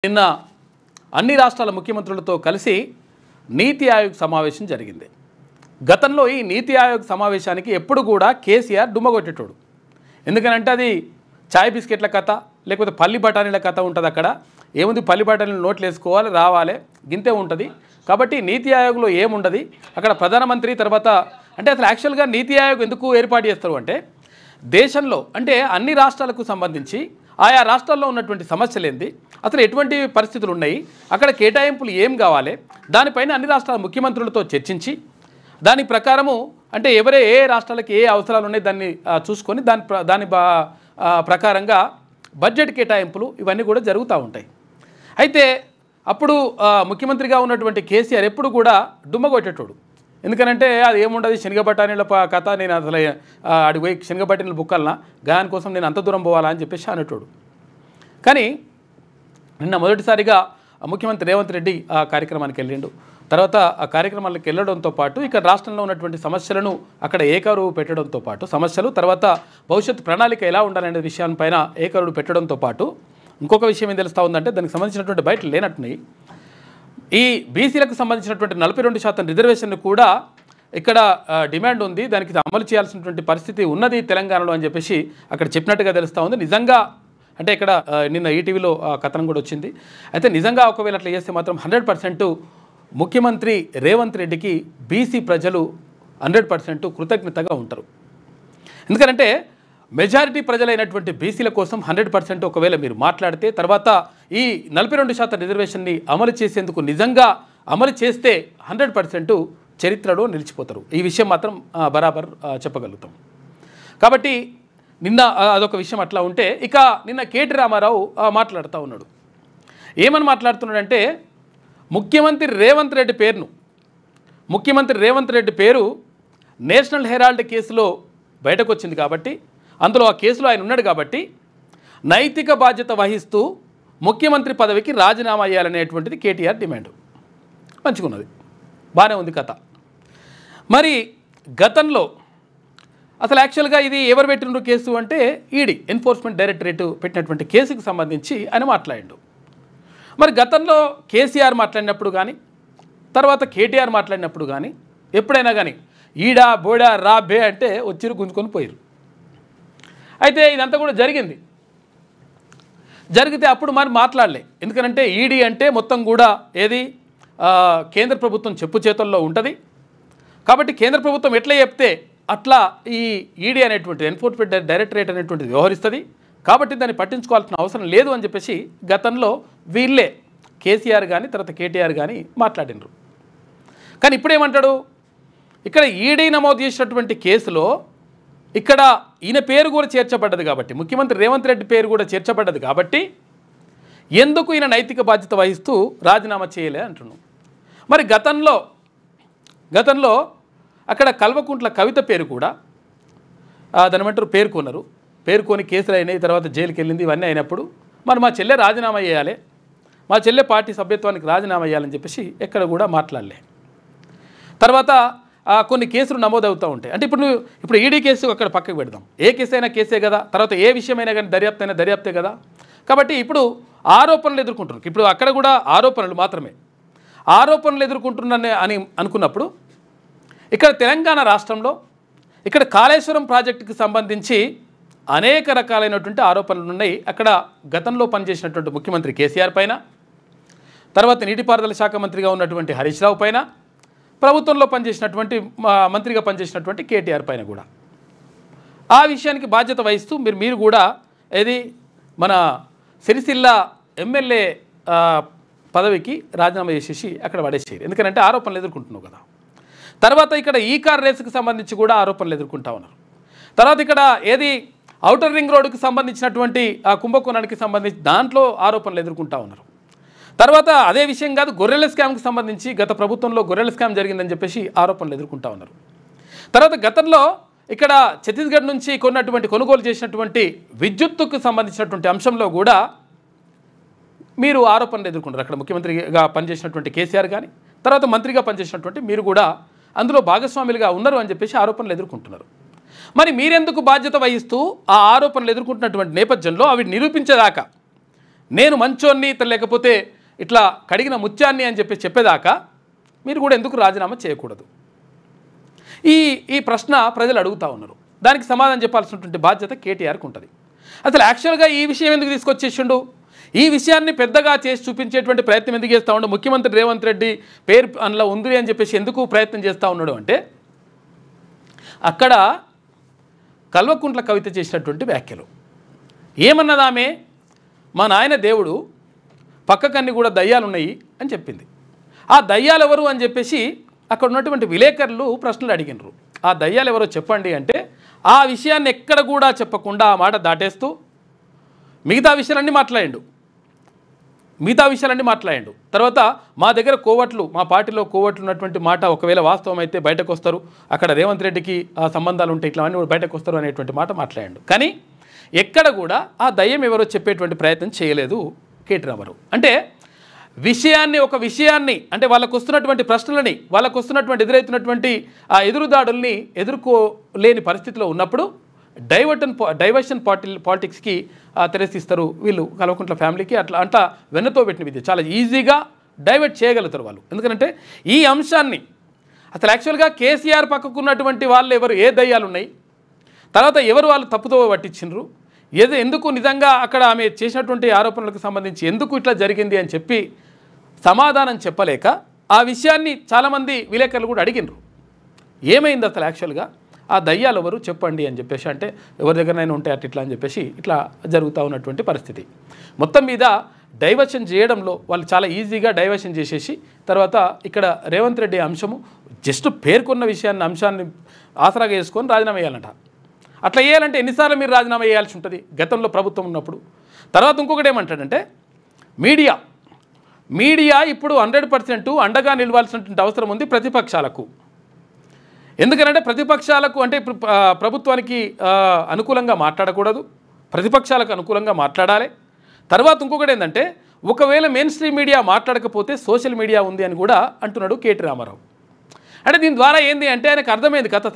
నిన్న అన్ని రాష్ట్రాల ముఖ్యమంత్రులతో కలిసి నీతి ఆయోగ్ సమావేశం జరిగింది. గతంలో ఈ నీతి ఆయోగ్ సమావేశానికి ఎప్పుడు కూడా కేసీఆర్ డుమ్మగొట్టేటోడు. ఎందుకనంటే అది చాయ్ బిస్కెట్ల కథ లేకపోతే పల్లి బఠానీల కథ ఉంటుంది. అక్కడ ఏముంది, పల్లి బఠానీలు నోట్లు వేసుకోవాలి, రావాలి, గింతే ఉంటుంది. కాబట్టి నీతి ఆయోగ్లో ఏముండదు. అక్కడ ప్రధానమంత్రి తర్వాత అంటే అసలు యాక్చువల్గా నీతి ఆయోగ్ ఎందుకు ఏర్పాటు చేస్తారు అంటే దేశంలో అంటే అన్ని రాష్ట్రాలకు సంబంధించి ఆయా రాష్ట్రాల్లో ఉన్నటువంటి సమస్యలు ఏంది, అసలు ఎటువంటి పరిస్థితులు ఉన్నాయి, అక్కడ కేటాయింపులు ఏం కావాలి, దానిపైన అన్ని రాష్ట్రాల ముఖ్యమంత్రులతో చర్చించి దాని ప్రకారము అంటే ఏ రాష్ట్రాలకు ఏ అవసరాలు ఉన్నాయి దాన్ని చూసుకొని దాని ప్రకారంగా బడ్జెట్ కేటాయింపులు ఇవన్నీ కూడా జరుగుతూ ఉంటాయి. అయితే అప్పుడు ముఖ్యమంత్రిగా ఉన్నటువంటి కేసీఆర్ ఎప్పుడు కూడా డుమ్మగొట్టేటోడు. ఎందుకనంటే అది ఏముండదు, శనగబట్టానీల కథ, నేను అసలు అడిగి పోయి శనగబట్టానీల బుక్కలనా గాని కోసం నేను అంత దూరం పోవాలా అని చెప్పేసి అనేటోడు. కానీ నిన్న మొదటిసారిగా ముఖ్యమంత్రి రేవంత్ రెడ్డి ఆ కార్యక్రమానికి వెళ్ళిండు. తర్వాత ఆ కార్యక్రమాలకు వెళ్ళడంతో పాటు ఇక్కడ రాష్ట్రంలో ఉన్నటువంటి సమస్యలను అక్కడ ఏకరువు పెట్టడంతో పాటు సమస్యలు తర్వాత భవిష్యత్ ప్రణాళిక ఎలా ఉండాలనే విషయాలపైన ఏకరువు పెట్టడంతో పాటు ఇంకొక విషయం ఏం తెలుస్తూ ఉందంటే దానికి సంబంధించినటువంటి బయట లేనట్టున్నాయి. ఈ బీసీలకు సంబంధించినటువంటి 42% రిజర్వేషన్ కూడా ఇక్కడ డిమాండ్ ఉంది, దానికి అమలు చేయాల్సినటువంటి పరిస్థితి ఉన్నది తెలంగాణలో అని చెప్పేసి అక్కడ చెప్పినట్టుగా తెలుస్తూ ఉంది. నిజంగా అంటే ఇక్కడ నిన్న ఈటీవీలో కథనం కూడా వచ్చింది. అయితే నిజంగా ఒకవేళ అట్లా చేస్తే మాత్రం 100% ముఖ్యమంత్రి రేవంత్ రెడ్డికి బీసీ ప్రజలు 100% కృతజ్ఞతగా ఉంటారు. ఎందుకంటే మెజారిటీ ప్రజలైనటువంటి బీసీల కోసం 100% ఒకవేళ మీరు మాట్లాడితే తర్వాత ఈ 42% రిజర్వేషన్ని అమలు చేసేందుకు నిజంగా అమలు చేస్తే 100% చరిత్రలో నిలిచిపోతారు. ఈ విషయం మాత్రం బరాబర్ చెప్పగలుగుతాం. కాబట్టి నిన్న అదొక విషయం అట్లా ఉంటే ఇక నిన్న కేటీ రామారావు మాట్లాడుతూ ఉన్నాడు. ఏమని మాట్లాడుతున్నాడంటే ముఖ్యమంత్రి రేవంత్ రెడ్డి పేరు నేషనల్ హెరాల్డ్ కేసులో బయటకు వచ్చింది కాబట్టి అందులో ఆ కేసులో ఆయన ఉన్నాడు కాబట్టి నైతిక బాధ్యత వహిస్తూ ముఖ్యమంత్రి పదవికి రాజీనామా చేయాలనేటువంటిది కేటీఆర్ డిమాండ్. మంచిగున్నది, బాగానే ఉంది కథ. మరి గతంలో అసలు యాక్చువల్గా ఇది ఎవరు పెట్టిన కేసు అంటే ఈడీ ఎన్ఫోర్స్మెంట్ డైరెక్టరేట్ పెట్టినటువంటి కేసుకు సంబంధించి ఆయన మాట్లాడిండు. మరి గతంలో కేసీఆర్ మాట్లాడినప్పుడు కానీ తర్వాత కేటీఆర్ మాట్లాడినప్పుడు కానీ ఎప్పుడైనా కానీ ఈడా బోడా రా బే అంటే వచ్చిరు గుంజుకొని పోయారు. అయితే ఇదంతా కూడా జరిగితే అప్పుడు మరి మాట్లాడలే. ఎందుకంటే ఈడీ అంటే మొత్తం కూడా ఏది కేంద్ర ప్రభుత్వం చెప్పు చేతుల్లో ఉంటుంది కాబట్టి కేంద్ర ప్రభుత్వం ఎట్లా చెప్తే అట్లా ఈ ఈడీ అనేటువంటి ఎన్ఫోర్స్మెంట్ డైరెక్టరేట్ అనేటువంటిది వ్యవహరిస్తుంది కాబట్టి దాన్ని పట్టించుకోవాల్సిన అవసరం లేదు అని చెప్పేసి గతంలో వీళ్ళే కేసీఆర్ కానీ తర్వాత కేటీఆర్ కానీ మాట్లాడినరు. కానీ ఇప్పుడేమంటాడు, ఇక్కడ ఈడీ నమోదు చేసినటువంటి కేసులో ఇక్కడ ఈయన పేరు కూడా చేర్చబడ్డది కాబట్టి ముఖ్యమంత్రి రేవంత్ రెడ్డి పేరు కూడా చేర్చబడ్డది కాబట్టి ఎందుకు ఈయన నైతిక బాధ్యత వహిస్తూ రాజీనామా చేయలే అంటున్నాం. మరి గతంలో అక్కడ కల్వకుంట్ల కవిత పేరు కూడా దానిమంటారు పేర్కొని కేసులు అయినాయి, తర్వాత జైలుకి వెళ్ళింది, ఇవన్నీ అయినప్పుడు మరి మా చెల్లె రాజీనామా చేయాలి, మా చెల్లె పార్టీ సభ్యత్వానికి రాజీనామా చేయాలని చెప్పేసి ఎక్కడ కూడా మాట్లాడలే. తర్వాత కొన్ని కేసులు నమోదవుతూ ఉంటాయి. అంటే ఇప్పుడు ఈడీ కేసు అక్కడ పక్కకు పెడదాం, ఏ కేసు అయినా కేసే కదా, తర్వాత ఏ విషయమైనా కానీ దర్యాప్తు అయినా దర్యాప్తే కదా. కాబట్టి ఇప్పుడు ఆరోపణలు ఎదుర్కొంటున్నారు. ఇప్పుడు అక్కడ కూడా ఆరోపణలు మాత్రమే ఎదుర్కొంటున్నారని అని అనుకున్నప్పుడు ఇక్కడ తెలంగాణ రాష్ట్రంలో ఇక్కడ కాళేశ్వరం ప్రాజెక్టుకి సంబంధించి అనేక రకాలైనటువంటి ఆరోపణలు ఉన్నాయి. అక్కడ గతంలో పనిచేసినటువంటి ముఖ్యమంత్రి కేసీఆర్ పైన, తర్వాత నీటిపారుదల శాఖ మంత్రిగా ఉన్నటువంటి హరీష్ రావు పైన, ప్రభుత్వంలో పనిచేసినటువంటి మంత్రిగా పనిచేసినటువంటి కేటీఆర్ పైన కూడా ఆ విషయానికి బాధ్యత వహిస్తూ మీరు కూడా ఏది మన సిరిసిల్ల ఎమ్మెల్యే పదవికి రాజీనామా చేసేసి అక్కడ పడేసేది. ఎందుకంటే ఆరోపణలు ఎదుర్కొంటున్నావు కదా. తర్వాత ఇక్కడ ఈ కార్ రేసుకు సంబంధించి కూడా ఆరోపణలు ఎదుర్కొంటా ఉన్నారు. తర్వాత ఇక్కడ ఏది ఔటర్ రింగ్ రోడ్డుకి సంబంధించినటువంటి ఆ కుంభకోణానికి సంబంధించి దాంట్లో ఆరోపణలు ఎదుర్కొంటా ఉన్నారు. తర్వాత అదే విషయం కాదు, గొర్రెల స్కామ్కి సంబంధించి గత ప్రభుత్వంలో గొర్రెల స్కామ్ జరిగిందని చెప్పేసి ఆరోపణలు ఎదుర్కొంటా ఉన్నారు. తర్వాత గతంలో ఇక్కడ ఛత్తీస్గఢ్ నుంచి కొనుగోలు చేసినటువంటి విద్యుత్తుకు సంబంధించినటువంటి అంశంలో కూడా మీరు ఆరోపణలు ఎదుర్కొంటారు. అక్కడ ముఖ్యమంత్రిగా పనిచేసినటువంటి కేసీఆర్ కానీ తర్వాత మంత్రిగా పనిచేసినటువంటి మీరు కూడా అందులో భాగస్వాములుగా ఉన్నారు అని చెప్పేసి ఆరోపణలు ఎదుర్కొంటున్నారు. మరి మీరెందుకు బాధ్యత వహిస్తూ ఆ ఆరోపణలు ఎదుర్కొంటున్నటువంటి నేపథ్యంలో అవి నిరూపించేదాకా నేను మంచోన్ని లేకపోతే ఇట్లా కడిగిన ముత్యాన్ని అని చెప్పేదాకా మీరు కూడా ఎందుకు రాజీనామా చేయకూడదు? ఈ ప్రశ్న ప్రజలు అడుగుతూ ఉన్నారు. దానికి సమాధానం చెప్పాల్సినటువంటి బాధ్యత కేటీఆర్కి ఉంటుంది. అసలు యాక్చువల్గా ఈ విషయం ఎందుకు తీసుకొచ్చేసిండు? ఈ విషయాన్ని పెద్దగా చేసి చూపించేటువంటి ప్రయత్నం ఎందుకు చేస్తూ ఉన్నాడు? ముఖ్యమంత్రి రేవంత్ రెడ్డి పేరు అందులో ఉంది అని చెప్పేసి ఎందుకు ప్రయత్నం చేస్తూ ఉన్నాడు అంటే, అక్కడ కల్వకుంట్ల కవిత చేసినటువంటి వ్యాఖ్యలు ఏమన్నదామే, మా నాయన దేవుడు పక్కకన్నీ కూడా దయ్యాలున్నాయి అని చెప్పింది. ఆ దయ్యాలు ఎవరు అని చెప్పేసి అక్కడ ఉన్నటువంటి విలేకరులు ప్రశ్నలు అడిగినారు. ఆ దయ్యాలు ఎవరో చెప్పండి అంటే ఆ విషయాన్ని ఎక్కడ కూడా చెప్పకుండా ఆ మాట దాటేస్తూ మిగతా విషయాలన్నీ మాట్లాడాడు. తర్వాత మా దగ్గర కోవట్లు, మా పార్టీలో కోవట్లు ఉన్నటువంటి మాట ఒకవేళ వాస్తవం అయితే బయటకు వస్తారు, అక్కడ రేవంత్ రెడ్డికి ఆ సంబంధాలు ఉంటే ఇట్లా అన్నీ బయటకు వస్తారు అనేటువంటి మాట మాట్లాడాడు. కానీ ఎక్కడ కూడా ఆ దయ్యం ఎవరో చెప్పేటువంటి ప్రయత్నం చేయలేదు కేటీ రామారావు. అంటే ఒక విషయాన్ని అంటే వాళ్ళకు వస్తున్నటువంటి ప్రశ్నలని, వాళ్ళకు వస్తున్నటువంటి ఎదురవుతున్నటువంటి ఆ ఎదురుదాడుల్ని ఎదుర్కోలేని పరిస్థితిలో ఉన్నప్పుడు డైవర్షన్ పాలిటిక్స్కి తెరసిస్తారు వీళ్ళు. కల్వకుంట్ల ఫ్యామిలీకి అట్లా వెన్నతో పెట్టిన విద్య చాలా ఈజీగా డైవర్ట్ చేయగలుగుతారు వాళ్ళు. ఎందుకంటే ఈ అంశాన్ని అసలు యాక్చువల్గా కేసీఆర్ పక్కకున్నటువంటి వాళ్ళు ఎవరు, ఏ దయ్యాలు ఉన్నాయి, తర్వాత ఎవరు వాళ్ళు తప్పుతో పట్టించిండ్రు, ఎందుకు నిజంగా అక్కడ ఆమె చేసినటువంటి ఆరోపణలకు సంబంధించి ఎందుకు ఇట్లా జరిగింది అని చెప్పి సమాధానం చెప్పలేక ఆ విషయాన్ని చాలామంది విలేకరులు కూడా అడిగినరు. ఏమైంది అసలు యాక్చువల్గా ఆ దయ్యాలు ఎవరు చెప్పండి అని చెప్పేసి అంటే ఎవరి దగ్గరనైనా ఉంటే ఇట్లా అని చెప్పేసి ఇట్లా జరుగుతూ ఉన్నటువంటి పరిస్థితి. మొత్తం మీద డైవర్షన్ చేయడంలో వాళ్ళు చాలా ఈజీగా డైవర్షన్ చేసేసి తర్వాత ఇక్కడ రేవంత్ రెడ్డి అంశము జస్ట్ పేర్కొన్న అంశాన్ని ఆసరాగా వేసుకొని రాజీనామా వేయాలంట. అట్లా వేయాలంటే ఎన్నిసార్లు మీరు రాజీనామా చేయాల్సి ఉంటుంది గతంలో ప్రభుత్వం ఉన్నప్పుడు? తర్వాత ఇంకొకటి ఏమంటాడంటే మీడియా ఇప్పుడు 100% అండగా నిలవాల్సినటువంటి అవసరం ఉంది ప్రతిపక్షాలకు. ఎందుకనంటే ప్రతిపక్షాలకు అంటే ఇప్పుడు ప్రభుత్వానికి అనుకూలంగా మాట్లాడకూడదు, ప్రతిపక్షాలకు అనుకూలంగా మాట్లాడాలి. తర్వాత ఇంకొకటి ఏంటంటే ఒకవేళ మెయిన్ స్ట్రీమ్ మీడియా మాట్లాడకపోతే సోషల్ మీడియా ఉంది అని కూడా అంటున్నాడు కేటీ రామారావు. అంటే దీని ద్వారా ఏంది అంటే ఆయనకు అర్థమైంది కథ.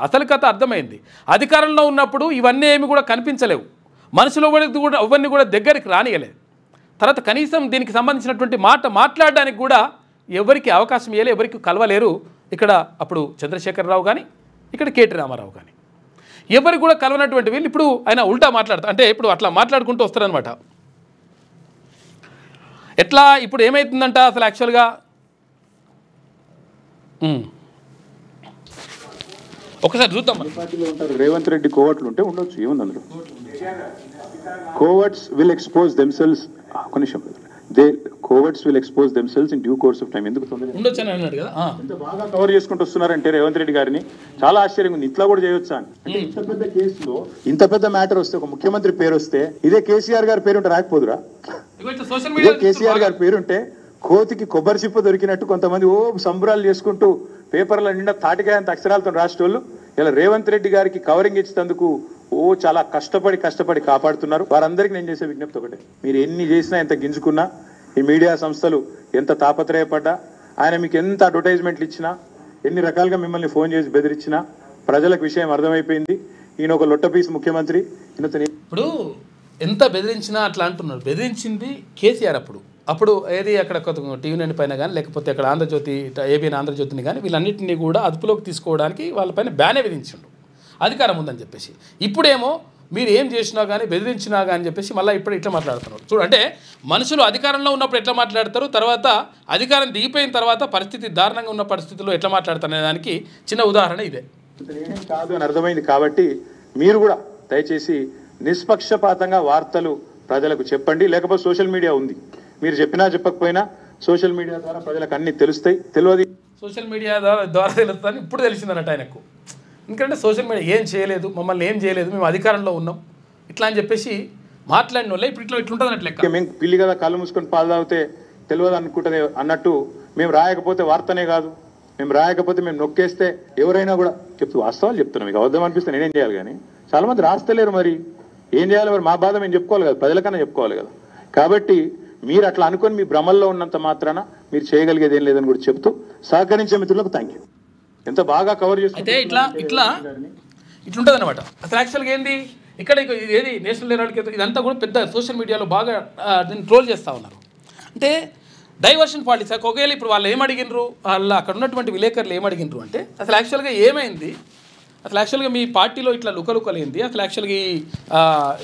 అసలు కథ అర్థమైంది. అధికారంలో ఉన్నప్పుడు ఇవన్నీ ఏమి కూడా కనిపించలేవు, మనుషులు కూడా అవన్నీ కూడా దగ్గరికి రానియలేదు. తర్వాత కనీసం దీనికి సంబంధించినటువంటి మాట్లాడడానికి కూడా ఎవరికి అవకాశం ఇవ్వలే, ఎవరికి కలవలేరు. ఇక్కడ అప్పుడు చంద్రశేఖరరావు కానీ ఇక్కడ కేటీ రామారావు కానీ ఎవరికి కూడా కలవనటువంటి వీళ్ళు ఇప్పుడు ఆయన ఉల్టా మాట్లాడతారు. అంటే ఇప్పుడు అట్లా మాట్లాడుకుంటూ వస్తారనమాట. ఎట్లా ఇప్పుడు ఏమవుతుందంట అసలు యాక్చువల్గా ఒకసారి చూద్దాం. రేవంత్ రెడ్డి కోవట్లు ఉంటే ఉండొచ్చు, ఏముంది అందులో. Coverts will expose themselves coverts will expose themselves in due course of time. ఎందుకు ఉండొచ్చు అని అన్నాడు కదా. ఎంత బాగా కవర్ చేసుకుంటూ వస్తున్నారంటే రేవంత్ రెడ్డి గారిని చాలా ఆశ్చర్యంగా ఉంది. ఇట్లా కూడా చేయొచ్చా అని. అంటే ఇంత పెద్ద కేసులో ఇంత పెద్ద మ్యాటర్ వస్తే ఒక ముఖ్యమంత్రి పేరు వస్తే ఇదే కేసీఆర్ గారి పేరుంటే రాకపోదురా? ఇదే కేసీఆర్ గారి పేరుంటే కోతికి కొబ్బరి చిప్ప దొరికినట్టు కొంతమంది సంబరాలు చేసుకుంటూ పేపర్ల నిండా తాటికాయంత అక్షరాలతో రాసేటోళ్ళు ఇలా రేవంత్ రెడ్డి గారికి కవరింగ్ ఇచ్చేందుకు చాలా కష్టపడి కాపాడుతున్నారు. వారందరికీ నేను చేసే విజ్ఞప్తి ఒకటే, మీరు ఎన్ని చేసినా ఎంత గింజుకున్నా, ఈ మీడియా సంస్థలు ఎంత తాపత్రయపడ్డా, ఆయన మీకు ఎంత అడ్వర్టైజ్మెంట్లు ఇచ్చినా, ఎన్ని రకాలుగా మిమ్మల్ని ఫోన్ చేసి బెదిరించినా ప్రజలకు విషయం అర్థమైపోయింది. ఈయన ఒక లొట్టపీస్ ముఖ్యమంత్రి. ఇప్పుడు ఎంత బెదిరించినా అట్లా అంటున్నారు. బెదిరించింది కేసీఆర్ అప్పుడు ఏది అక్కడ టీవీ9 పైన కానీ లేకపోతే అక్కడ ఆంధ్రజ్యోతి ఏబిఎన్ ఆంధ్రజ్యోతిని కానీ వీళ్ళన్నింటినీ కూడా అదుపులోకి తీసుకోవడానికి వాళ్ళపైన బ్యానే విధించిండు, అధికారం ఉందని చెప్పేసి. ఇప్పుడేమో మీరు ఏం చేసినా కానీ బెదిరించినా కానీ చెప్పేసి మళ్ళీ ఇప్పుడు ఇట్లా మాట్లాడుతున్నారు. చూడంటే మనుషులు అధికారంలో ఉన్నప్పుడు ఎట్లా మాట్లాడతారు, తర్వాత అధికారం దిగిపోయిన తర్వాత పరిస్థితి దారుణంగా ఉన్న పరిస్థితుల్లో ఎట్లా మాట్లాడతారు అనే దానికి చిన్న ఉదాహరణ ఇదే. కాదు అని అర్థమైంది కాబట్టి మీరు కూడా దయచేసి నిష్పక్షపాతంగా వార్తలు ప్రజలకు చెప్పండి. లేకపోతే సోషల్ మీడియా ఉంది, మీరు చెప్పినా చెప్పకపోయినా సోషల్ మీడియా ద్వారా ప్రజలకు అన్ని తెలుస్తాయి. తెలియదు సోషల్ మీడియా ద్వారా తెలుస్తుందని ఇప్పుడు తెలిసిందన్నట్టు ఆయనకు. ఎందుకంటే సోషల్ మీడియా ఏం చేయలేదు, మమ్మల్ని ఏం చేయలేదు, మేము అధికారంలో ఉన్నాం ఇట్లా అని చెప్పేసి మాట్లాడిన వాళ్ళే ఇప్పుడు ఇట్లుంటుంది అన్నట్లు. మేము పిల్లి కదా కళ్ళు మూసుకొని పాలు తాగితే తెలియదు అనుకుంటుంది అన్నట్టు మేము రాయకపోతే వార్తనే కాదు, మేము రాయకపోతే మేము నొక్కేస్తే ఎవరైనా కూడా వాస్తవాలు చెప్తున్నాం. మీకు అబద్ధం అనిపిస్తే నేనేం చేయాలి? కానీ చాలా మంది రాస్తలేరు, మరి ఏం చేయాలి? మరి మా బాధ మేము చెప్పుకోవాలి కదా, ప్రజలకన్నా చెప్పుకోవాలి కదా. కాబట్టి మీరు అట్లా అనుకొని మీ భ్రమల్లో ఉన్నంత మాత్రాన మీరు చేయగలిగేది ఏం లేదని కూడా చెప్తూ సహకరించే మిత్రులకు థ్యాంక్ యూ. ఎంత బాగా కవర్ చేస్తే ఇట్లా ఇట్లుంటుంది అనమాట. అసలు యాక్చువల్గా ఏంది ఇక్కడ ఏది నేషనల్ హెరాల్డ్ ఇదంతా కూడా పెద్ద సోషల్ మీడియాలో బాగా దీన్ని ట్రోల్ చేస్తూ ఉన్నారు. అంటే డైవర్షన్ పాలిటిక్స్. ఒకవేళ ఇప్పుడు వాళ్ళు ఏమడిగినరు, వాళ్ళు అక్కడ ఉన్నటువంటి విలేకరులు ఏమడిగినరు అంటే అసలు యాక్చువల్గా ఏమైంది, అసలు యాక్చువల్గా మీ పార్టీలో ఇట్లా లుకలుకలేంది, అసలు యాక్చువల్గా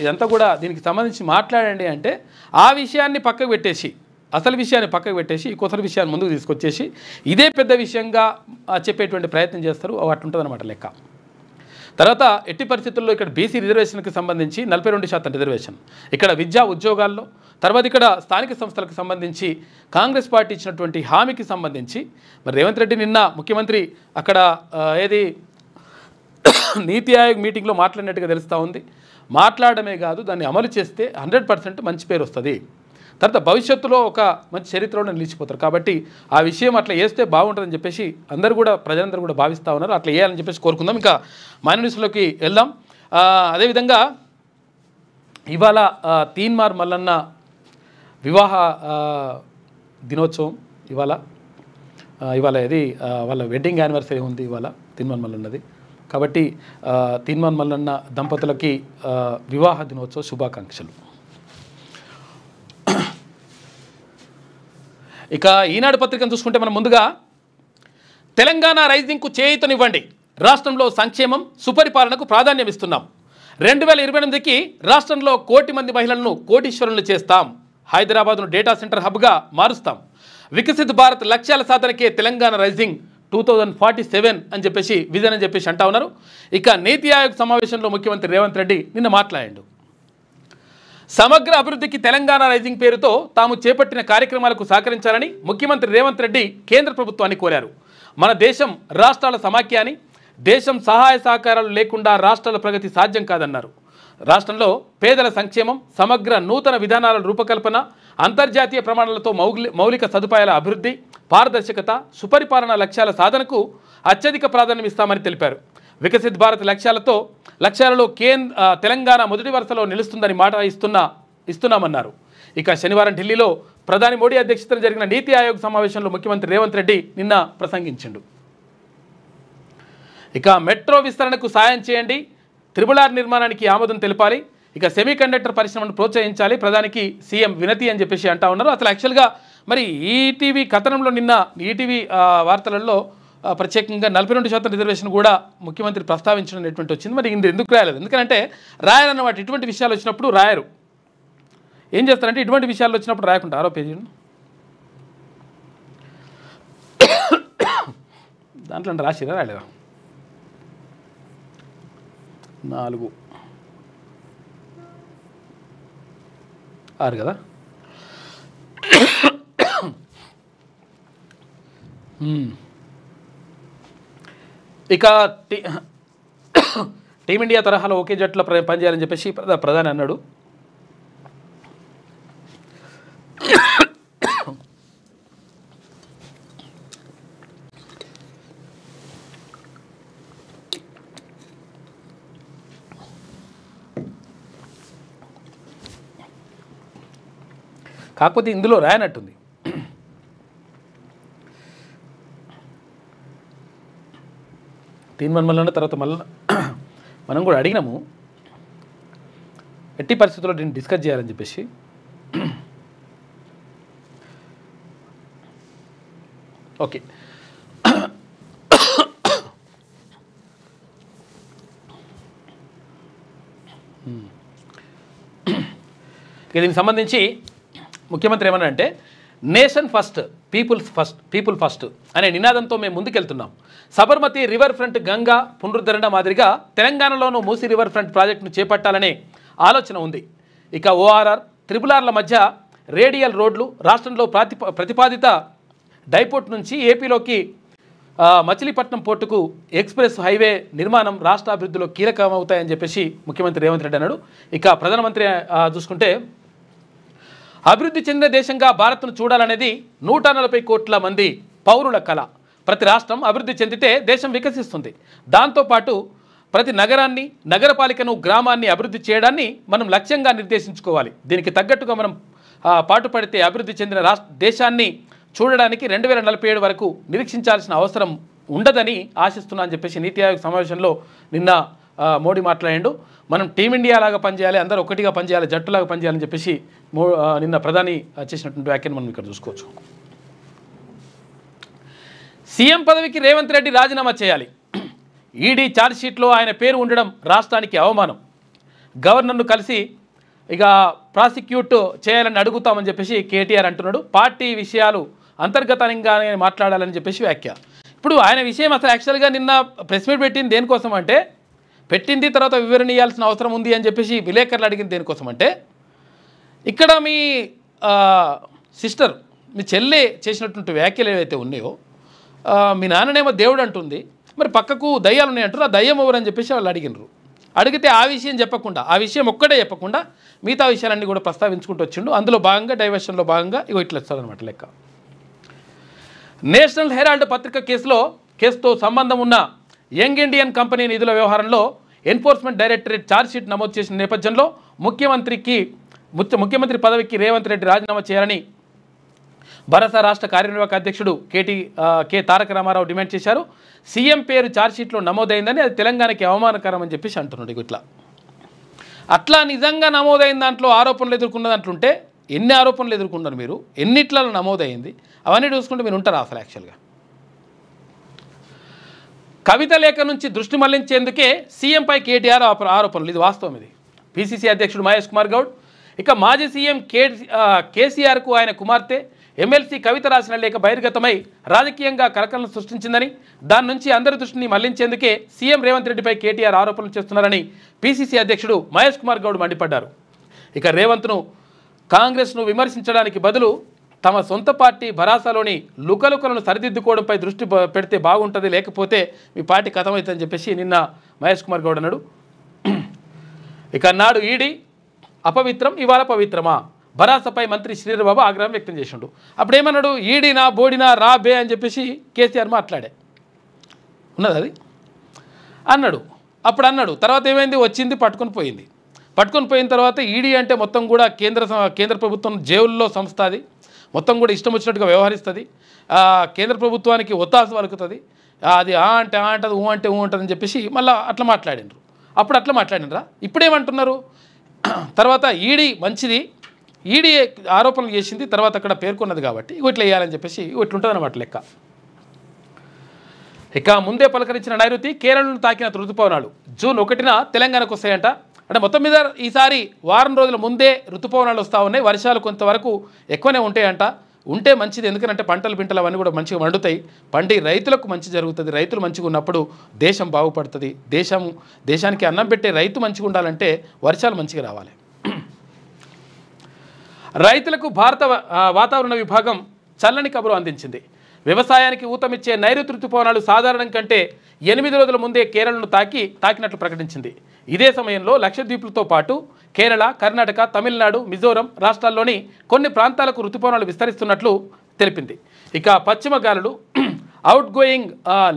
ఇదంతా కూడా దీనికి సంబంధించి మాట్లాడండి అంటే ఆ విషయాన్ని పక్కకు పెట్టేసి, అసలు విషయాన్ని పక్కకు పెట్టేసి ఈ కొత్త విషయాన్ని ముందుకు తీసుకొచ్చేసి ఇదే పెద్ద విషయంగా చెప్పేటువంటి ప్రయత్నం చేస్తారు. అట్లుంటుందన్నమాట లెక్క. తర్వాత ఎట్టి పరిస్థితుల్లో ఇక్కడ బీసీ రిజర్వేషన్కి సంబంధించి 42% రిజర్వేషన్, ఇక్కడ విద్యా ఉద్యోగాల్లో, తర్వాత ఇక్కడ స్థానిక సంస్థలకు సంబంధించి కాంగ్రెస్ పార్టీ ఇచ్చినటువంటి హామీకి సంబంధించి మరి రేవంత్ రెడ్డి నిన్న ముఖ్యమంత్రి అక్కడ ఏది నీతి ఆయోగ్ మీటింగ్లో మాట్లాడినట్టుగా తెలుస్తూ ఉంది. మాట్లాడమే కాదు, దాన్ని అమలు చేస్తే 100% మంచి పేరు వస్తుంది, తర్వాత భవిష్యత్తులో ఒక మంచి చరిత్రలో నిలిచిపోతారు. కాబట్టి ఆ విషయం అట్లా వేస్తే బాగుంటుందని చెప్పేసి అందరూ కూడా ప్రజలందరూ కూడా భావిస్తూ ఉన్నారు. అట్లా వేయాలని చెప్పేసి కోరుకుందాం. ఇంకా మైనారిటీస్లోకి వెళ్దాం. అదేవిధంగా ఇవాళ తీన్మార్ మల్లన్న వివాహ దినోత్సవం. ఇవాళ ఇది వాళ్ళ వెడ్డింగ్ యానివర్సరీ ఉంది ఇవాళ తీన్మార్ మల్లన్నది. కాబట్టి తీన్మార్ మల్లన్న దంపతులకి వివాహ దినోత్సవ శుభాకాంక్షలు. ఇక ఈనాడు పత్రికను చూసుకుంటే మనం ముందుగా తెలంగాణ రైజింగ్కు చేయూతనివ్వండి, రాష్ట్రంలో సంక్షేమం సుపరిపాలనకు ప్రాధాన్యం ఇస్తున్నాం, 2028కి రాష్ట్రంలో 1 కోటి మంది మహిళలను కోటీశ్వరులు చేస్తాం, హైదరాబాద్ను డేటా సెంటర్ హబ్గా మారుస్తాం, వికసిత్ భారత్ లక్ష్యాల సాధనకే తెలంగాణ రైజింగ్ 2047 అని చెప్పేసి విజన్ అని చెప్పేసి అంటా ఉన్నారు. ఇక నీతి ఆయోగ్ సమావేశంలో ముఖ్యమంత్రి రేవంత్ రెడ్డి నిన్న మాట్లాడాడు. సమగ్ర అభివృద్ధికి తెలంగాణ రైజింగ్ పేరుతో తాము చేపట్టిన కార్యక్రమాలకు సహకరించాలని ముఖ్యమంత్రి రేవంత్ రెడ్డి కేంద్ర ప్రభుత్వాన్ని కోరారు. మన దేశం రాష్ట్రాల సమాఖ్య అని, దేశం సహాయ సహకారాలు లేకుండా రాష్ట్రాల ప్రగతి సాధ్యం కాదన్నారు. రాష్ట్రంలో పేదల సంక్షేమం, సమగ్ర నూతన విధానాల రూపకల్పన, అంతర్జాతీయ ప్రమాణాలతో మౌలిక సదుపాయాల అభివృద్ధి, పారదర్శకత, సుపరిపాలన లక్ష్యాల సాధనకు అత్యధిక ప్రాధాన్యం ఇస్తామని తెలిపారు. వికసిత్ భారత్ లక్ష్యాలలో తెలంగాణ మొదటి వరుసలో నిలుస్తుందని మాట ఇస్తున్నామన్నారు. ఇక శనివారం ఢిల్లీలో ప్రధాని మోడీ అధ్యక్షతన జరిగిన నీతి ఆయోగ్ సమావేశంలో ముఖ్యమంత్రి రేవంత్ రెడ్డి నిన్న ప్రసంగించిండు. ఇక మెట్రో విస్తరణకు సాయం చేయండి, RRR నిర్మాణానికి ఆమోదం తెలపాలి, ఇక సెమీకండక్టర్ పరిశ్రమను ప్రోత్సహించాలి, ప్రధానికి సీఎం వినతి అని చెప్పేసి అంటా ఉన్నారు. అసలు యాక్చువల్గా మరి ఈటీవీ కథనంలో నిన్న ఈటీవీ వార్తలలో ప్రత్యేకంగా 42% రిజర్వేషన్ కూడా ముఖ్యమంత్రి ప్రస్తావించినటువంటి వచ్చింది. మరి ఎందుకు రాయలేదు? ఎందుకంటే రాయాలన్నమాట ఇటువంటి విషయాలు వచ్చినప్పుడు రాయరు. ఏం చేస్తారంటే ఇటువంటి విషయాలు వచ్చినప్పుడు రాయకుండా 6వ పేజీను దాంట్లో రాసిరా రాయలేదా? 4, 6 కదా. ఇక టీమిండియా తరహాలో ఒకే జట్లో పనిచేయాలని చెప్పేసి ప్రధాని అన్నాడు. కాకపోతే ఇందులో రాయనట్టుంది. తీన్మార్ మల్లన్న తర్వాత మనం కూడా అడిగినాము ఎట్టి పరిస్థితుల్లో దీన్ని డిస్కస్ చేయాలని చెప్పేసి. ఓకే, దీనికి సంబంధించి ముఖ్యమంత్రి ఏమన్నారంటే నేషన్ ఫస్ట్, పీపుల్ ఫస్ట్ అనే నినాదంతో మేము ముందుకెళ్తున్నాం. సబర్మతి రివర్ ఫ్రంట్ గంగా పునరుద్ధరణ మాదిరిగా తెలంగాణలోనూ మూసీ రివర్ ఫ్రంట్ ప్రాజెక్టును చేపట్టాలనే ఆలోచన ఉంది. ఇక ORR, RRRల మధ్య రేడియల్ రోడ్లు, రాష్ట్రంలో ప్రతిపాదిత డైపోర్ట్ నుంచి ఏపీలోకి మచిలీపట్నం పోర్టుకు ఎక్స్ప్రెస్ హైవే నిర్మాణం రాష్ట్ర అభివృద్ధిలో కీలకమవుతాయని చెప్పేసి ముఖ్యమంత్రి రేవంత్ రెడ్డి అన్నాడు. ఇక ప్రధానమంత్రి చూసుకుంటే అభివృద్ధి చెందిన దేశంగా భారత్ను చూడాలనేది 140 కోట్ల మంది పౌరుల కళ. ప్రతి రాష్ట్రం అభివృద్ధి చెందితే దేశం వికసిస్తుంది. దాంతోపాటు ప్రతి నగరాన్ని, నగరపాలికను, గ్రామాన్ని అభివృద్ధి చేయడాన్ని మనం లక్ష్యంగా నిర్దేశించుకోవాలి. దీనికి తగ్గట్టుగా మనం పాటుపడితే అభివృద్ధి చెందిన దేశాన్ని చూడడానికి 2047 వరకు నిరీక్షించాల్సిన అవసరం ఉండదని ఆశిస్తున్నా అని చెప్పేసి నీతి ఆయోగ్ సమావేశంలో నిన్న మోడీ మాట్లాడిండు. మనం టీమిండియా లాగా పనిచేయాలి, అందరూ ఒకటిగా పనిచేయాలి, జట్టులాగా పనిచేయాలని చెప్పేసి నిన్న ప్రధాని చేసినటువంటి వ్యాఖ్యను మనం ఇక్కడ చూసుకోవచ్చు. సీఎం పదవికి రేవంత్ రెడ్డి రాజీనామా చేయాలి. ఈడీ ఛార్జ్షీట్లో ఆయన పేరు ఉండడం రాష్ట్రానికి అవమానం. గవర్నర్ను కలిసి ఇక ప్రాసిక్యూట్ చేయాలని అడుగుతామని చెప్పేసి కేటీఆర్ అంటున్నాడు. పార్టీ విషయాలు అంతర్గతంగానే మాట్లాడాలని చెప్పేసి వ్యాఖ్య. ఇప్పుడు ఆయన విషయం అసలు యాక్చువల్గా నిన్న ప్రెస్ మీట్ పెట్టింది దేనికోసం అంటే, పెట్టింది తర్వాత వివరణ ఇవ్వాల్సిన అవసరం ఉంది అని చెప్పేసి విలేకరులు అడిగింది దేనికోసం అంటే, ఇక్కడ మీ సిస్టర్ మీ చెల్లె చేసినటువంటి వ్యాఖ్యలు ఏవైతే ఉన్నాయో, మీ నాన్ననేమో దేవుడు అంటుంది, మరి పక్కకు దయ్యాలు ఉన్నాయంటారు, ఆ దయ్యం ఎవరు అని చెప్పేసి వాళ్ళు అడిగినారు. అడిగితే ఆ విషయం చెప్పకుండా, ఆ విషయం ఒక్కడే చెప్పకుండా మిగతా విషయాలన్నీ కూడా ప్రస్తావించుకుంటూ వచ్చిండు. అందులో భాగంగా డైవర్షన్లో భాగంగా ఇట్లా వస్తుందన్నమాట లెక్క. నేషనల్ హెరాల్డ్ పత్రిక కేసుతో సంబంధం ఉన్న యంగ్ ఇండియన్ కంపెనీ నిధుల వ్యవహారంలో ఎన్ఫోర్స్మెంట్ డైరెక్టరేట్ ఛార్జ్షీట్ నమోదు చేసిన నేపథ్యంలో ముఖ్యమంత్రి పదవికి రేవంత్ రెడ్డి రాజీనామా చేయాలని భరోసా రాష్ట్ర కార్యనిర్వాహక అధ్యక్షుడు కె తారక రామారావు డిమాండ్ చేశారు. సీఎం పేరు ఛార్జ్షీట్లో నమోదైందని అది తెలంగాణకి అవమానకరం అని చెప్పేసి అంటున్నాడు. ఇట్లా అట్లా నిజంగా నమోదైన దాంట్లో ఆరోపణలు ఎదుర్కొన్న దాంట్లుంటే ఎన్ని ఆరోపణలు ఎదుర్కొన్నారు మీరు, ఎన్నిట్లలో నమోదైంది, అవన్నీ చూసుకుంటే మీరు ఉంటారా అసలు యాక్చువల్గా? కవిత లేఖ నుంచి దృష్టి మళ్లించేందుకే సీఎంపై కేటీఆర్ ఆరోపణలు, ఇది వాస్తవం. ఇది పిసిసి అధ్యక్షుడు మహేష్ కుమార్ గౌడ్. ఇక మాజీ సీఎం కేసీఆర్కు ఆయన కుమార్తె ఎమ్మెల్సీ కవిత రాసిన లేఖ బహిర్గతమై రాజకీయంగా కలకలం సృష్టించిందని, దాని నుంచి అందరి దృష్టిని మళ్లించేందుకే సీఎం రేవంత్ రెడ్డిపై కేటీఆర్ ఆరోపణలు చేస్తున్నారని పిసిసి అధ్యక్షుడు మహేష్ కుమార్ గౌడ్ మండిపడ్డారు. ఇక రేవంత్ను కాంగ్రెస్ను విమర్శించడానికి బదులు తమ సొంత పార్టీ భరాసాలోని లుకలుకలను సరిదిద్దుకోవడంపై దృష్టి పెడితే బాగుంటుంది, లేకపోతే మీ పార్టీ కథమవుతుందని చెప్పేసి నిన్న మహేష్ కుమార్ గౌడ్ అన్నాడు. ఇక నాడు ఈడీ అపవిత్రం, ఇవాళ పవిత్రమా? భరాసపై మంత్రి శ్రీధర్బాబు ఆగ్రహం వ్యక్తం చేసిండు. అప్పుడేమన్నాడు, ఈడీనా బోడినా రా బే అని చెప్పేసి కేసీఆర్ మాట్లాడే ఉన్నది అది అన్నాడు. అప్పుడు అన్నాడు, తర్వాత ఏమైంది, వచ్చింది పట్టుకొని పోయిన తర్వాత ఈడీ అంటే మొత్తం కూడా కేంద్ర ప్రభుత్వం జేవుల్లో సంస్థ, అది మొత్తం కూడా ఇష్టం వచ్చినట్టుగా వ్యవహరిస్తుంది, కేంద్ర ప్రభుత్వానికి ఒత్తాసు పలుకుతుంది, అది అంటే అంటది, ఊ అంటే ఊ అంటదని చెప్పేసి మళ్ళీ అట్లా మాట్లాడినరు. అప్పుడు అట్లా మాట్లాడినరా? ఇప్పుడేమంటున్నారు, తర్వాత ఈడీ మంచిది, ఈడీ ఆరోపణలు చేసింది, తర్వాత అక్కడ పేర్కొన్నది కాబట్టి ఇట్లా వేయాలని చెప్పేసి ఇట్లుంటుంది అన్నమాట లెక్క. ఇక ముందే పలకరించిన నైరుతి కేరళను తాకిన ఋతుపవనాలు జూన్ 1న తెలంగాణకు వస్తాయంట. అంటే మొత్తం మీద ఈసారి వారం రోజుల ముందే ఋతుపవనాలు వస్తూ ఉన్నాయి. వర్షాలు కొంతవరకు ఎక్కువనే ఉంటాయంట. ఉంటే మంచిది, ఎందుకంటే పంటలు అవన్నీ కూడా మంచిగా వండుతాయి, పండి రైతులకు మంచి జరుగుతుంది. రైతులు మంచిగా ఉన్నప్పుడు దేశం బాగుపడుతుంది. దేశానికి అన్నం పెట్టే రైతు మంచిగా ఉండాలంటే వర్షాలు మంచిగా రావాలి. రైతులకు భారత వాతావరణ విభాగం చల్లని కబురు అందించింది. వ్యవసాయానికి ఊతమిచ్చే నైరుతి ఋతుపవనాలు సాధారణం కంటే 8 రోజుల ముందే కేరళను తాకినట్లు ప్రకటించింది. ఇదే సమయంలో లక్షద్వీపులతో పాటు కేరళ, కర్ణాటక, తమిళనాడు, మిజోరం రాష్ట్రాల్లోని కొన్ని ప్రాంతాలకు ఋతుపవనాలు విస్తరిస్తున్నట్లు తెలిపింది. ఇక పశ్చిమ గాలులు, outgoing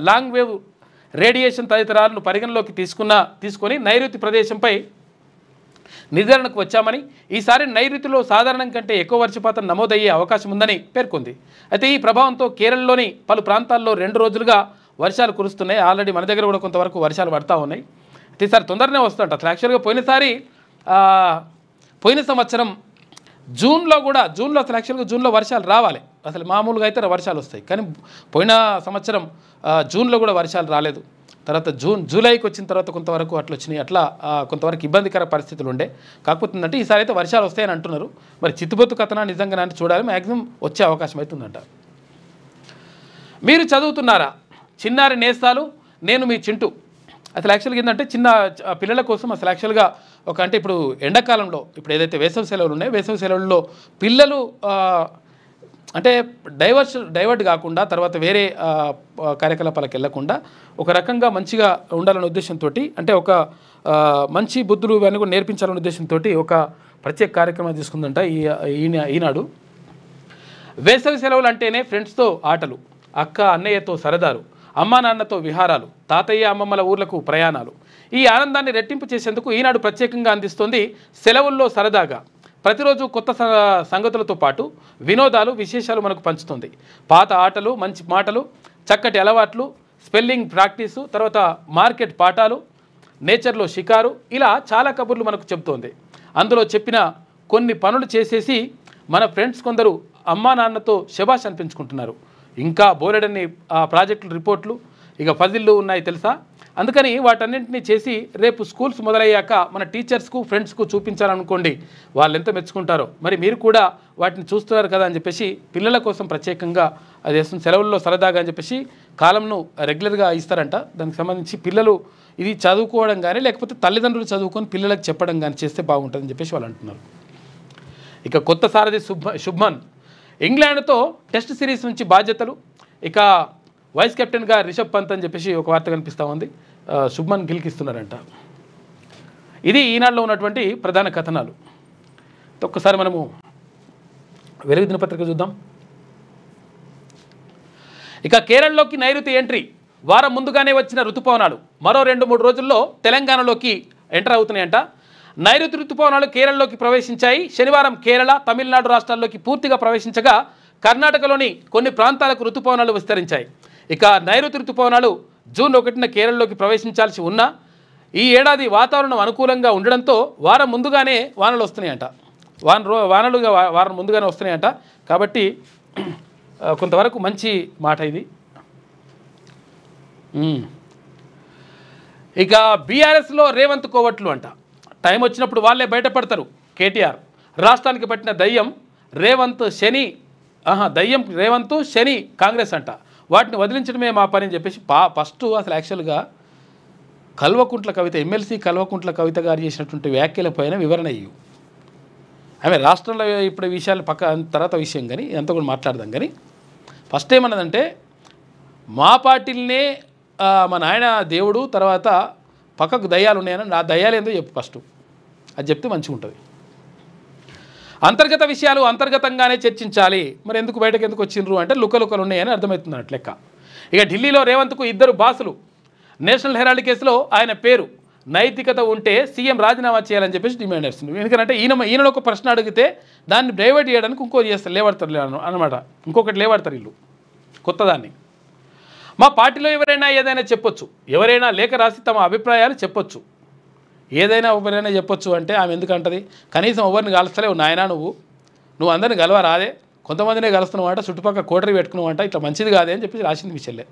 long wave radiation తదితరాలను పరిగణలోకి తీసుకొని నైరుతి ప్రదేశంపై నిర్ధారణకు వచ్చామని, ఈసారి నైరుతిలో సాధారణం కంటే ఎక్కువ వర్షపాతం నమోదయ్యే అవకాశం ఉందని పేర్కొంది. అయితే ఈ ప్రభావంతో కేరళలోని పలు ప్రాంతాల్లో 2 రోజులుగా వర్షాలు కురుస్తున్నాయి. ఆల్రెడీ మన దగ్గర కూడా కొంతవరకు వర్షాలు పడతా ఉన్నాయి. అయితే ఈసారి తొందరనే వస్తుంట. అసలు యాక్చువల్గా పోయిన సంవత్సరం జూన్లో అసలు యాక్చువల్గా జూన్లో వర్షాలు రావాలి, అసలు మామూలుగా అయితే వర్షాలు వస్తాయి. కానీ పోయిన సంవత్సరం జూన్లో కూడా వర్షాలు రాలేదు. తర్వాత జూలైకి వచ్చిన తర్వాత కొంతవరకు అట్లా వచ్చినాయి. అట్లా కొంతవరకు ఇబ్బందికర పరిస్థితులు ఉండే. కాకపోతే ఏంటంటే ఈసారి అయితే వర్షాలు వస్తాయని అంటున్నారు. మరి చిత్తుబొత్తు కథన నిజంగా అంటే చూడాలి. మ్యాక్సిమం వచ్చే అవకాశం అవుతుందంట. మీరు చదువుతున్నారా? చిన్నారి నేస్తాలు, నేను మీ చింటూ. అసలు యాక్చువల్గా ఏంటంటే చిన్న పిల్లల కోసం అసలు యాక్చువల్గా అంటే ఇప్పుడు ఎండాకాలంలో ఇప్పుడు ఏదైతే వేసవి సెలవులు ఉన్నాయో, వేసవి సెలవుల్లో పిల్లలు అంటే డైవర్ట్ కాకుండా తర్వాత వేరే కార్యకలాపాలకు వెళ్లకుండా ఒక రకంగా మంచిగా ఉండాలనే ఉద్దేశంతో, అంటే ఒక మంచి బుద్ధులు ఇవన్నీ కూడా నేర్పించాలనే ఉద్దేశంతో ఒక ప్రత్యేక కార్యక్రమం తీసుకుందంట ఈనాడు. వేసవి సెలవులు అంటేనే ఫ్రెండ్స్తో ఆటలు, అక్క అన్నయ్యతో సరదాలు, అమ్మా నాన్నతో విహారాలు, తాతయ్య అమ్మమ్మల ఊర్లకు ప్రయాణాలు. ఈ ఆనందాన్ని రెట్టింపు చేసేందుకు ఈనాడు ప్రత్యేకంగా అందిస్తోంది సెలవుల్లో సరదాగా ప్రతిరోజు కొత్త సంగతులతో పాటు వినోదాలు, విశేషాలు మనకు పంచుతుంది. పాత ఆటలు, మంచి మాటలు, చక్కటి అలవాట్లు, స్పెల్లింగ్ ప్రాక్టీసు, తర్వాత మార్కెట్ పాఠాలు, నేచర్లో షికారు, ఇలా చాలా కబుర్లు మనకు చెబుతోంది. అందులో చెప్పిన కొన్ని పనులు చేసేసి మన ఫ్రెండ్స్ కొందరు అమ్మా నాన్నతో శబాష్ అనిపించుకుంటున్నారు. ఇంకా బోలెడన్ని ప్రాజెక్టులు రిపోర్ట్లు ఇక ఫజిల్లు ఉన్నాయి తెలుసా. అందుకని వాటన్నింటినీ చేసి రేపు స్కూల్స్ మొదలయ్యాక మన టీచర్స్కు ఫ్రెండ్స్కు చూపించాలనుకోండి, వాళ్ళు ఎంత మెచ్చుకుంటారో. మరి మీరు కూడా వాటిని చూస్తున్నారు కదా అని చెప్పేసి పిల్లల కోసం ప్రత్యేకంగా అది సెలవుల్లో సరదాగా అని చెప్పేసి కాలంను రెగ్యులర్గా ఇస్తారంట. దానికి సంబంధించి పిల్లలు ఇది చదువుకోవడం కానీ లేకపోతే తల్లిదండ్రులు చదువుకొని పిల్లలకు చెప్పడం కానీ చేస్తే బాగుంటుందని చెప్పేసి వాళ్ళు అంటున్నారు. ఇక కొత్త సారథి శుభ్మన్ ఇంగ్లాండ్తో టెస్ట్ సిరీస్ నుంచి బాధ్యతలు. ఇక వైస్ కెప్టెన్గా రిషబ్ పంత్ అని చెప్పేసి ఒక వార్త కనిపిస్తూ ఉంది. శుభ్మన్ గిల్కి ఇస్తున్నారంట. ఇది ఈనాడులో ఉన్నటువంటి ప్రధాన కథనాలు. ఒక్కసారి మనము వెలుగు దినపత్రిక చూద్దాం. ఇక కేరళలోకి నైరుతి ఎంట్రీ, వారం ముందుగానే వచ్చిన ఋతుపవనాలు మరో 2-3 రోజుల్లో తెలంగాణలోకి ఎంటర్ అవుతున్నాయంట. నైరుతి ఋతుపవనాలు కేరళలోకి ప్రవేశించాయి. శనివారం కేరళ, తమిళనాడు రాష్ట్రాల్లోకి పూర్తిగా ప్రవేశించగా కర్ణాటకలోని కొన్ని ప్రాంతాలకు ఋతుపవనాలు విస్తరించాయి. ఇక నైరుతి ఋతుపవనాలు జూన్ 1న కేరళలోకి ప్రవేశించాల్సి ఉన్నా ఈ ఏడాది వాతావరణం అనుకూలంగా ఉండడంతో వారం ముందుగానే వానలు వస్తున్నాయంట. వారం ముందుగానే వస్తున్నాయంట. కాబట్టి కొంతవరకు మంచి మాట ఇది. ఇక బీఆర్ఎస్లో రేవంత్ కోవట్లు అంట. టైం వచ్చినప్పుడు వాళ్ళే బయటపడతారు. కేటీఆర్ రాష్ట్రానికి పట్టిన దయ్యం రేవంత్ శని కాంగ్రెస్ అంట. వాటిని వదిలించడమే మా పని అని చెప్పేసి ఫస్ట్ అసలు యాక్చువల్గా కల్వకుంట్ల కవిత, ఎమ్మెల్సీ కల్వకుంట్ల కవిత గారు చేసినటువంటి వ్యాఖ్యల పైన వివరణ ఇవ్వు. ఆమె రాష్ట్రంలో ఇప్పుడు విషయాలు తర్వాత విషయం కానీ ఇదంతా కూడా మాట్లాడదాం. కానీ ఫస్ట్ ఏమన్నదంటే మా పార్టీలనే మా నాయన దేవుడు, తర్వాత పక్కకు దయ్యాలు ఉన్నాయని, ఆ దయ్యాలు ఏందో చెప్పు ఫస్ట్. అది చెప్తే మంచిగా ఉంటుంది. అంతర్గత విషయాలు అంతర్గతంగానే చర్చించాలి. మరి ఎందుకు బయటకు ఎందుకు వచ్చిండ్రు అంటే లుకలుకలు ఉన్నాయని అర్థమవుతుంది అన్నట్టు లెక్క. ఇక ఢిల్లీలో రేవంత్కు 2 బాసులు. నేషనల్ హెరాల్డ్ కేసులో ఆయన పేరు. నైతికత ఉంటే సీఎం రాజీనామా చేయాలని చెప్పేసి డిమాండ్ చేస్తుంది. ఎందుకంటే ఈయన ఒక ప్రశ్న అడిగితే దాన్ని డైవర్ట్ చేయడానికి ఇంకోటి చేస్తారు, లేవడతారు అనమాట. ఇంకొకటి లేవడతారు వీళ్ళు కొత్తదాన్ని. మా పార్టీలో ఎవరైనా ఏదైనా చెప్పొచ్చు, ఎవరైనా లేఖ రాసి తమ అభిప్రాయాలు చెప్పొచ్చు, ఏదైనా ఎవరైనా చెప్పొచ్చు అంటే ఆమె ఎందుకంటది? కనీసం ఎవరిని కలుస్తలేవు నాయనా, నువ్వు అందరిని గెలవ రాదే, కొంతమందినే కలుస్తున్నావు అంట, చుట్టుపక్కల కోటరీ పెట్టుకున్నావు అంట, ఇట్లా మంచిది కాదే అని చెప్పి రాసింది మీ చెల్లె.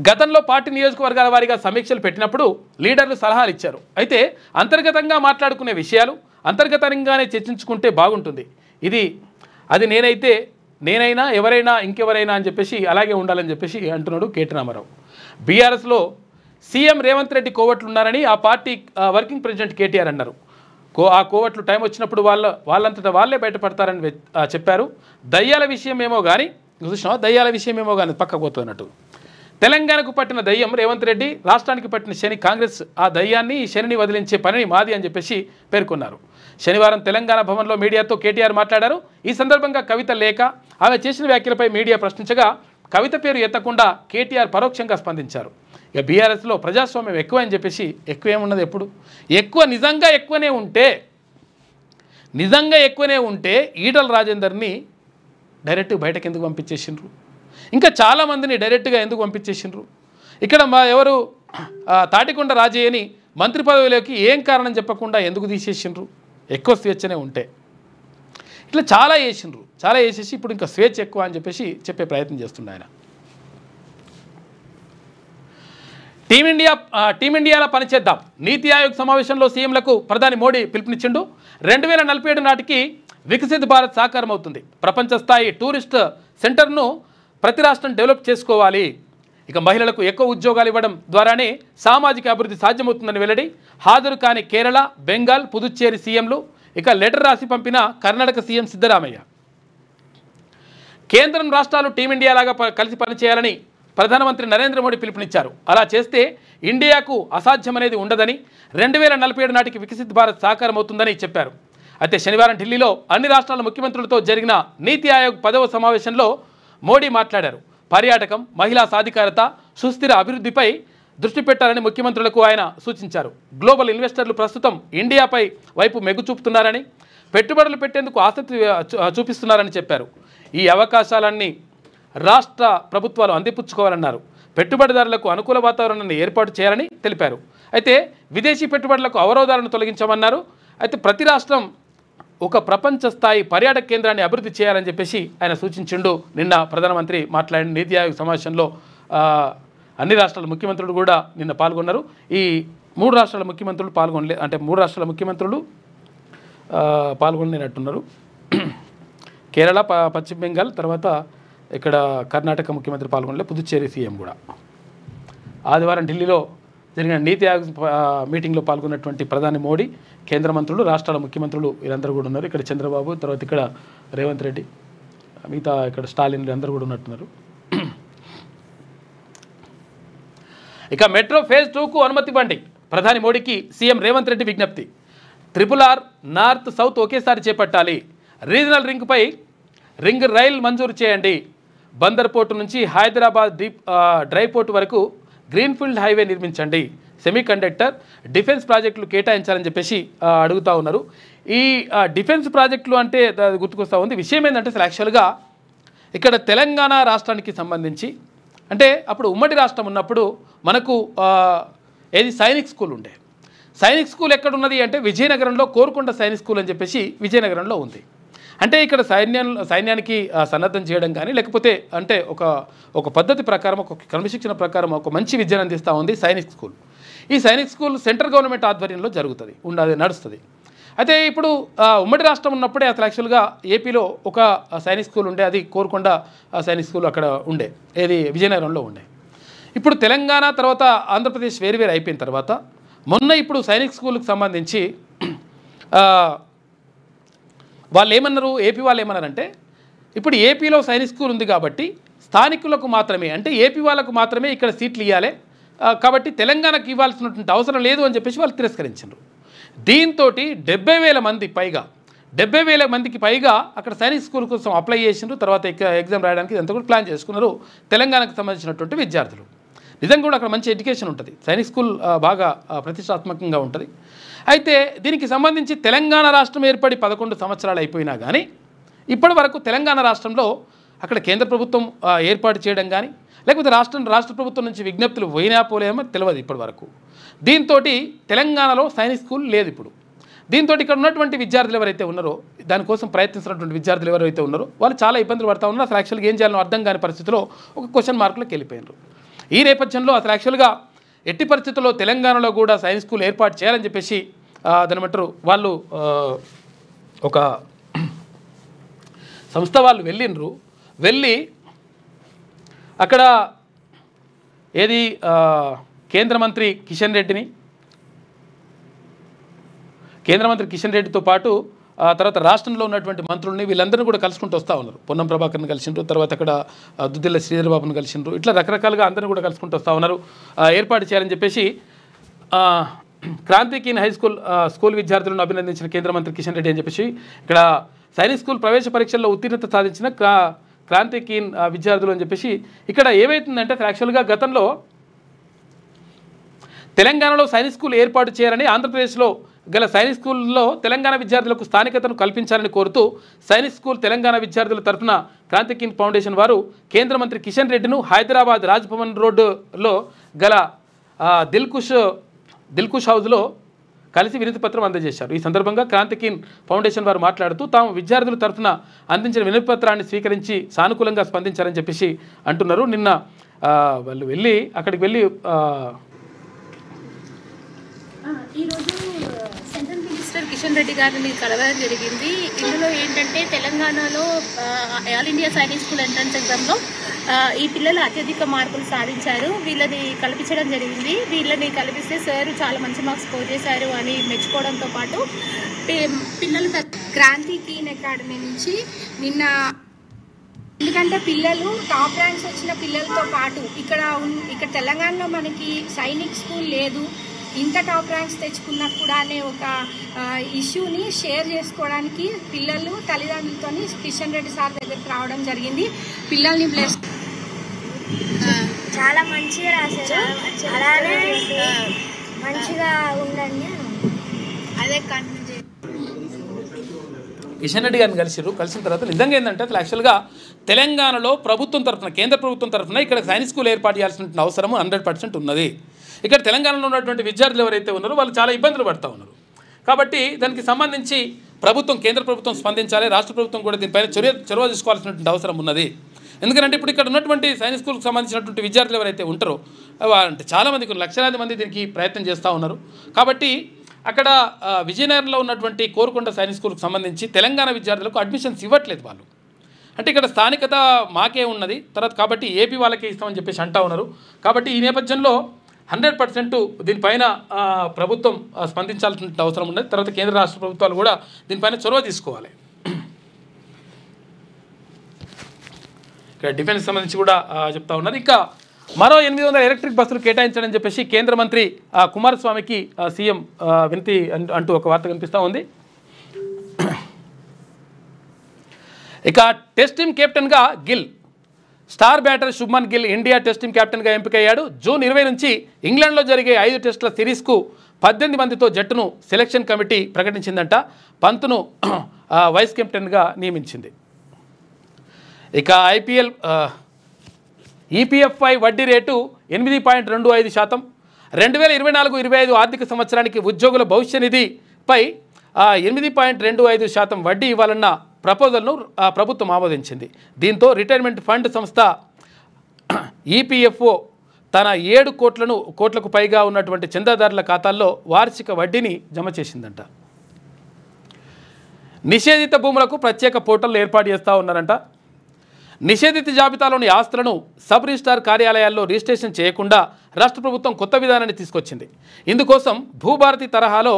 గతంలో పార్టీ నియోజకవర్గాల వారీగా సమీక్షలు పెట్టినప్పుడు లీడర్లు సలహాలు ఇచ్చారు. అయితే అంతర్గతంగా మాట్లాడుకునే విషయాలు అంతర్గతంగానే చర్చించుకుంటే బాగుంటుంది. అది నేనైనా ఎవరైనా ఇంకెవరైనా అని చెప్పేసి అలాగే ఉండాలని చెప్పేసి అంటున్నాడు కేటీ రామారావు. బీఆర్ఎస్లో సీఎం రేవంత్ రెడ్డి కోవట్లు ఉన్నారని ఆ పార్టీ వర్కింగ్ ప్రెసిడెంట్ కేటీఆర్ అన్నారు. ఆ కోవట్లు టైం వచ్చినప్పుడు వాళ్ళంతటా వాళ్ళే బయటపడతారని చెప్పారు. దయ్యాల విషయం ఏమో కానీ చూసినా, దయ్యాల విషయం ఏమో కానీ పక్కకు పోతున్నట్టు. తెలంగాణకు పట్టిన దయ్యం రేవంత్ రెడ్డి, రాష్ట్రానికి పట్టిన శని కాంగ్రెస్. ఆ దయ్యాన్ని, శనిని వదిలించే పనిని మాది అని చెప్పేసి పేర్కొన్నారు. శనివారం తెలంగాణ భవన్లో మీడియాతో కేటీఆర్ మాట్లాడారు. ఈ సందర్భంగా కవిత లేఖ, ఆమె చేసిన వ్యాఖ్యలపై మీడియా ప్రశ్నించగా కవిత పేరు ఎత్తకుండా కేటీఆర్ పరోక్షంగా స్పందించారు. ఇక బీఆర్ఎస్లో ప్రజాస్వామ్యం ఎక్కువ అని చెప్పేసి ఎక్కువేమున్నది? ఎప్పుడు నిజంగా ఎక్కువనే ఉంటే ఈటల రాజేందర్ని డైరెక్ట్ బయటకు ఎందుకు పంపించేసిండ్రు? ఇంకా చాలామందిని డైరెక్ట్గా ఎందుకు పంపించేసిండ్రు? ఇక్కడ ఎవరు తాటికొండ రాజయ్యని మంత్రి పదవిలోకి ఏం కారణం చెప్పకుండా ఎందుకు తీసేసిండ్రు? ఎక్కువ స్వేచ్ఛనే ఉంటే. ఇట్లా చాలా వేసేసి ఇప్పుడు ఇంకా స్వేచ్ఛ ఎక్కువ అని చెప్పేసి చెప్పే ప్రయత్నం చేస్తుండే ఆయన. టీమిండియాలో పనిచేద్దాం. నీతి ఆయోగ్ సమావేశంలో సీఎంలకు ప్రధాని మోడీ పిలుపునిచ్చిండు. 2047 నాటికి వికసిత్ భారత్ సాకారం అవుతుంది. ప్రపంచ స్థాయి టూరిస్ట్ సెంటర్ను ప్రతి రాష్ట్రం డెవలప్ చేసుకోవాలి. ఇక మహిళలకు ఎక్కువ ఉద్యోగాలు ఇవ్వడం ద్వారానే సామాజిక అభివృద్ధి సాధ్యమవుతుందని వెల్లడి. హాజరు కాని కేరళ, బెంగాల్, పుదుచ్చేరి సీఎంలు. ఇక లెటర్ రాసి పంపిన కర్ణాటక సీఎం సిద్ధరామయ్య. కేంద్రం, రాష్ట్రాలు టీమిండియాలాగా కలిసి పనిచేయాలని ప్రధానమంత్రి నరేంద్ర మోడీ పిలుపునిచ్చారు. అలా చేస్తే ఇండియాకు అసాధ్యమనేది ఉండదని, 2047 నాటికి వికసిత్ భారత్ సాకారం అవుతుందని చెప్పారు. అయితే శనివారం ఢిల్లీలో అన్ని రాష్ట్రాల ముఖ్యమంత్రులతో జరిగిన నీతి ఆయోగ్ 10వ సమావేశంలో మోడీ మాట్లాడారు. పర్యాటకం, మహిళా సాధికారత, సుస్థిర అభివృద్ధిపై దృష్టి పెట్టాలని ముఖ్యమంత్రులకు ఆయన సూచించారు. గ్లోబల్ ఇన్వెస్టర్లు ప్రస్తుతం ఇండియాపై వైపు మెగ్గు చూపుతున్నారని, పెట్టుబడులు పెట్టేందుకు ఆసక్తి చూపిస్తున్నారని చెప్పారు. ఈ అవకాశాలన్నీ రాష్ట్ర ప్రభుత్వాలు అందిపుచ్చుకోవాలన్నారు. పెట్టుబడిదారులకు అనుకూల వాతావరణాన్ని ఏర్పాటు చేయాలని తెలిపారు. అయితే విదేశీ పెట్టుబడులకు అవరోధాలను తొలగించమన్నారు. అయితే ప్రతి రాష్ట్రం ఒక ప్రపంచ స్థాయి పర్యాటక కేంద్రాన్ని అభివృద్ధి చేయాలని చెప్పేసి ఆయన సూచించిండు. నిన్న ప్రధానమంత్రి మాట్లాడిన నీతి ఆయోగ్ సమావేశంలో అన్ని రాష్ట్రాల ముఖ్యమంత్రులు కూడా నిన్న పాల్గొన్నారు. ఈ 3 రాష్ట్రాల ముఖ్యమంత్రులు పాల్గొనలే, అంటే 3 రాష్ట్రాల ముఖ్యమంత్రులు పాల్గొనలేనట్టున్నారు. కేరళ, పశ్చిమ బెంగాల్, తర్వాత ఇక్కడ కర్ణాటక ముఖ్యమంత్రి పాల్గొనలే, పుదుచ్చేరి సీఎం కూడా. ఆదివారం ఢిల్లీలో జరిగిన నీతి ఆయోగ్ మీటింగ్లో పాల్గొన్నటువంటి ప్రధాని మోడీ, కేంద్ర మంత్రులు, రాష్ట్రాల ముఖ్యమంత్రులు వీరందరూ కూడా ఉన్నారు. ఇక్కడ చంద్రబాబు, తర్వాత ఇక్కడ రేవంత్ రెడ్డి, మిగతా ఇక్కడ స్టాలిన్ అందరూ కూడా ఉన్నట్టున్నారు. ఇక మెట్రో ఫేజ్ 2కు అనుమతి ఇవ్వండి, ప్రధాని మోడీకి సీఎం రేవంత్ రెడ్డి విజ్ఞప్తి. RRR నార్త్ సౌత్ ఒకేసారి చేపట్టాలి. రీజనల్ రింగ్ రైల్ మంజూరు చేయండి. బందర్ పోర్టు నుంచి హైదరాబాద్ డ్రై పోర్టు వరకు గ్రీన్ఫీల్డ్ హైవే నిర్మించండి. సెమీకండక్టర్, డిఫెన్స్ ప్రాజెక్టులు కేటాయించాలని చెప్పేసి అడుగుతూ ఉన్నారు. ఈ డిఫెన్స్ ప్రాజెక్టులు అంటే గుర్తుకొస్తూ ఉంది. విషయం ఏంటంటే అసలు యాక్చువల్గా ఇక్కడ తెలంగాణ రాష్ట్రానికి సంబంధించి, అంటే అప్పుడు ఉమ్మడి రాష్ట్రం ఉన్నప్పుడు మనకు ఏది సైనిక్ స్కూల్ ఉండే. సైనిక్ స్కూల్ ఎక్కడున్నది అంటే విజయనగరంలో కోరుకొండ సైనిక్ స్కూల్ అని చెప్పేసి విజయనగరంలో ఉంది. అంటే ఇక్కడ సైన్యానికి సన్నద్ధం చేయడం కానీ, లేకపోతే అంటే ఒక పద్ధతి ప్రకారం, ఒక క్రమశిక్షణ ప్రకారం ఒక మంచి విద్యను అందిస్తూ ఉంది సైనిక్ స్కూల్. ఈ సైనిక్ స్కూల్ సెంట్రల్ గవర్నమెంట్ ఆధ్వర్యంలో జరుగుతుంది, నడుస్తుంది. అయితే ఇప్పుడు ఉమ్మడి రాష్ట్రం ఉన్నప్పుడే అసలు యాక్చువల్గా ఏపీలో ఒక సైనిక్ స్కూల్ ఉండే, అది కోరుకొండ సైనిక్ స్కూల్ అక్కడ ఉండే, ఏది విజయనగరంలో ఉండే. ఇప్పుడు తెలంగాణ తర్వాత ఆంధ్రప్రదేశ్ వేరు అయిపోయిన తర్వాత మొన్న ఇప్పుడు సైనిక్ స్కూల్కి సంబంధించి వాళ్ళు ఏమన్నారు, ఏపీ వాళ్ళు ఏమన్నారంటే, ఇప్పుడు ఏపీలో సైనిక్ స్కూల్ ఉంది కాబట్టి స్థానికులకు మాత్రమే, అంటే ఏపీ వాళ్ళకు మాత్రమే ఇక్కడ సీట్లు ఇవ్వాలి, కాబట్టి తెలంగాణకు ఇవ్వాల్సినటువంటి అవసరం లేదు అని చెప్పేసి వాళ్ళు తిరస్కరించారు. దీంతో 70,000 మందికి పైగా అక్కడ సైనిక్ స్కూల్ కోసం అప్లై చేసిండ్రు. తర్వాత ఎగ్జామ్ రాయడానికి ఇదంతా కూడా ప్లాన్ చేసుకున్నారు తెలంగాణకు సంబంధించినటువంటి విద్యార్థులు. నిజంగా కూడా అక్కడ మంచి ఎడ్యుకేషన్ ఉంటుంది, సైనిక్ స్కూల్ బాగా ప్రతిష్టాత్మకంగా ఉంటుంది. అయితే దీనికి సంబంధించి తెలంగాణ రాష్ట్రం ఏర్పడి 11 సంవత్సరాలు అయిపోయినా కానీ ఇప్పటి వరకు తెలంగాణ రాష్ట్రంలో అక్కడ కేంద్ర ప్రభుత్వం ఏర్పాటు చేయడం కానీ, లేకపోతే రాష్ట్ర ప్రభుత్వం నుంచి విజ్ఞప్తులు పోలేమో తెలియదు ఇప్పటి వరకు. దీంతో తెలంగాణలో సైనిక్ స్కూల్ లేదు ఇప్పుడు. దీంతో ఇక్కడ ఉన్నటువంటి విద్యార్థులు ఎవరైతే ఉన్నారో, దానికోసం ప్రయత్నిస్తున్నటువంటి విద్యార్థులు ఎవరైతే ఉన్నారో వాళ్ళు చాలా ఇబ్బందులు పడుతూ ఉన్నారు. అసలు యాక్చువల్గా ఏం చేయాలో అర్థం కాని పరిస్థితిలో ఒక క్వశ్చన్ మార్కులకు వెళ్ళిపోయినారు. ఈ నేపథ్యంలో అసలు యాక్చువల్గా ఎట్టి పరిస్థితుల్లో తెలంగాణలో కూడా సైన్స్ స్కూల్ ఏర్పాటు చేయాలని చెప్పేసి దానిమంటారు వాళ్ళు ఒక సంస్థ వాళ్ళు వెళ్ళి అక్కడ ఏది కేంద్ర మంత్రి కిషన్ రెడ్డితో పాటు తర్వాత రాష్ట్రంలో ఉన్నటువంటి మంత్రుల్ని వీళ్ళందరినీ కూడా కలుసుకుంటూ వస్తూ ఉన్నారు. పొన్నం ప్రభాకర్ని కలిసిండ్రు, తర్వాత అక్కడ దుద్దిల్ల శ్రీధర్ బాబుని కలిసిండ్రు, ఇట్లా రకరకాలుగా అందరినీ కూడా కలుసుకుంటూ వస్తూ ఉన్నారు. ఏర్పాటు చేయాలని చెప్పేసి క్రాంతికీన్ హై స్కూల్ విద్యార్థులను అభినందించిన కేంద్ర మంత్రి కిషన్ రెడ్డి అని చెప్పేసి ఇక్కడ సైనిక్ స్కూల్ ప్రవేశ పరీక్షల్లో ఉత్తీర్ణత సాధించిన క్రాంతికీన్ విద్యార్థులు అని చెప్పేసి ఇక్కడ ఏమవుతుందంటే యాక్చువల్గా గతంలో తెలంగాణలో సైనిక్ స్కూల్ ఏర్పాటు చేయాలని ఆంధ్రప్రదేశ్లో గల సైనిక్ స్కూల్లో తెలంగాణ విద్యార్థులకు స్థానికతను కల్పించాలని కోరుతూ సైనిక్ స్కూల్ తెలంగాణ విద్యార్థుల తరఫున క్రాంతికీన్ ఫౌండేషన్ వారు కేంద్ర మంత్రి కిషన్ రెడ్డిను హైదరాబాద్ రాజ్భవన్ రోడ్డులో గల దిల్కుష్ హౌస్లో కలిసి వినతి పత్రం అందజేశారు. ఈ సందర్భంగా క్రాంతికీన్ ఫౌండేషన్ వారు మాట్లాడుతూ తాము విద్యార్థుల తరఫున అందించిన వినతి పత్రాన్ని స్వీకరించి సానుకూలంగా స్పందించారని చెప్పేసి అంటున్నారు. నిన్న వాళ్ళు అక్కడికి వెళ్ళి ఈరోజు సెంట్రల్ మినిస్టర్ కిషన్ రెడ్డి గారిని కలవడం జరిగింది. ఇందులో ఏంటంటే తెలంగాణలో all India Sainik school entrance ఎగ్జామ్లో ఈ పిల్లలు అత్యధిక మార్కులు సాధించారు. వీళ్ళని కల్పించడం జరిగింది. వీళ్ళని కల్పిస్తే సార్ చాలా మంచి మార్క్స్ స్కోర్ చేశారు అని మెచ్చుకోవడంతో పాటు పిల్లలు క్రాంతికీన్ అకాడమీ నుంచి నిన్న, ఎందుకంటే పిల్లలు టాప్ ర్యాంక్స్ వచ్చిన పిల్లలతో పాటు ఇక్కడ తెలంగాణలో మనకి సైనిక్ స్కూల్ లేదు, ఇంత టాప్ ర్యాంక్స్ తెచ్చుకున్నా కూడా అనే ఒక ఇష్యూని షేర్ చేసుకోవడానికి పిల్లలు తల్లిదండ్రులతో కిషన్ రెడ్డి సార్ దగ్గరికి రావడం జరిగింది. పిల్లల్ని బ్లెస్ చాలా మంచిగా రాశారు, అలానే మంచిగా ఉండండి, అదే కంటిన్యూ కిషన్ రెడ్డి గారిని కలిసిన తర్వాత నిజంగా ఏంటంటే అసలు యాక్చువల్గా తెలంగాణలో ప్రభుత్వం తరఫున కేంద్ర ప్రభుత్వం తరఫున ఇక్కడ సైన్స్ స్కూల్ ఏర్పాటు చేయాల్సిన అవసరం 100% ఉన్నది. ఇక్కడ తెలంగాణలో ఉన్నటువంటి విద్యార్థులు ఎవరైతే ఉన్నారో వాళ్ళు చాలా ఇబ్బందులు పడుతూ ఉన్నారు. కాబట్టి దానికి సంబంధించి కేంద్ర ప్రభుత్వం స్పందించాలి, రాష్ట్ర ప్రభుత్వం కూడా దీనిపైన చొరవ తీసుకోవాల్సినటువంటి అవసరం ఉన్నది. ఎందుకంటే ఇప్పుడు ఇక్కడ ఉన్నటువంటి సైన్స్ స్కూల్కి సంబంధించినటువంటి విద్యార్థులు ఎవరైతే ఉంటారో అంటే చాలామంది లక్షలాది మంది దీనికి ప్రయత్నం చేస్తూ ఉన్నారు. కాబట్టి అక్కడ విజయనగరంలో ఉన్నటువంటి కోరుకొండ సైన్స్ స్కూల్కి సంబంధించి తెలంగాణ విద్యార్థులకు అడ్మిషన్స్ ఇవ్వట్లేదు వాళ్ళు. అంటే ఇక్కడ స్థానికత మాకే ఉన్నది తర్వాత కాబట్టి ఏపీ వాళ్ళకే ఇస్తామని చెప్పేసి అంటూ ఉన్నారు. కాబట్టి ఈ నేపథ్యంలో 100% దీనిపైన ప్రభుత్వం స్పందించాల్సిన అవసరం ఉన్నది. తర్వాత కేంద్ర రాష్ట్ర ప్రభుత్వాలు కూడా దీనిపైన చొరవ తీసుకోవాలి. ఇక్కడ డిఫెన్స్ సంబంధించి కూడా చెప్తా ఉన్నారు. ఇంకా మరో 800 ఎలక్ట్రిక్ బస్సులు కేటాయించాలని చెప్పేసి కేంద్ర మంత్రి కుమారస్వామికి సీఎం వినతి అంటూ ఒక వార్త కనిపిస్తూ ఉంది. ఇక టెస్ట్ టీమ్ కెప్టెన్గా Gill, star batter Shubman Gill India test team కెప్టెన్గా ఎంపికయ్యాడు. జూన్ 20 నుంచి ఇంగ్లాండ్లో జరిగే 5 టెస్టుల సిరీస్కు 18 మందితో జట్టును సెలక్షన్ కమిటీ ప్రకటించిందంట. పంత్ను వైస్ కెప్టెన్గా నియమించింది. ఇక ఐపీఎల్ ఈపీఎఫ్ఐ వడ్డీ రేటు 8.25%. 2024-25 ఆర్థిక సంవత్సరానికి ఉద్యోగుల భవిష్య నిధిపై 8.25% వడ్డీ ఇవ్వాలన్న ప్రపోజల్ను ప్రభుత్వం ఆమోదించింది. దీంతో రిటైర్మెంట్ ఫండ్ సంస్థ ఈపీఎఫ్ఓ తన 7 కోట్లకు పైగా ఉన్నటువంటి చందాదారుల ఖాతాల్లో వార్షిక వడ్డీని జమ చేసిందంట. నిషేధిత భూములకు ప్రత్యేక పోర్టల్ ఏర్పాటు చేస్తూ ఉన్నారంట. నిషేధిత జాబితాలోని ఆస్తులను సబ్ రిజిస్ట్రార్ కార్యాలయాల్లో రిజిస్ట్రేషన్ చేయకుండా రాష్ట్ర ప్రభుత్వం కొత్త విధానాన్ని తీసుకొచ్చింది. ఇందుకోసం భూభారతి తరహాలో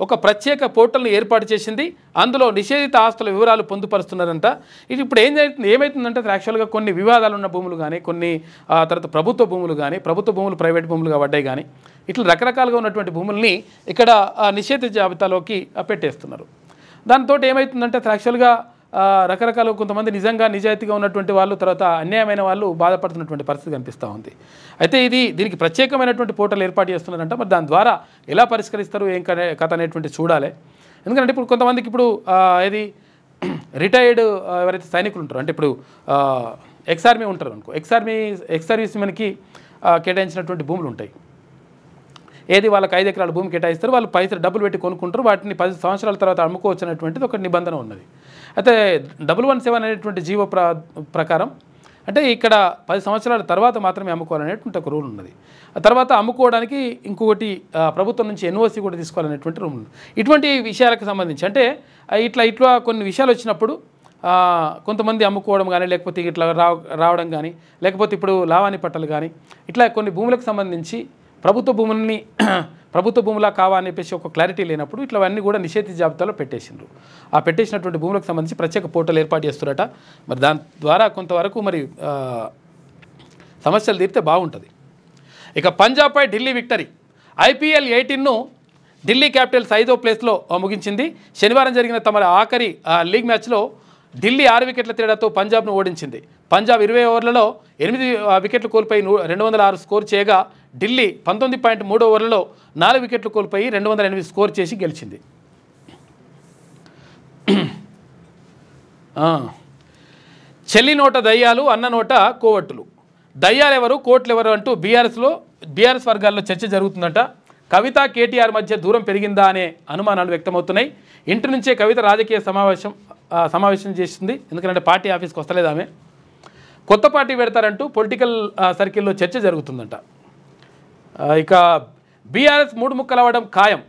ఒక ప్రత్యేక పోర్టల్ని ఏర్పాటు చేసింది. అందులో నిషేధిత ఆస్తుల వివరాలు పొందుపరుస్తున్నారంట. ఇది ఇప్పుడు ఏమవుతుందంటే యాక్చువల్గా కొన్ని వివాదాలు ఉన్న భూములు కానీ కొన్ని తర్వాత ప్రభుత్వ భూములు ప్రైవేట్ భూములుగా పడ్డాయి కానీ ఇట్లా రకరకాలుగా ఉన్నటువంటి భూముల్ని ఇక్కడ నిషేధిత జాబితాలోకి పెట్టేస్తున్నారు. దాంతో ఏమవుతుందంటే యాక్చువల్గా రకరకాల కొంతమంది నిజంగా నిజాయితీగా ఉన్నటువంటి వాళ్ళు తర్వాత అన్యాయమైన వాళ్ళు బాధపడుతున్నటువంటి పరిస్థితి కనిపిస్తూ ఉంది. అయితే దీనికి ప్రత్యేకమైనటువంటి పోర్టల్ ఏర్పాటు చేస్తున్నారంట. మరి దాని ద్వారా ఎలా పరిష్కరిస్తారు ఏం కథ అనేటువంటి చూడాలి. ఎందుకంటే ఇప్పుడు కొంతమందికి ఇప్పుడు ఏది రిటైర్డ్ ఎవరైతే సైనికులు ఉంటారో అంటే ఇప్పుడు ఎక్స్ ఆర్మీ ఉంటారు అనుకో, ఎక్స్ సర్వీస్ మెన్కి కేటాయించినటువంటి భూములు ఉంటాయి. ఏది వాళ్ళకి 5 ఎకరాల భూమి కేటాయిస్తారు, వాళ్ళు పైసలు డబ్బులు పెట్టి కొనుక్కుంటారు, వాటిని 10 సంవత్సరాల తర్వాత అమ్ముకోవచ్చు అనేటువంటిది ఒక నిబంధన ఉన్నది. అయితే 117 అనేటువంటి జీవో ప్రకారం అంటే ఇక్కడ 10 సంవత్సరాల తర్వాత మాత్రమే అమ్ముకోవాలనేటువంటి ఒక రూల్ ఉన్నది. ఆ తర్వాత అమ్ముకోవడానికి ఇంకొకటి ప్రభుత్వం నుంచి ఎన్ఓసి కూడా తీసుకోవాలనేటువంటి రూల్ ఉంది. ఇటువంటి విషయాలకు సంబంధించి అంటే ఇట్లా కొన్ని విషయాలు వచ్చినప్పుడు కొంతమంది అమ్ముకోవడం కానీ లేకపోతే ఇట్లా రావడం కానీ లేకపోతే ఇప్పుడు లావాణి పట్టాలు కానీ ఇట్లా కొన్ని భూములకు సంబంధించి ప్రభుత్వ భూములా కావా అని చెప్పేసి ఒక క్లారిటీ లేనప్పుడు ఇట్లవన్నీ కూడా నిషేధిత జాబితాలో పెట్టేసిండ్రు. ఆ పెట్టేసినటువంటి భూములకు సంబంధించి ప్రత్యేక పోర్టల్ ఏర్పాటు చేస్తారట. మరి దాని ద్వారా కొంతవరకు మరి సమస్యలు తీరితే బాగుంటుంది. ఇక పంజాబ్పై ఢిల్లీ విక్టరీ. ఐపీఎల్ 18ను ఢిల్లీ క్యాపిటల్స్ 5వ ప్లేస్లో ముగించింది. శనివారం జరిగిన తమ ఆఖరి లీగ్ మ్యాచ్లో ఢిల్లీ 6 వికెట్ల తేడాతో పంజాబ్ను ఓడించింది. పంజాబ్ 20 ఓవర్లలో 8 వికెట్లు కోల్పోయి 206 స్కోర్ చేయగా ఢిల్లీ 19.3 ఓవర్లలో 4 వికెట్లు కోల్పోయి 208 స్కోర్ చేసి గెలిచింది. చెల్లి నోట దయ్యాలు, అన్న నోట కోవట్టులు. దయ్యాలెవరు కోట్లెవరు అంటూ బీఆర్ఎస్ వర్గాల్లో చర్చ జరుగుతుందట. కవిత కేటీఆర్ మధ్య దూరం పెరిగిందా అనే అనుమానాలు వ్యక్తమవుతున్నాయి. ఇంటి నుంచే కవిత రాజకీయ సమావేశం చేసింది. ఎందుకంటే పార్టీ ఆఫీస్కి వస్తలేదు ఆమె. కొత్త పార్టీ పెడతారంటూ పొలిటికల్ సర్కిల్లో చర్చ జరుగుతుందంట. ఇక బీఆర్ఎస్ 3 ముక్కలవ్వడం ఖాయం.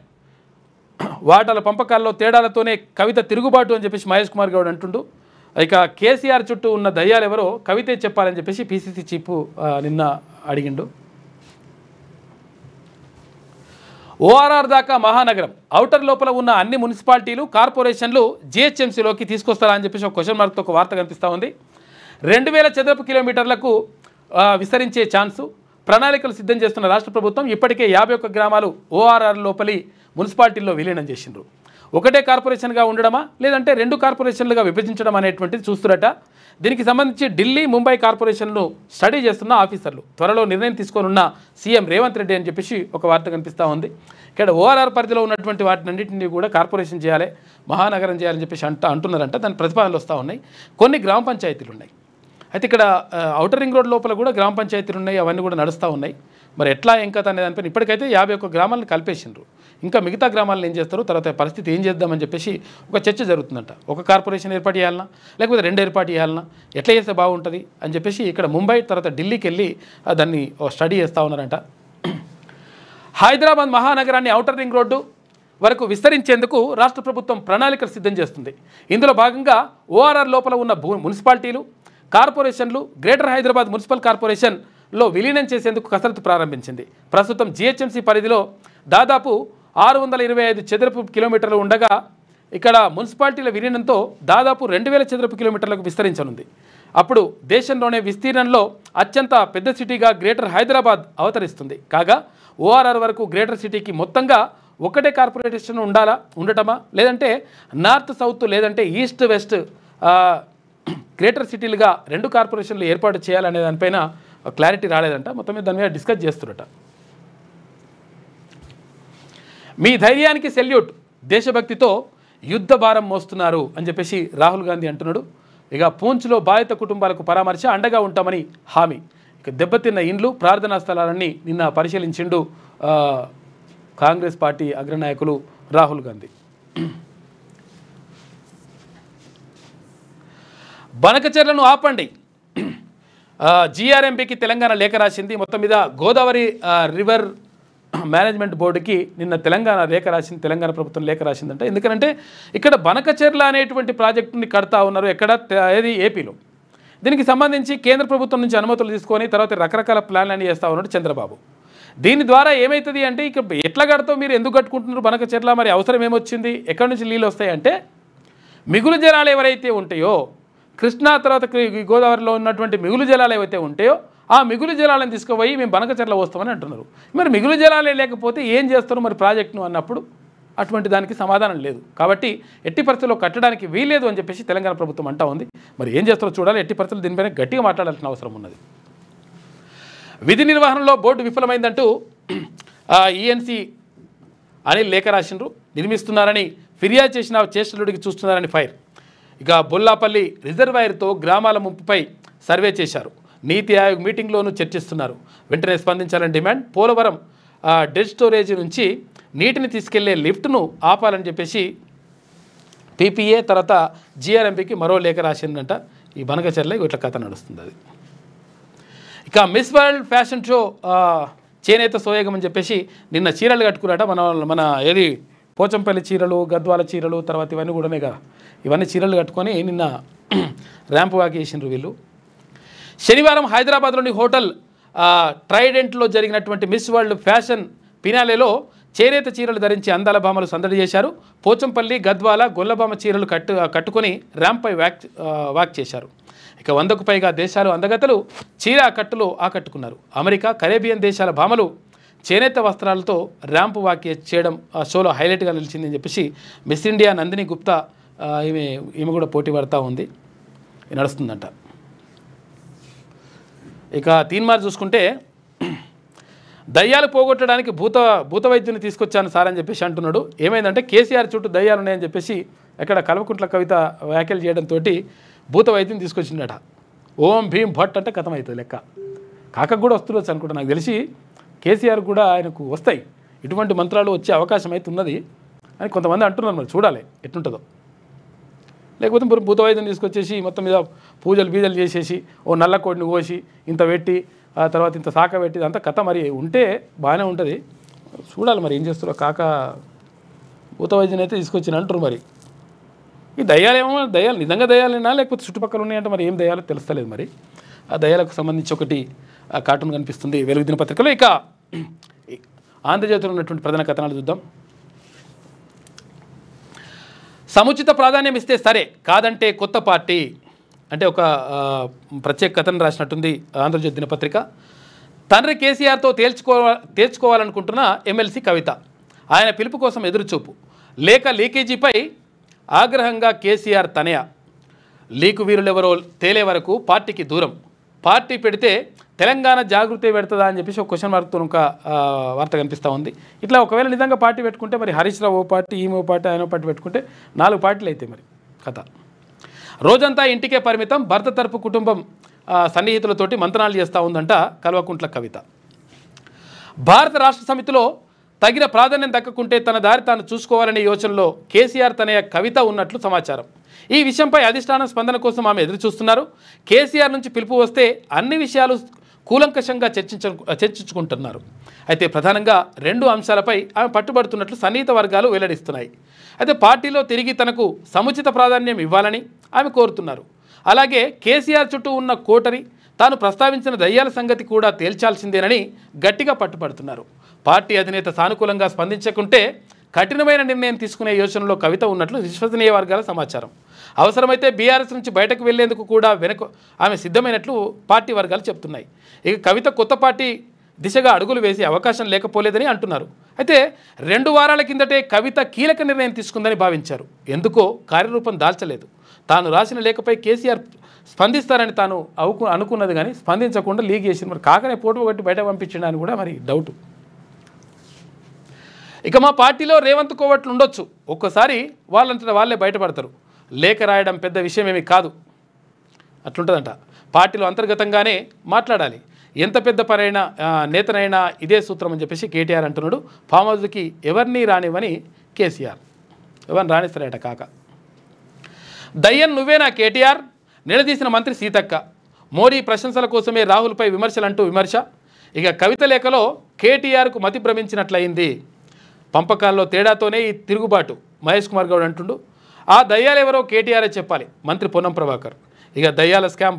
వాటాల పంపకాల్లో తేడాలతోనే కవిత తిరుగుబాటు అని చెప్పేసి మహేష్ కుమార్ గౌడ్ అంటుండు. ఇక కేసీఆర్ చుట్టూ ఉన్న దయ్యాలు ఎవరో కవితే చెప్పాలని చెప్పేసి పీసీసీ చీఫ్ నిన్న అడిగిండు. ఓఆర్ఆర్ దాకా మహానగరం ఔటర్ లోపల ఉన్న అన్ని మున్సిపాలిటీలు కార్పొరేషన్లు జిహెచ్ఎంసీలోకి తీసుకొస్తారా అని చెప్పేసి ఒక క్వశ్చన్ మార్క్తో ఒక వార్త కనిపిస్తూ ఉంది. 2000 చదరపు కిలోమీటర్లకు విస్తరించే ఛాన్సు. ప్రణాళికలు సిద్ధం చేస్తున్న రాష్ట్ర ప్రభుత్వం ఇప్పటికే 51 గ్రామాలు ఓఆర్ఆర్ లోపలి మున్సిపాలిటీల్లో విలీనం చేసిండ్రు. ఒకటే కార్పొరేషన్గా ఉండడమా లేదంటే 2 కార్పొరేషన్లుగా విభజించడం అనేటువంటిది చూస్తున్నట. దీనికి సంబంధించి ఢిల్లీ, ముంబై కార్పొరేషన్లు స్టడీ చేస్తున్న ఆఫీసర్లు త్వరలో నిర్ణయం తీసుకోనున్న సీఎం రేవంత్ రెడ్డి అని చెప్పేసి ఒక వార్త కనిపిస్తూ ఉంది. ఇక్కడ ఓఆర్ఆర్ పరిధిలో ఉన్నటువంటి వాటినన్నింటినీ కూడా కార్పొరేషన్ చేయాలి, మహానగరం చేయాలని చెప్పేసి అంటున్నారంట. దాని ప్రతిపాదనలు వస్తూ ఉన్నాయి. కొన్ని గ్రామ పంచాయతీలు ఉన్నాయి. అయితే ఇక్కడ ఔటర్ రింగ్ రోడ్ లోపల కూడా గ్రామ పంచాయతీలు ఉన్నాయి, అవన్నీ కూడా నడుస్తూ ఉన్నాయి. మరి ఎట్లా ఇంకా అనే దానిపైన ఇప్పటికైతే 51 గ్రామాలను కలిపేసిండ్రు. ఇంకా మిగతా గ్రామాలను ఏం చేస్తారు, తర్వాత పరిస్థితి ఏం చేద్దామని చెప్పేసి ఒక చర్చ జరుగుతుందంట. ఒక కార్పొరేషన్ ఏర్పాటు చేయాలన్నా లేకపోతే 2 ఏర్పాటు చేయాలన్నా, ఎట్లా చేస్తే బాగుంటుంది అని చెప్పేసి ఇక్కడ ముంబై తర్వాత ఢిల్లీకి వెళ్ళి దాన్ని స్టడీ చేస్తూ ఉన్నారంట. హైదరాబాద్ మహానగరాన్ని ఔటర్ రింగ్ రోడ్డు వరకు విస్తరించేందుకు రాష్ట్ర ప్రభుత్వం ప్రణాళికలు సిద్ధం చేస్తుంది. ఇందులో భాగంగా ఓఆర్ఆర్ లోపల ఉన్న మున్సిపాలిటీలు, కార్పొరేషన్లు గ్రేటర్ హైదరాబాద్ మున్సిపల్ కార్పొరేషన్లో విలీనం చేసేందుకు కసరత్తు ప్రారంభించింది. ప్రస్తుతం జీహెచ్ఎంసీ పరిధిలో దాదాపు 625 చదరపు కిలోమీటర్లు ఉండగా ఇక్కడ మున్సిపాలిటీల విలీనంతో దాదాపు 2000 చదరపు కిలోమీటర్లకు విస్తరించనుంది. అప్పుడు దేశంలోనే విస్తీర్ణంలో అత్యంత పెద్ద సిటీగా గ్రేటర్ హైదరాబాద్ అవతరిస్తుంది. కాగా ఓఆర్ఆర్ వరకు గ్రేటర్ సిటీకి మొత్తంగా ఒకటే కార్పొరేషన్ ఉండటమా లేదంటే నార్త్ సౌత్ లేదంటే ఈస్ట్ వెస్ట్ గ్రేటర్ సిటీలుగా 2 కార్పొరేషన్లు ఏర్పాటు చేయాలనే దానిపైన క్లారిటీ రాలేదంట. మొత్తం మీద దాని మీద డిస్కస్ చేస్తున్నట. మీ ధైర్యానికి సెల్యూట్, దేశభక్తితో యుద్ధ భారం మోస్తున్నారు అని చెప్పేసి రాహుల్ గాంధీ అంటున్నాడు. ఇక పూంచ్లో బాధిత కుటుంబాలకు పరామర్శ, అండగా ఉంటామని హామీ. ఇక దెబ్బతిన్న ఇండ్లు, ప్రార్థనా స్థలాలన్నీ నిన్న పరిశీలించిండు కాంగ్రెస్ పార్టీ అగ్రనాయకులు రాహుల్ గాంధీ. బనకచెర్లను ఆపండి, జీఆర్ఎంపీకి తెలంగాణ లేఖ రాసింది. మొత్తం మీద గోదావరి రివర్ మేనేజ్మెంట్ బోర్డుకి నిన్న తెలంగాణ లేఖ రాసింది, తెలంగాణ ప్రభుత్వం లేఖ రాసిందంట. ఎందుకంటే ఇక్కడ బనకచెర్ల అనేటువంటి ప్రాజెక్టుని కడతా ఉన్నారు, ఎక్కడ ఏది ఏపీలో. దీనికి సంబంధించి కేంద్ర ప్రభుత్వం నుంచి అనుమతులు తీసుకొని తర్వాత రకరకాల ప్లాన్లు చేస్తూ ఉన్నాడు చంద్రబాబు. దీని ద్వారా ఏమవుతుంది అంటే ఇక ఎట్లా కడతావు, మీరు ఎందుకు కట్టుకుంటున్నారు బనకచెర్ల, మరి అవసరం ఏమొచ్చింది, ఎక్కడి నుంచి నీళ్ళు వస్తాయంటే మిగులు జలాలు ఎవరైతే ఉంటాయో, కృష్ణా తర్వాత గోదావరిలో ఉన్నటువంటి మిగులు జలాలు ఏవైతే ఉంటాయో ఆ మిగులు జలాలను తీసుకుపోయి మేము బనకచెర్ల వస్తామని అంటున్నారు. మరి మిగులు జలాలే లేకపోతే ఏం చేస్తారు మరి ప్రాజెక్టును అన్నప్పుడు అటువంటి దానికి సమాధానం లేదు. కాబట్టి ఎట్టి పరిస్థితుల్లో కట్టడానికి వీల్లేదు అని చెప్పేసి తెలంగాణ ప్రభుత్వం అంటా ఉంది. మరి ఏం చేస్తారో చూడాలి. ఎట్టి పరిస్థితులు దీనిపైన గట్టిగా మాట్లాడాల్సిన అవసరం ఉన్నది. విధి నిర్వహణలో బోర్డు విఫలమైందంటూ ఈఎన్సీ అనిల్ లేఖ రాసిండ్రు. నిర్మిస్తున్నారని ఫిర్యాదు చేసిన చేష్టలుడికి చూస్తున్నారని ఫైర్. ఇక బొల్లాపల్లి రిజర్వాయర్తో గ్రామాల ముంపుపై సర్వే చేశారు. నీతి ఆయోగ్ మీటింగ్లోనూ చర్చిస్తున్నారు. వెంటనే స్పందించాలని డిమాండ్. పోలవరం డెడ్ స్టోరేజ్ నుంచి నీటిని తీసుకెళ్లే లిఫ్ట్ను ఆపాలని చెప్పేసి పీపీఏ తర్వాత జీఆర్ఎంపీకి మరో లేఖ రాసిందంట. ఈ బనకచెర్ల ఇట్లా కథ నడుస్తుంది. అది ఇక మిస్ వరల్డ్ ఫ్యాషన్ షో చేనేత సోయగం అని చెప్పేసి నిన్న చీరలు కట్టుకున్నాట. మన ఏది పోచంపల్లి చీరలు, గద్వాల చీరలు, తర్వాత ఇవన్నీ కూడానే కదా, ఇవన్నీ చీరలు కట్టుకొని నిన్న ర్యాంప్ వాక్ చేసిండ్రు వీళ్ళు. శనివారం హైదరాబాద్లోని హోటల్ ట్రైడెంట్లో జరిగినటువంటి మిస్ వరల్డ్ ఫ్యాషన్ ఫినాలేలో చేనేత చీరలు ధరించి అందాల భామలు సందడి చేశారు. పోచంపల్లి, గద్వాల, గొల్లభామ చీరలు కట్టుకొని ర్యాంప్పై వాక్ చేశారు. ఇక 100కు పైగా దేశాలు అందగతలు చీర కట్టులో ఆకట్టుకున్నారు. అమెరికా, కరేబియన్ దేశాల భామలు చేనేత వస్త్రాలతో ర్యాంప్ వాక్ చేయడం షోలో హైలైట్గా నిలిచిందని చెప్పేసి మిస్ ఇండియా నందిని గుప్తా ఈమె కూడా పోటీ పడుతూ ఉంది, నడుస్తుందంట. ఇక తీన్మార్ చూసుకుంటే దయ్యాలు పోగొట్టడానికి భూత వైద్యుని తీసుకొచ్చాను సార్ అని చెప్పేసి అంటున్నాడు. ఏమైందంటే కేసీఆర్ చుట్టూ దయ్యాలు ఉన్నాయని చెప్పేసి ఎక్కడ కల్వకుంట్ల కవిత వ్యాఖ్యలు చేయడంతో భూత వైద్యుని తీసుకొచ్చిండట. ఓం భీం భట్ అంటే కథం అవుతుంది లెక్క. కాకకు కూడా వస్తుండొచ్చు అనుకుంటా. నాకు తెలిసి కేసీఆర్ కూడా ఆయనకు వస్తాయి ఇటువంటి మంత్రాలు వచ్చే అవకాశం అయితే ఉన్నది అని కొంతమంది అంటున్నారు. మరి చూడాలి ఎట్లుంటుందో. లేకపోతే భూత వైద్యం తీసుకొచ్చేసి మొత్తం మీద పూజలు చేసేసి ఓ నల్ల కోడిని కోసి ఇంత పెట్టి ఆ తర్వాత ఇంత శాఖ పెట్టి అంతా కథ మరి ఉంటే బాగానే ఉంటుంది. చూడాలి మరి ఏం చేస్తారో. కాక భూత వైద్యం అయితే తీసుకొచ్చిన అంటారు. మరి ఈ దయ్యాలేమో దయ్యాలు నిజంగా దయ్యాలేనా లేకపోతే చుట్టుపక్కల ఉన్నాయంటే మరి ఏం దయ్యాలో తెలుస్తలేదు. మరి ఆ దయ్యాలకు సంబంధించి ఒకటి కార్టూన్ కనిపిస్తుంది వెలుగు దినపత్రికలో. ఇక ఆంధ్రజ్యోతిలో ఉన్నటువంటి ప్రధాన కథనాలు చూద్దాం. సముచిత ప్రాధాన్యం ఇస్తే సరే, కాదంటే కొత్త పార్టీ అంటే ఒక ప్రత్యేక కథను రాసినట్టుంది ఆంధ్రజ్యోతి దినపత్రిక. తండ్రి కేసీఆర్తో తేల్చుకోవాలనుకుంటున్న ఎమ్మెల్సీ కవిత, ఆయన పిలుపు కోసం ఎదురుచూపు. లేఖ లీకేజీపై ఆగ్రహంగా కేసీఆర్ తనయ. లీకు వీరులెవరో తేలే వరకు పార్టీకి దూరం. పార్టీ పెడితే తెలంగాణ జాగృతి పెడుతుందా అని చెప్పేసి ఒక క్వశ్చన్ మార్క్తో ఒక వార్త కనిపిస్తూ ఉంది. ఇట్లా ఒకవేళ నిజంగా పార్టీ పెట్టుకుంటే మరి హరీష్ రావు ఓ పార్టీ, ఈమె పార్టీ, ఆయన పార్టీ పెట్టుకుంటే 4 పార్టీలు అయితే మరి కథ. రోజంతా ఇంటికే పరిమితం. భర్త తరపు కుటుంబం సన్నిహితులతోటి మంతనాలు చేస్తూ ఉందంట కల్వకుంట్ల కవిత. భారత రాష్ట్ర సమితిలో తగిన ప్రాధాన్యం దక్కకుంటే తన దారి తాను చూసుకోవాలనే యోచనలో కేసీఆర్ తనయ కవిత ఉన్నట్లు సమాచారం. ఈ విషయంపై అధిష్టానం స్పందన కోసం ఆమె ఎదురు చూస్తున్నారు. కేసీఆర్ నుంచి పిలుపు వస్తే అన్ని విషయాలు కూలంకషంగా చర్చించుకుంటున్నారు. అయితే ప్రధానంగా 2 అంశాలపై ఆమె పట్టుబడుతున్నట్లు సన్నిహిత వర్గాలు వెల్లడిస్తున్నాయి. అయితే పార్టీలో తిరిగి తనకు సముచిత ప్రాధాన్యం ఇవ్వాలని ఆమె కోరుతున్నారు. అలాగే కేసీఆర్ చుట్టూ ఉన్న కోటరి, తాను ప్రస్తావించిన దయ్యాల సంగతి కూడా తేల్చాల్సిందేనని గట్టిగా పట్టుబడుతున్నారు. పార్టీ అధినేత సానుకూలంగా స్పందించకుంటే కఠినమైన నిర్ణయం తీసుకునే యోచనలో కవిత ఉన్నట్లు విశ్వసనీయ వర్గాల సమాచారం. అవసరమైతే బీఆర్ఎస్ నుంచి బయటకు వెళ్లేందుకు కూడా ఆమె సిద్ధమైనట్లు పార్టీ వర్గాలు చెప్తున్నాయి. ఇక కవిత కొత్త పార్టీ దిశగా అడుగులు వేసే అవకాశం లేకపోలేదని అంటున్నారు. అయితే 2 వారాల కిందటే కవిత కీలక నిర్ణయం తీసుకుందని భావించారు. ఎందుకో కార్యరూపం దాల్చలేదు. తాను రాసిన లేఖపై కేసీఆర్ స్పందిస్తారని తాను అనుకున్నది కానీ స్పందించకుండా లీక్ చేసింది. మరి కాకనే పోటు కొట్టి బయట పంపించండి అని కూడా మరి డౌట్. ఇక మా పార్టీలో రేవంత్ కోవట్లు ఉండొచ్చు, ఒక్కసారి వాళ్ళంతటా వాళ్ళే బయటపడతారు. లేఖ రాయడం పెద్ద విషయం ఏమీ కాదు, అట్లుంటుందంట. పార్టీలో అంతర్గతంగానే మాట్లాడాలి. ఎంత పెద్ద పరైనా నేతనైనా ఇదే సూత్రం అని చెప్పేసి కేటీఆర్ అంటున్నాడు. ఫామ్ హౌస్కి ఎవరిని రానివ్వని కేసీఆర్. ఎవరిని రాణిస్తారట కాక. దయ్యం నువ్వేనా కేటీఆర్, నిలదీసిన మంత్రి సీతక్క. మోడీ ప్రశంసల కోసమే రాహుల్పై విమర్శలంటూ విమర్శ. ఇక కవిత లేఖలో కేటీఆర్కు మతి భ్రమించినట్లయింది. పంపకాల్లో తేడాతోనే ఈ తిరుగుబాటు, మహేష్ కుమార్ గౌడ్ అంటుండు. ఆ దయ్యాలు ఎవరో కేటీఆరే చెప్పాలి, మంత్రి పొన్నం ప్రభాకర్. ఇక దయ్యాల స్కామ్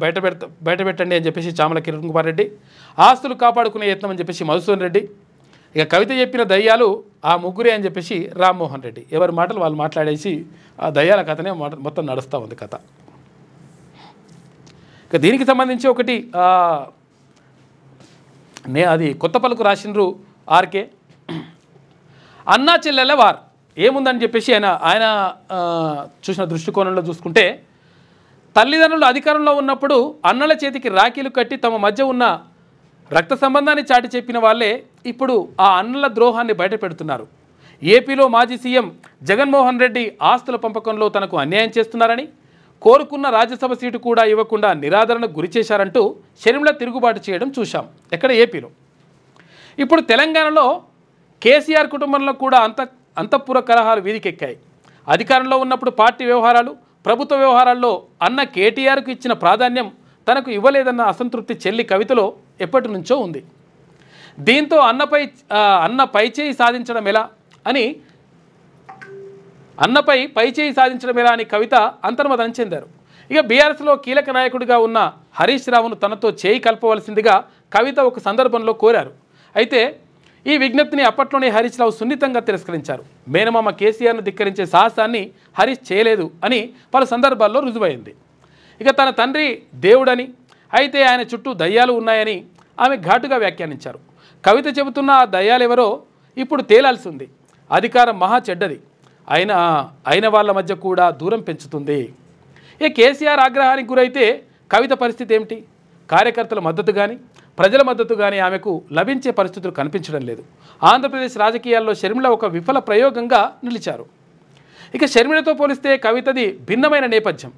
బయటపెట్టండి అని చెప్పేసి చామల కిరణ్ కుమార్ రెడ్డి. ఆస్తులు కాపాడుకునే యత్నం అని చెప్పేసి మధుసూదన్ రెడ్డి. ఇక కవిత చెప్పిన దయ్యాలు ఆ ముగ్గురే అని చెప్పేసి రామ్మోహన్ రెడ్డి. ఎవరి మాటలు వాళ్ళు మాట్లాడేసి ఆ దయ్యాల కథనే మొత్తం నడుస్తూ ఉంది కథ. ఇక దీనికి సంబంధించి ఒకటి అది కొత్త పలుకు రాసిండ్రు ఆర్కే. అన్నా చెల్లెల వార్ ఏముందని చెప్పేసి ఆయన చూసిన దృష్టికోణంలో చూసుకుంటే, తల్లిదండ్రులు అధికారంలో ఉన్నప్పుడు అన్నల చేతికి రాఖీలు కట్టి తమ మధ్య ఉన్న రక్త సంబంధాన్ని చాటి చెప్పిన వాళ్ళే ఇప్పుడు ఆ అన్నల ద్రోహాన్ని బయటపెడుతున్నారు. ఏపీలో మాజీ సీఎం జగన్మోహన్ రెడ్డి ఆస్తుల పంపకంలో తనకు అన్యాయం చేస్తున్నారని, కోరుకున్న రాజ్యసభ సీటు కూడా ఇవ్వకుండా నిరాదరణకు గురి చేశారంటూ షర్మిల తిరుగుబాటు చేయడం చూశాం. ఎక్కడ? ఏపీలో. ఇప్పుడు తెలంగాణలో కేసీఆర్ కుటుంబంలో కూడా అంతఃపుర కలహాలు వీధికెక్కాయి. అధికారంలో ఉన్నప్పుడు పార్టీ వ్యవహారాలు, ప్రభుత్వ వ్యవహారాల్లో అన్న కేటీఆర్కు ఇచ్చిన ప్రాధాన్యం తనకు ఇవ్వలేదన్న అసంతృప్తి చెల్లి కవితలో ఎప్పటి నుంచో ఉంది. దీంతో అన్న పైచేయి సాధించడం ఎలా అని కవిత అంతర్మదనం చెందారు. ఇక బీఆర్ఎస్లో కీలక నాయకుడిగా ఉన్న హరీష్ రావును తనతో చేయి కలపవలసిందిగా కవిత ఒక సందర్భంలో కోరారు. అయితే ఈ విజ్ఞప్తిని అప్పట్లోనే హరీష్ రావు సున్నితంగా తిరస్కరించారు. మేనమామ కేసీఆర్ను ధిక్కరించే సాహసాన్ని హరీష్ చేయలేదు అని పలు సందర్భాల్లో రుజువైంది. ఇక తన తండ్రి దేవుడని, అయితే ఆయన చుట్టూ దయ్యాలు ఉన్నాయని ఆమె ఘాటుగా వ్యాఖ్యానించారు. కవిత చెబుతున్న ఆ దయ్యాలెవరో ఇప్పుడు తేలాల్సి ఉంది. అధికారం మహా చెడ్డది, అయిన వాళ్ళ మధ్య కూడా దూరం పెంచుతుంది. ఇక కేసీఆర్ ఆగ్రహానికి గురైతే కవిత పరిస్థితి ఏమిటి? కార్యకర్తల మద్దతు కానీ ప్రజల మద్దతు కానీ ఆమెకు లభించే పరిస్థితులు కనిపించడం లేదు. ఆంధ్రప్రదేశ్ రాజకీయాల్లో షర్మిల ఒక విఫల ప్రయోగంగా నిలిచారు. ఇక షర్మిలతో పోలిస్తే కవితది భిన్నమైన నేపథ్యం.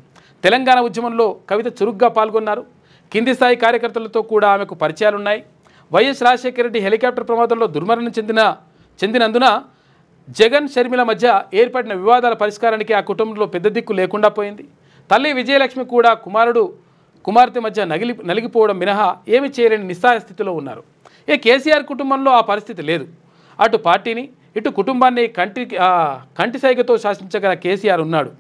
తెలంగాణ ఉద్యమంలో కవిత చురుగ్గా పాల్గొన్నారు. కింది స్థాయి కార్యకర్తలతో కూడా ఆమెకు పరిచయాలున్నాయి. వైఎస్ రాజశేఖర రెడ్డి హెలికాప్టర్ ప్రమాదంలో దుర్మరణం చెందినందున జగన్ షర్మిల మధ్య ఏర్పడిన వివాదాల పరిష్కారానికి ఆ కుటుంబంలో పెద్ద దిక్కు లేకుండా పోయింది. తల్లి విజయలక్ష్మి కూడా కుమార్తె మధ్య నలిగిపోవడం మినహా ఏమి చేయలేని నిస్సహాయ స్థితిలో ఉన్నారు. కేసీఆర్ కుటుంబంలో ఆ పరిస్థితి లేదు. అటు పార్టీని ఇటు కుటుంబాన్ని కంటి సైగతో శాసించగల కేసీఆర్ ఉన్నాడు.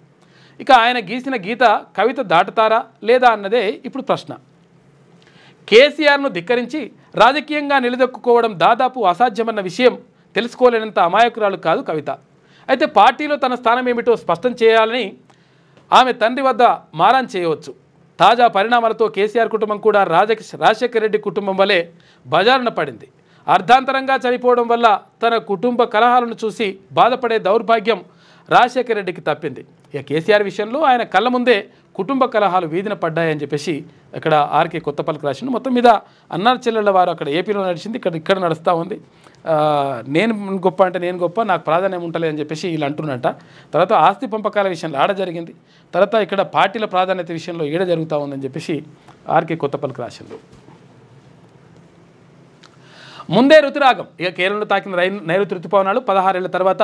ఇక ఆయన గీసిన గీత కవిత దాటుతారా లేదా అన్నదే ఇప్పుడు ప్రశ్న. కేసీఆర్ను ధిక్కరించి రాజకీయంగా నిలదొక్కుకోవడం దాదాపు అసాధ్యమన్న విషయం తెలుసుకోలేనంత అమాయకురాలు కాదు కవిత. అయితే పార్టీలో తన స్థానం ఏమిటో స్పష్టం చేయాలని ఆమె తండ్రి వద్ద మారాన్ చేయవచ్చు. తాజా పరిణామాలతో కేసీఆర్ కుటుంబం కూడా రాజశేఖర రెడ్డి కుటుంబం వలె బజారున పడింది. అర్ధాంతరంగా చనిపోవడం వల్ల తన కుటుంబ కలహాలను చూసి బాధపడే దౌర్భాగ్యం రాజశేఖర రెడ్డికి తప్పింది. ఇక కేసీఆర్ విషయంలో ఆయన కళ్ళ ముందే కుటుంబ కలహాలు వీధిన పడ్డాయని చెప్పేసి ఇక్కడ ఆర్కే కొత్తపల్లికి రాసిండు. మొత్తం మీద అన్నారు చెల్లెళ్ళ వారు అక్కడ ఏపీలో నడిచింది, ఇక్కడ నడుస్తూ ఉంది. నేను గొప్ప అంటే నేను గొప్ప, నాకు ప్రాధాన్యం ఉంటలే అని చెప్పేసి వీళ్ళు అంటున్నట్ట. తర్వాత ఆస్తి పంపకాల విషయంలో ఆడ జరిగింది, తర్వాత ఇక్కడ పార్టీల ప్రాధాన్యత విషయంలో ఈడ జరుగుతూ ఉందని చెప్పేసి ఆర్కే కొత్తపల్లికి రాసిండు. ముందే ఋతురాగం. ఇక కేరళలో తాకిన నైరుతి ఋతుపవనాలు 16 ఏళ్ల తర్వాత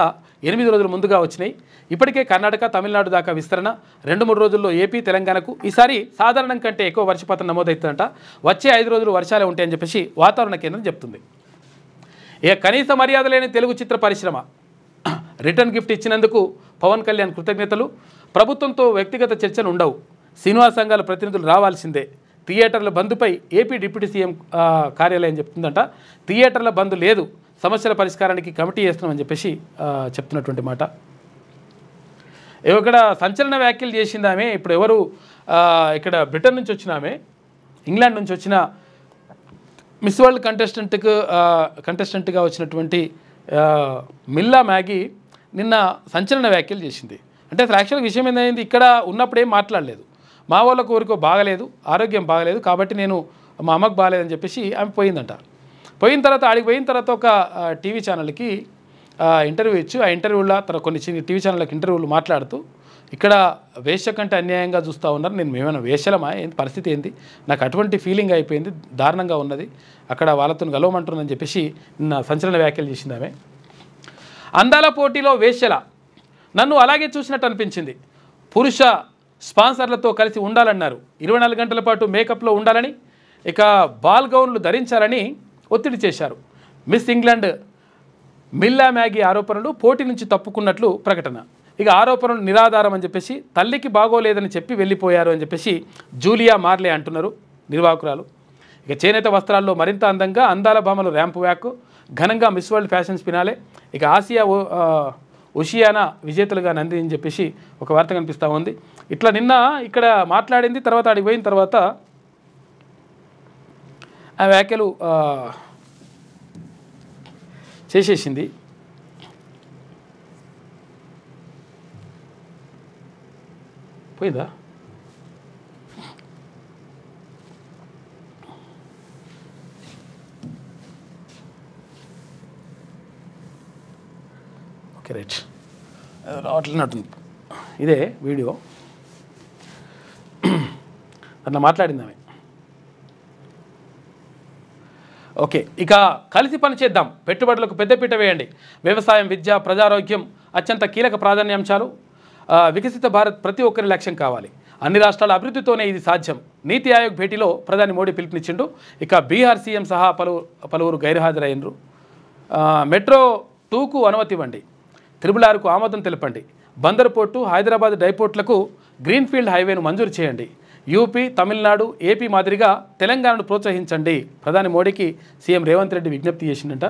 8 రోజులు ముందుగా వచ్చినాయి. ఇప్పటికే కర్ణాటక, తమిళనాడు దాకా విస్తరణ. 2-3 రోజుల్లో ఏపీ, తెలంగాణకు ఈసారి సాధారణం కంటే ఎక్కువ వర్షపాతం నమోదవుతుందంట. వచ్చే 5 రోజులు వర్షాలే ఉంటాయని చెప్పేసి వాతావరణ కేంద్రం చెప్తుంది. ఇక కనీస మర్యాద లేని తెలుగు చిత్ర పరిశ్రమ రిటర్న్ గిఫ్ట్ ఇచ్చినందుకు పవన్ కళ్యాణ్ కృతజ్ఞతలు. ప్రభుత్వంతో వ్యక్తిగత చర్చలు ఉండవు, సినిమా సంఘాల ప్రతినిధులు రావాల్సిందే. థియేటర్ల బంద్పై ఏపీ డిప్యూటీ సీఎం కార్యాలయం చెప్తుందంట. థియేటర్ల బంద్ లేదు, సమస్యల పరిష్కారానికి కమిటీ చేస్తున్నామని చెప్పేసి చెప్తున్నటువంటి మాట. ఇక్కడ సంచలన వ్యాఖ్యలు చేసింది ఆమె. ఇప్పుడు ఎవరు ఇక్కడ బ్రిటన్ నుంచి వచ్చిన ఆమె, ఇంగ్లాండ్ నుంచి వచ్చిన మిస్ వరల్డ్ కంటెస్టెంట్గా వచ్చినటువంటి మిల్లా మ్యాగీ నిన్న సంచలన వ్యాఖ్యలు చేసింది. అంటే అసలు యాక్చువల్గా విషయం ఏంటంటే ఇక్కడ ఉన్నప్పుడేం మాట్లాడలేదు. మా వాళ్ళకు ఊరికో బాగలేదు, ఆరోగ్యం బాగలేదు కాబట్టి నేను మా అమ్మకు బాగలేదని చెప్పేసి ఆమె పోయిందంట. పోయిన తర్వాత ఆడికి పోయిన తర్వాత ఒక టీవీ ఛానల్కి ఇంటర్వ్యూ ఇచ్చి, ఆ ఇంటర్వ్యూలో కొన్ని టీవీ ఛానళ్ళకి ఇంటర్వ్యూలు మాట్లాడుతూ ఇక్కడ వేశ్య కంటే అన్యాయంగా చూస్తూ ఉన్నారు, నేను ఏమైనా వేశ్యలమా, ఏంటి పరిస్థితి ఏంటి, నాకు అటువంటి ఫీలింగ్ అయిపోయింది, దారుణంగా ఉన్నది, అక్కడ వాళ్ళతో గలవమంటుందని చెప్పేసి నిన్న సంచలన వ్యాఖ్యలు చేసింది ఆమె. అందాల పోటీలో వేశ్యల నన్ను అలాగే చూసినట్టు అనిపించింది. పురుష స్పాన్సర్లతో కలిసి ఉండాలన్నారు. 24 గంటల పాటు మేకప్లో ఉండాలని, ఇక బాల్ గౌన్లు ధరించాలని ఒత్తిడి చేశారు. మిస్ ఇంగ్లాండ్ మిల్లా మ్యాగీ ఆరోపణలు పోటీ నుంచి తప్పుకున్నట్లు ప్రకటన. ఇక ఆరోపణలు నిరాధారం అని చెప్పేసి, తల్లికి బాగోలేదని చెప్పి వెళ్ళిపోయారు అని చెప్పేసి జూలియా మార్లే అంటున్నారు నిర్వాహకురాలు. ఇక చేనేత వస్త్రాల్లో మరింత అందంగా అందాల భామలు ర్యాంప్ వ్యాక్, ఘనంగా మిస్ వరల్డ్ ఫ్యాషన్స్ ఫినాలే. ఇక ఆసియా ఓషియానా విజేతలుగా నంది అని చెప్పేసి ఒక వార్త కనిపిస్తూ ఉంది. ఇట్లా నిన్న ఇక్కడ మాట్లాడింది, తర్వాత అడిగి పోయిన తర్వాత ఆ వ్యాఖ్యలు చేసేసింది. పోయిందా? ఓకే రైట్, రావట్లేనట్టుంది. ఇదే వీడియో అట్లా మాట్లాడింది ఆమె. ఓకే, ఇక కలిసి పనిచేద్దాం, పెట్టుబడులకు పెద్దపీట వేయండి, వ్యవసాయం, విద్య, ప్రజారోగ్యం అత్యంత కీలక ప్రాధాన్యాంశాలు, వికసిత భారత్ ప్రతి ఒక్కరి లక్ష్యం కావాలి, అన్ని రాష్ట్రాల అభివృద్ధితోనే ఇది సాధ్యం. నీతి ఆయోగ్ భేటీలో ప్రధాని మోడీ పిలుపునిచ్చిండు. ఇక బీహార్ సీఎం సహా పలువురు గైర్హాజరైనరు. మెట్రో 2కు అనుమతి ఇవ్వండి, త్రిబుల్ ఆర్కు ఆమోదం తెలపండి, బందర్ పోర్టు, హైదరాబాద్ డైపోర్ట్లకు గ్రీన్ఫీల్డ్ హైవేను మంజూరు చేయండి, యూపీ, తమిళనాడు, ఏపీ మాదిరిగా తెలంగాణను ప్రోత్సహించండి. ప్రధాని మోడీకి సీఎం రేవంత్ రెడ్డి విజ్ఞప్తి చేసిండట.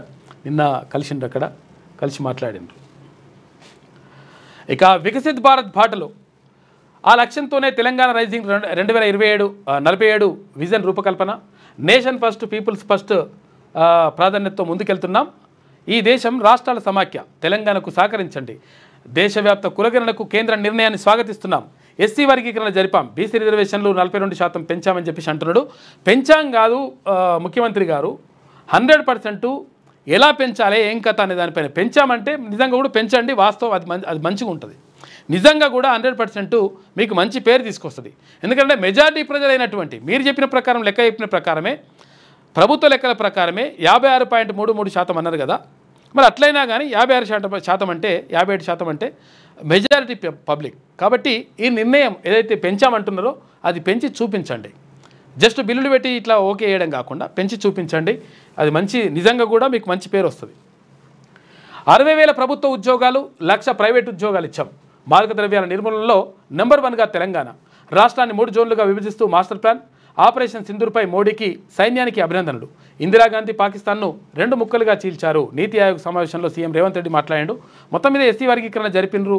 నిన్న కలిసిండ్రు, అక్కడ కలిసి మాట్లాడిండ్రు. ఇక వికసిత్ భారత్ బాటలో ఆ లక్ష్యంతోనే తెలంగాణ రైజింగ్ 2047 విజన్ రూపకల్పన, నేషన్ ఫస్ట్ పీపుల్స్ ఫస్ట్ ప్రాధాన్యతతో ముందుకెళ్తున్నాం. ఈ దేశం రాష్ట్రాల సమాఖ్య, తెలంగాణకు సహకరించండి. దేశవ్యాప్త కులగణనకు కేంద్ర నిర్ణయాన్ని స్వాగతిస్తున్నాం. ఎస్సీ వర్గీకరణ జరిపాం, బీసీ రిజర్వేషన్లు 42% పెంచామని చెప్పేసి అంటున్నాడు. పెంచాం కాదు ముఖ్యమంత్రి గారు, 100% ఎలా పెంచాలి, ఏం కథ అనే దానిపైన పెంచామంటే నిజంగా కూడా పెంచండి, వాస్తవం అది మంచిగా ఉంటుంది. నిజంగా కూడా 100% మీకు మంచి పేరు తీసుకొస్తుంది. ఎందుకంటే మెజారిటీ ప్రజలైనటువంటి మీరు చెప్పిన ప్రకారం, లెక్క చెప్పిన ప్రకారమే, ప్రభుత్వ లెక్కల ప్రకారమే 56.33% అన్నారు కదా. మరి అట్లయినా కానీ 56% అంటే 57% అంటే మెజారిటీ పబ్లిక్. కాబట్టి ఈ నిర్ణయం ఏదైతే పెంచామంటున్నారో అది పెంచి చూపించండి. జస్ట్ బిల్లులు పెట్టి ఇట్లా ఓకే చేయడం కాకుండా పెంచి చూపించండి, అది మంచి, నిజంగా కూడా మీకు మంచి పేరు వస్తుంది. 60,000 ప్రభుత్వ ఉద్యోగాలు, 1,00,000 ప్రైవేట్ ఉద్యోగాలు ఇచ్చాం. మాదక ద్రవ్యాల నిర్మూలనలో నెంబర్ 1గా తెలంగాణ. రాష్ట్రాన్ని 3 జోన్లుగా విభజిస్తూ మాస్టర్ ప్లాన్. ఆపరేషన్ సింధూర్పై మోడీకి, సైన్యానికి అభినందనలు. ఇందిరాగాంధీ పాకిస్తాన్ను 2 ముక్కలుగా చీల్చారు. నీతి ఆయోగ్ సమావేశంలో సీఎం రేవంత్ రెడ్డి మాట్లాడాడు. మొత్తం మీద ఎస్సీ వర్గీకరణ జరిపినరు,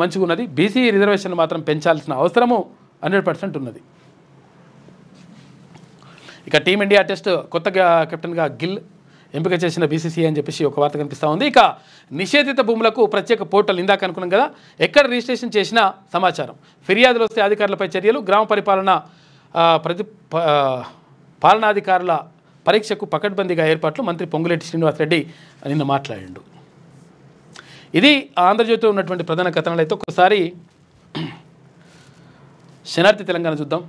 మంచిగా ఉన్నది. బీసీ రిజర్వేషన్ మాత్రం పెంచాల్సిన అవసరము 100% ఉన్నది. ఇక టీమిండియా టెస్ట్ కొత్తగా కెప్టెన్గా గిల్, ఎంపిక చేసిన బీసీసీ అని చెప్పేసి ఒక వార్త కనిపిస్తూ ఉంది. ఇక నిషేధిత భూములకు ప్రత్యేక పోర్టల్ ఇందాక అనుకున్నాం కదా, ఎక్కడ రిజిస్ట్రేషన్ చేసినా సమాచారం, ఫిర్యాదులు వస్తే అధికారులపై చర్యలు, గ్రామ పరిపాలన పాలనాధికారుల పరీక్షకు పకడ్బందీగా ఏర్పాట్లు మంత్రి పొంగులేటి శ్రీనివాసరెడ్డి నిన్న మాట్లాడిండు. ఇది ఆంధ్రజ్యోతిలో ఉన్నటువంటి ప్రధాన కథనాలు. అయితే ఒకసారి శనార్థి తెలంగాణ చూద్దాం.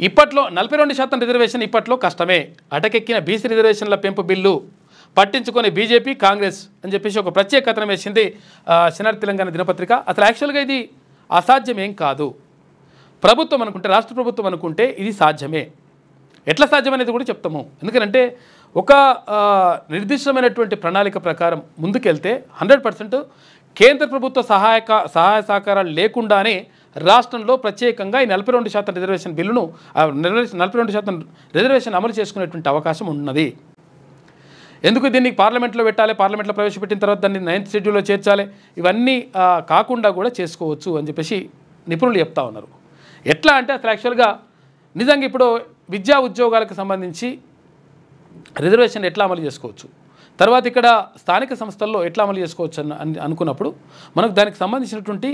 ఇప్పట్లో 42% రిజర్వేషన్ ఇప్పట్లో కష్టమే, అటకెక్కిన బీసీ రిజర్వేషన్ల పెంపు బిల్లు పట్టించుకొని బీజేపీ కాంగ్రెస్ అని చెప్పేసి ఒక ప్రత్యేక కథనం వేసింది శనార్థి తెలంగాణ దినపత్రిక. అసలు యాక్చువల్గా ఇది అసాధ్యమేం కాదు. ప్రభుత్వం అనుకుంటే, రాష్ట్ర ప్రభుత్వం అనుకుంటే ఇది సాధ్యమే. ఎట్లా సాధ్యమనేది కూడా చెప్తాము. ఎందుకంటే ఒక నిర్దిష్టమైనటువంటి ప్రణాళిక ప్రకారం ముందుకెళ్తే 100% కేంద్ర ప్రభుత్వ సహాయ సహకారాలు లేకుండానే రాష్ట్రంలో ప్రత్యేకంగా ఈ 42% రిజర్వేషన్ బిల్లును 42% రిజర్వేషన్ అమలు చేసుకునేటువంటి అవకాశం ఉన్నది. ఎందుకు దీన్ని పార్లమెంట్లో పెట్టాలి, పార్లమెంట్లో ప్రవేశపెట్టిన తర్వాత దాన్ని 9th షెడ్యూల్లో చేర్చాలి, ఇవన్నీ కాకుండా కూడా చేసుకోవచ్చు అని చెప్పేసి నిపుణులు చెప్తా ఉన్నారు. ఎట్లా అంటే అసలు యాక్చువల్గా నిజంగా ఇప్పుడు విద్యా ఉద్యోగాలకు సంబంధించి రిజర్వేషన్ ఎట్లా అమలు చేసుకోవచ్చు, తర్వాత ఇక్కడ స్థానిక సంస్థల్లో ఎట్లా అమలు చేసుకోవచ్చు అని అనుకున్నప్పుడు మనకు దానికి సంబంధించినటువంటి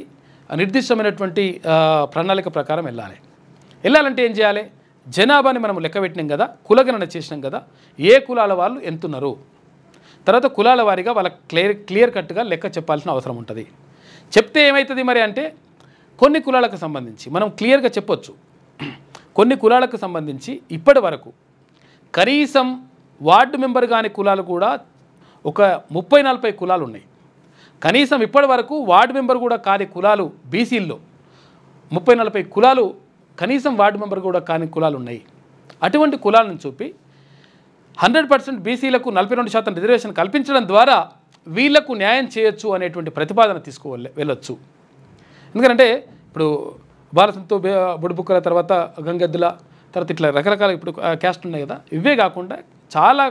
నిర్దిష్టమైనటువంటి ప్రణాళిక ప్రకారం వెళ్ళాలంటే ఏం చేయాలి, జనాభాని మనం లెక్క పెట్టినాం కదా, కులగణన చేసినాం కదా, ఏ కులాల వాళ్ళు ఎంతున్నారు, తర్వాత కులాల వారీగా వాళ్ళ క్లియర్ కట్గా లెక్క చెప్పాల్సిన అవసరం ఉంటుంది. చెప్తే ఏమవుతుంది మరి అంటే కొన్ని కులాలకు సంబంధించి మనం క్లియర్గా చెప్పొచ్చు. కొన్ని కులాలకు సంబంధించి ఇప్పటి వరకు కనీసం వార్డు మెంబర్ కాని కులాలు కూడా ఒక 30-40 కులాలు ఉన్నాయి. కనీసం ఇప్పటి వరకు వార్డు మెంబర్ కూడా కాని కులాలు బీసీల్లో 30-40 కులాలు కనీసం వార్డు మెంబర్ కూడా కాని కులాలు ఉన్నాయి. అటువంటి కులాలను చూపి 100% బీసీలకు 42% రిజర్వేషన్ కల్పించడం ద్వారా వీళ్లకు న్యాయం చేయొచ్చు అనేటువంటి ప్రతిపాదన వెళ్ళొచ్చు. ఎందుకంటే ఇప్పుడు బాలసంతో బుడిబుక్కల తర్వాత గంగెద్దుల తర్వాత ఇట్లా రకరకాల ఇప్పుడు క్యాస్ట్ ఉన్నాయి కదా, ఇవే కాకుండా చాలా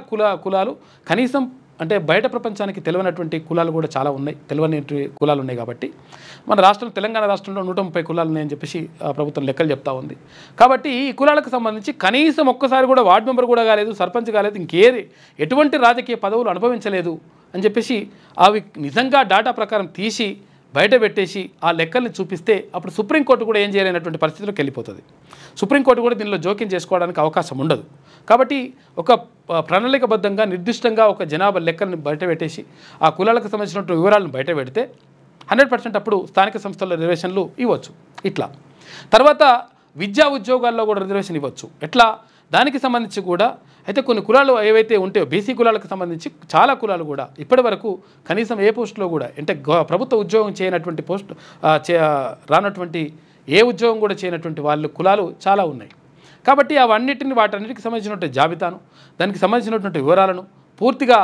కులాలు కనీసం అంటే బయట ప్రపంచానికి తెలియనటువంటి కులాలు కూడా చాలా ఉన్నాయి, తెలియని కులాలు ఉన్నాయి. కాబట్టి మన రాష్ట్రం తెలంగాణ రాష్ట్రంలో 130 కులాలు ఉన్నాయని చెప్పేసి ప్రభుత్వం లెక్కలు చెప్తా ఉంది. కాబట్టి ఈ కులాలకు సంబంధించి కనీసం ఒక్కసారి కూడా వార్డు మెంబర్ కూడా కాలేదు, సర్పంచ్ కాలేదు, ఎటువంటి రాజకీయ పదవులు అనుభవించలేదు అని చెప్పేసి అవి నిజంగా డాటా ప్రకారం తీసి బయట పెట్టేసి ఆ లెక్కల్ని చూపిస్తే అప్పుడు సుప్రీంకోర్టు కూడా ఏం చేయలేనటువంటి పరిస్థితిలోకి వెళ్ళిపోతుంది. సుప్రీంకోర్టు కూడా దీనిలో జోక్యం చేసుకోవడానికి అవకాశం ఉండదు. కాబట్టి ఒక ప్రణాళికబద్ధంగా నిర్దిష్టంగా ఒక జనాభా లెక్కల్ని బయట పెట్టేసి ఆ కులాలకు సంబంధించినటువంటి వివరాలను బయట పెడితే 100% అప్పుడు స్థానిక సంస్థల రిజర్వేషన్లు ఇవ్వచ్చు. ఇట్లా తర్వాత విద్యా ఉద్యోగాల్లో కూడా రిజర్వేషన్ ఇవ్వచ్చు. ఎట్లా దానికి సంబంధించి కూడా అయితే కొన్ని కులాలు ఏవైతే ఉంటాయో బీసీ కులాలకు సంబంధించి చాలా కులాలు కూడా ఇప్పటి వరకు కనీసం ఏ పోస్టులో కూడా అంటే ప్రభుత్వ ఉద్యోగం చేయనటువంటి పోస్ట్ రానటువంటి ఏ ఉద్యోగం కూడా చేయనటువంటి వాళ్ళు కులాలు చాలా ఉన్నాయి. కాబట్టి వాటన్నిటికి సంబంధించినటువంటి జాబితాను దానికి సంబంధించినటువంటి వివరాలను పూర్తిగా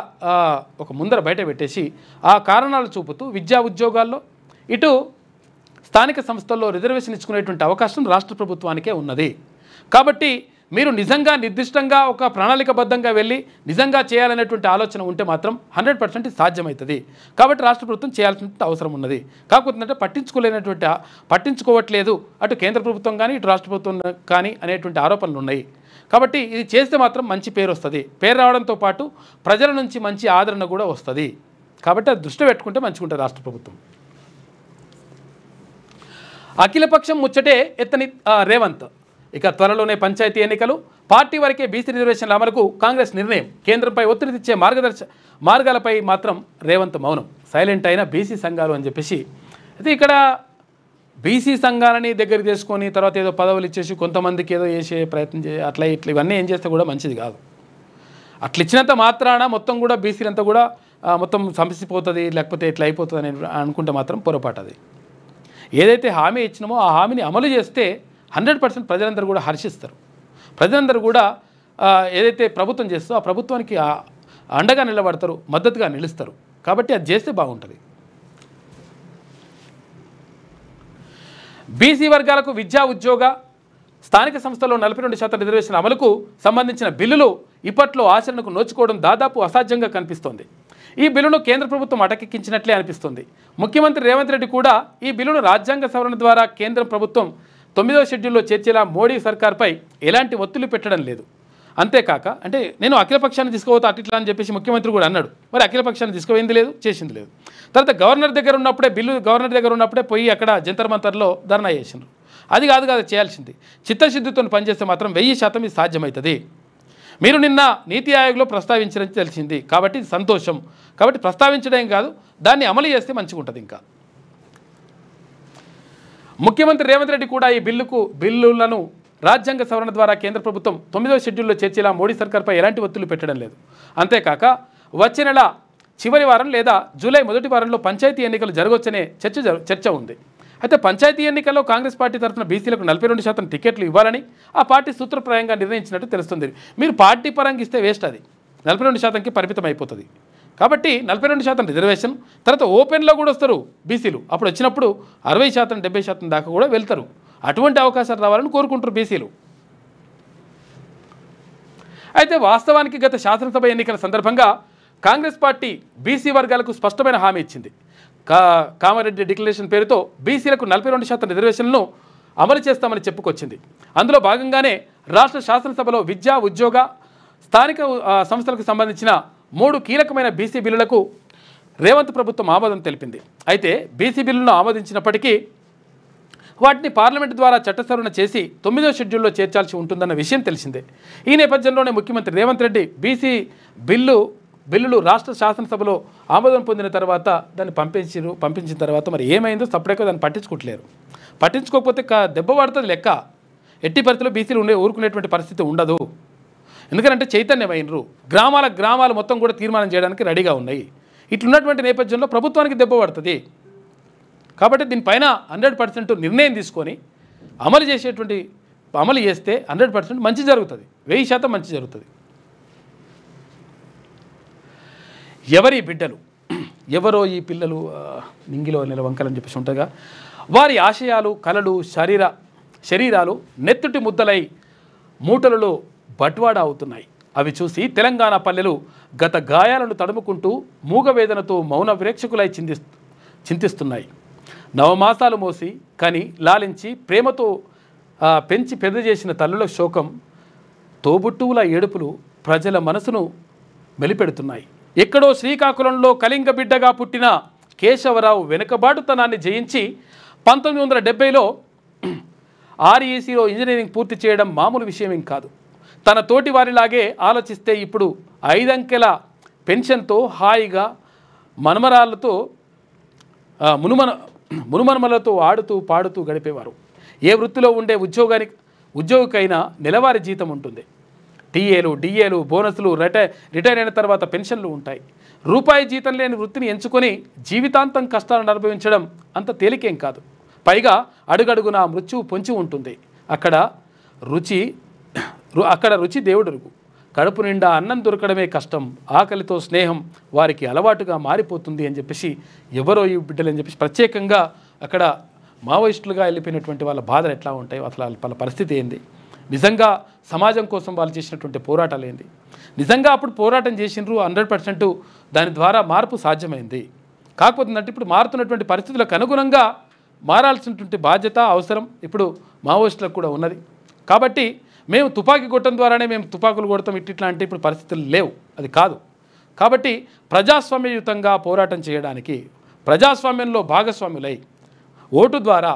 ఒక ముందర బయట పెట్టేసి ఆ కారణాలు చూపుతూ విద్యా ఉద్యోగాల్లో ఇటు స్థానిక సంస్థల్లో రిజర్వేషన్ ఇచ్చుకునేటువంటి అవకాశం రాష్ట్ర ప్రభుత్వానికే ఉన్నది. కాబట్టి మీరు నిజంగా నిర్దిష్టంగా ఒక ప్రణాళికబద్ధంగా వెళ్ళి నిజంగా చేయాలనేటువంటి ఆలోచన ఉంటే మాత్రం 100% సాధ్యమవుతుంది. కాబట్టి రాష్ట్ర ప్రభుత్వం చేయాల్సిన అవసరం ఉన్నది. కాకపోతే పట్టించుకోవట్లేదు అటు కేంద్ర ప్రభుత్వం కానీ ఇటు రాష్ట్ర ప్రభుత్వం కానీ అనేటువంటి ఆరోపణలు ఉన్నాయి. కాబట్టి ఇది చేస్తే మాత్రం మంచి పేరు వస్తుంది. పేరు రావడంతో పాటు ప్రజల నుంచి మంచి ఆదరణ కూడా వస్తుంది. కాబట్టి అది దృష్టి పెట్టుకుంటే మంచిగా ఉంటుంది రాష్ట్ర ప్రభుత్వం. అఖిలపక్షం ముచ్చటే ఎత్తని రేవంత్. ఇక త్వరలోనే పంచాయతీ ఎన్నికలు, పార్టీ వరకే బీసీ రిజర్వేషన్ల అమలుకు కాంగ్రెస్ నిర్ణయం, కేంద్రంపై ఒత్తిడి తెచ్చే మార్గాలపై మాత్రం రేవంత్ మౌనం, సైలెంట్ అయిన బీసీ సంఘాలు అని చెప్పేసి. అయితే ఇక్కడ బీసీ సంఘాలని దగ్గర చేసుకొని తర్వాత ఏదో పదవులు ఇచ్చేసి కొంతమందికి ఏదో చేసే ప్రయత్నం అట్లా ఇవన్నీ ఏం చేస్తే కూడా మంచిది కాదు. అట్లా ఇచ్చినంత మాత్రాన మొత్తం కూడా బీసీలంతా కూడా మొత్తం సమసిపోతుంది లేకపోతే ఇట్లా అయిపోతుంది అని అనుకుంటే మాత్రం పొరపాటు. అది ఏదైతే హామీ ఇచ్చినామో ఆ హామీని అమలు చేస్తే 100% ప్రజలందరూ కూడా హర్షిస్తారు. ప్రజలందరూ కూడా ఏదైతే ప్రభుత్వం చేస్తుందో ఆ ప్రభుత్వానికి అండగా నిలబడతారు, మద్దతుగా నిలుస్తారు. కాబట్టి అది చేస్తే బాగుంటుంది. బీసీ వర్గాలకు విద్యా ఉద్యోగ స్థానిక సంస్థల్లో 42% రిజర్వేషన్ అమలుకు సంబంధించిన బిల్లులు ఇప్పట్లో ఆచరణకు నోచుకోవడం దాదాపు అసాధ్యంగా కనిపిస్తోంది. ఈ బిల్లును కేంద్ర ప్రభుత్వం అటకెక్కించినట్లే అనిపిస్తుంది. ముఖ్యమంత్రి రేవంత్ రెడ్డి కూడా ఈ బిల్లును రాజ్యాంగ సవరణ ద్వారా కేంద్ర ప్రభుత్వం 9వ షెడ్యూల్లో చేర్చేలా మోడీ సర్కార్పై ఎలాంటి ఒత్తిళ్లు పెట్టడం లేదు. అంతేకాక అంటే నేను అఖిలపక్షాన్ని తీసుకుపోతా అట్లా అని చెప్పేసి ముఖ్యమంత్రి కూడా అన్నాడు. మరి అఖిలపక్షాన్ని తీసుకుపోయింది లేదు, చేసింది లేదు. తర్వాత గవర్నర్ దగ్గర ఉన్నప్పుడే గవర్నర్ దగ్గర ఉన్నప్పుడే పోయి అక్కడ జంతర్ మంతర్లో ధర్నా చేసిండ్రు. అది కాదు చేయాల్సింది. చిత్తశుద్ధితో పనిచేస్తే మాత్రం 1000% ఇది సాధ్యమవుతుంది. మీరు నిన్న నీతి ఆయోగ్లో ప్రస్తావించారని తెలిసింది కాబట్టి సంతోషం. కాబట్టి ప్రస్తావించడం కాదు, దాన్ని అమలు చేస్తే మంచిగా ఉంటుంది. ఇంకా ముఖ్యమంత్రి రేవంత్ రెడ్డి కూడా ఈ బిల్లులను రాజ్యాంగ సవరణ ద్వారా కేంద్ర ప్రభుత్వం 9వ షెడ్యూల్లో చేర్చేలా మోడీ సర్కార్పై ఎలాంటి ఒత్తిళ్లు పెట్టడం లేదు. అంతేకాక వచ్చే నెల చివరి వారం లేదా జూలై మొదటి వారంలో పంచాయతీ ఎన్నికలు జరగవచ్చనే చర్చ ఉంది. అయితే పంచాయతీ ఎన్నికల్లో కాంగ్రెస్ పార్టీ తరఫున బీసీలకు 42% టికెట్లు ఇవ్వాలని ఆ పార్టీ సూత్రప్రాయంగా నిర్ణయించినట్టు తెలుస్తుంది. మీరు పార్టీ పరంగా ఇస్తే వేస్ట్, అది 42%కి పరిమితం అయిపోతుంది. కాబట్టి 42% రిజర్వేషన్, తర్వాత ఓపెన్లో కూడా వస్తారు బీసీలు. అప్పుడు వచ్చినప్పుడు 60%, 70% దాకా కూడా వెళ్తారు. అటువంటి అవకాశాలు రావాలని కోరుకుంటారు బీసీలు. అయితే వాస్తవానికి గత శాసనసభ ఎన్నికల సందర్భంగా కాంగ్రెస్ పార్టీ బీసీ వర్గాలకు స్పష్టమైన హామీ ఇచ్చింది. కామారెడ్డి డిక్లరేషన్ పేరుతో బీసీలకు 42% రిజర్వేషన్లను అమలు చేస్తామని చెప్పుకొచ్చింది. అందులో భాగంగానే రాష్ట్ర శాసనసభలో విద్యా, ఉద్యోగ, స్థానిక సంస్థలకు సంబంధించిన 3 కీలకమైన బీసీ బిల్లులకు రేవంత్ ప్రభుత్వం ఆమోదం తెలిపింది. అయితే బీసీ బిల్లులను ఆమోదించినప్పటికీ వాటిని పార్లమెంటు ద్వారా చట్టసవరణ చేసి 9వ షెడ్యూల్లో చేర్చాల్సి ఉంటుందన్న విషయం తెలిసిందే. ఈ నేపథ్యంలోనే ముఖ్యమంత్రి రేవంత్ రెడ్డి బీసీ బిల్లులు రాష్ట్ర శాసనసభలో ఆమోదం పొందిన తర్వాత దాన్ని పంపించిన తర్వాత మరి ఏమైందో సపరేట్గా దాన్ని పట్టించుకోవట్లేరు. పట్టించుకోకపోతే దెబ్బ పడుతుంది లెక్క. ఎట్టి పరిస్థితుల్లో బీసీలు ఊరుకునేటువంటి పరిస్థితి ఉండదు. ఎందుకంటే చైతన్యమైనరు, గ్రామాలు మొత్తం కూడా తీర్మానం చేయడానికి రెడీగా ఉన్నాయి. ఇట్లున్నటువంటి నేపథ్యంలో ప్రభుత్వానికి దెబ్బ పడుతుంది. కాబట్టి దీనిపైన 100% నిర్ణయం తీసుకొని అమలు చేస్తే 100% మంచి జరుగుతుంది, 1000% మంచి జరుగుతుంది. ఎవరి బిడ్డలు, ఎవరో ఈ పిల్లలు నింగిలో నిలవంకలని చెప్పేసి ఉంటుందిగా, వారి ఆశయాలు, కలలు, శరీరాలు నెత్తుటి ముద్దలై మూటలలో బట్వాడా అవుతున్నాయి. అవి చూసి తెలంగాణ పల్లెలు గత గాయాలను తడుముకుంటూ మూగవేదనతో మౌన విరేక్షకులై చింతిస్తున్నాయి. నవమాసాలు మోసి కని లాలించి ప్రేమతో పెంచి పెద్ద చేసిన తల్లుల శోకం, తోబుట్టువుల ఏడుపులు ప్రజల మనసును మెలిపెడుతున్నాయి. ఎక్కడో శ్రీకాకుళంలో కళింగ బిడ్డగా పుట్టిన కేశవరావు వెనుకబాటుతనాన్ని జయించి 1970లో RECలో ఇంజనీరింగ్ పూర్తి చేయడం మామూలు విషయం కాదు. తన తోటి వారిలాగే ఆలోచిస్తే ఇప్పుడు 5 అంకెల పెన్షన్తో హాయిగా మనమరాలతో మునుమనమలతో ఆడుతూ పాడుతూ గడిపేవారు. ఏ వృత్తిలో ఉండే ఉద్యోగికైనా నెలవారీ జీతం ఉంటుంది. టీఏలు, డిఏలు, బోనస్లు, రిటైర్ అయిన తర్వాత పెన్షన్లు ఉంటాయి. రూపాయి జీతం లేని వృత్తిని ఎంచుకొని జీవితాంతం కష్టాలను అనుభవించడం అంత తేలికేం కాదు. పైగా అడుగడుగునా మృత్యువు పొంచి ఉంటుంది. అక్కడ రుచి దేవుడురుగు. కడుపు నిండా అన్నం దొరకడమే కష్టం, ఆకలితో స్నేహం వారికి అలవాటుగా మారిపోతుంది అని చెప్పేసి ఎవరో ఈ బిడ్డలు అని చెప్పేసి ప్రత్యేకంగా అక్కడ మావోయిస్టులుగా వెళ్ళిపోయినటువంటి వాళ్ళ బాధలు ఎట్లా ఉంటాయి, అసలు వాళ్ళ పరిస్థితి ఏంది, నిజంగా సమాజం కోసం వాళ్ళు చేసినటువంటి పోరాటాలు ఏంది, నిజంగా అప్పుడు పోరాటం చేసినారు 100% దాని ద్వారా మార్పు సాధ్యమైంది. కాకపోతే అంటే ఇప్పుడు మారుతున్నటువంటి పరిస్థితులకు అనుగుణంగా మారాల్సినటువంటి బాధ్యత, అవసరం ఇప్పుడు మావోయిస్టులకు కూడా ఉన్నది. కాబట్టి మేము తుపాకీ కొట్టడం ద్వారానే మేము తుపాకులు కొడతాం ఇట్లా అంటే ఇప్పుడు పరిస్థితులు లేవు, అది కాదు. కాబట్టి ప్రజాస్వామ్యయుతంగా పోరాటం చేయడానికి, ప్రజాస్వామ్యంలో భాగస్వాములై ఓటు ద్వారా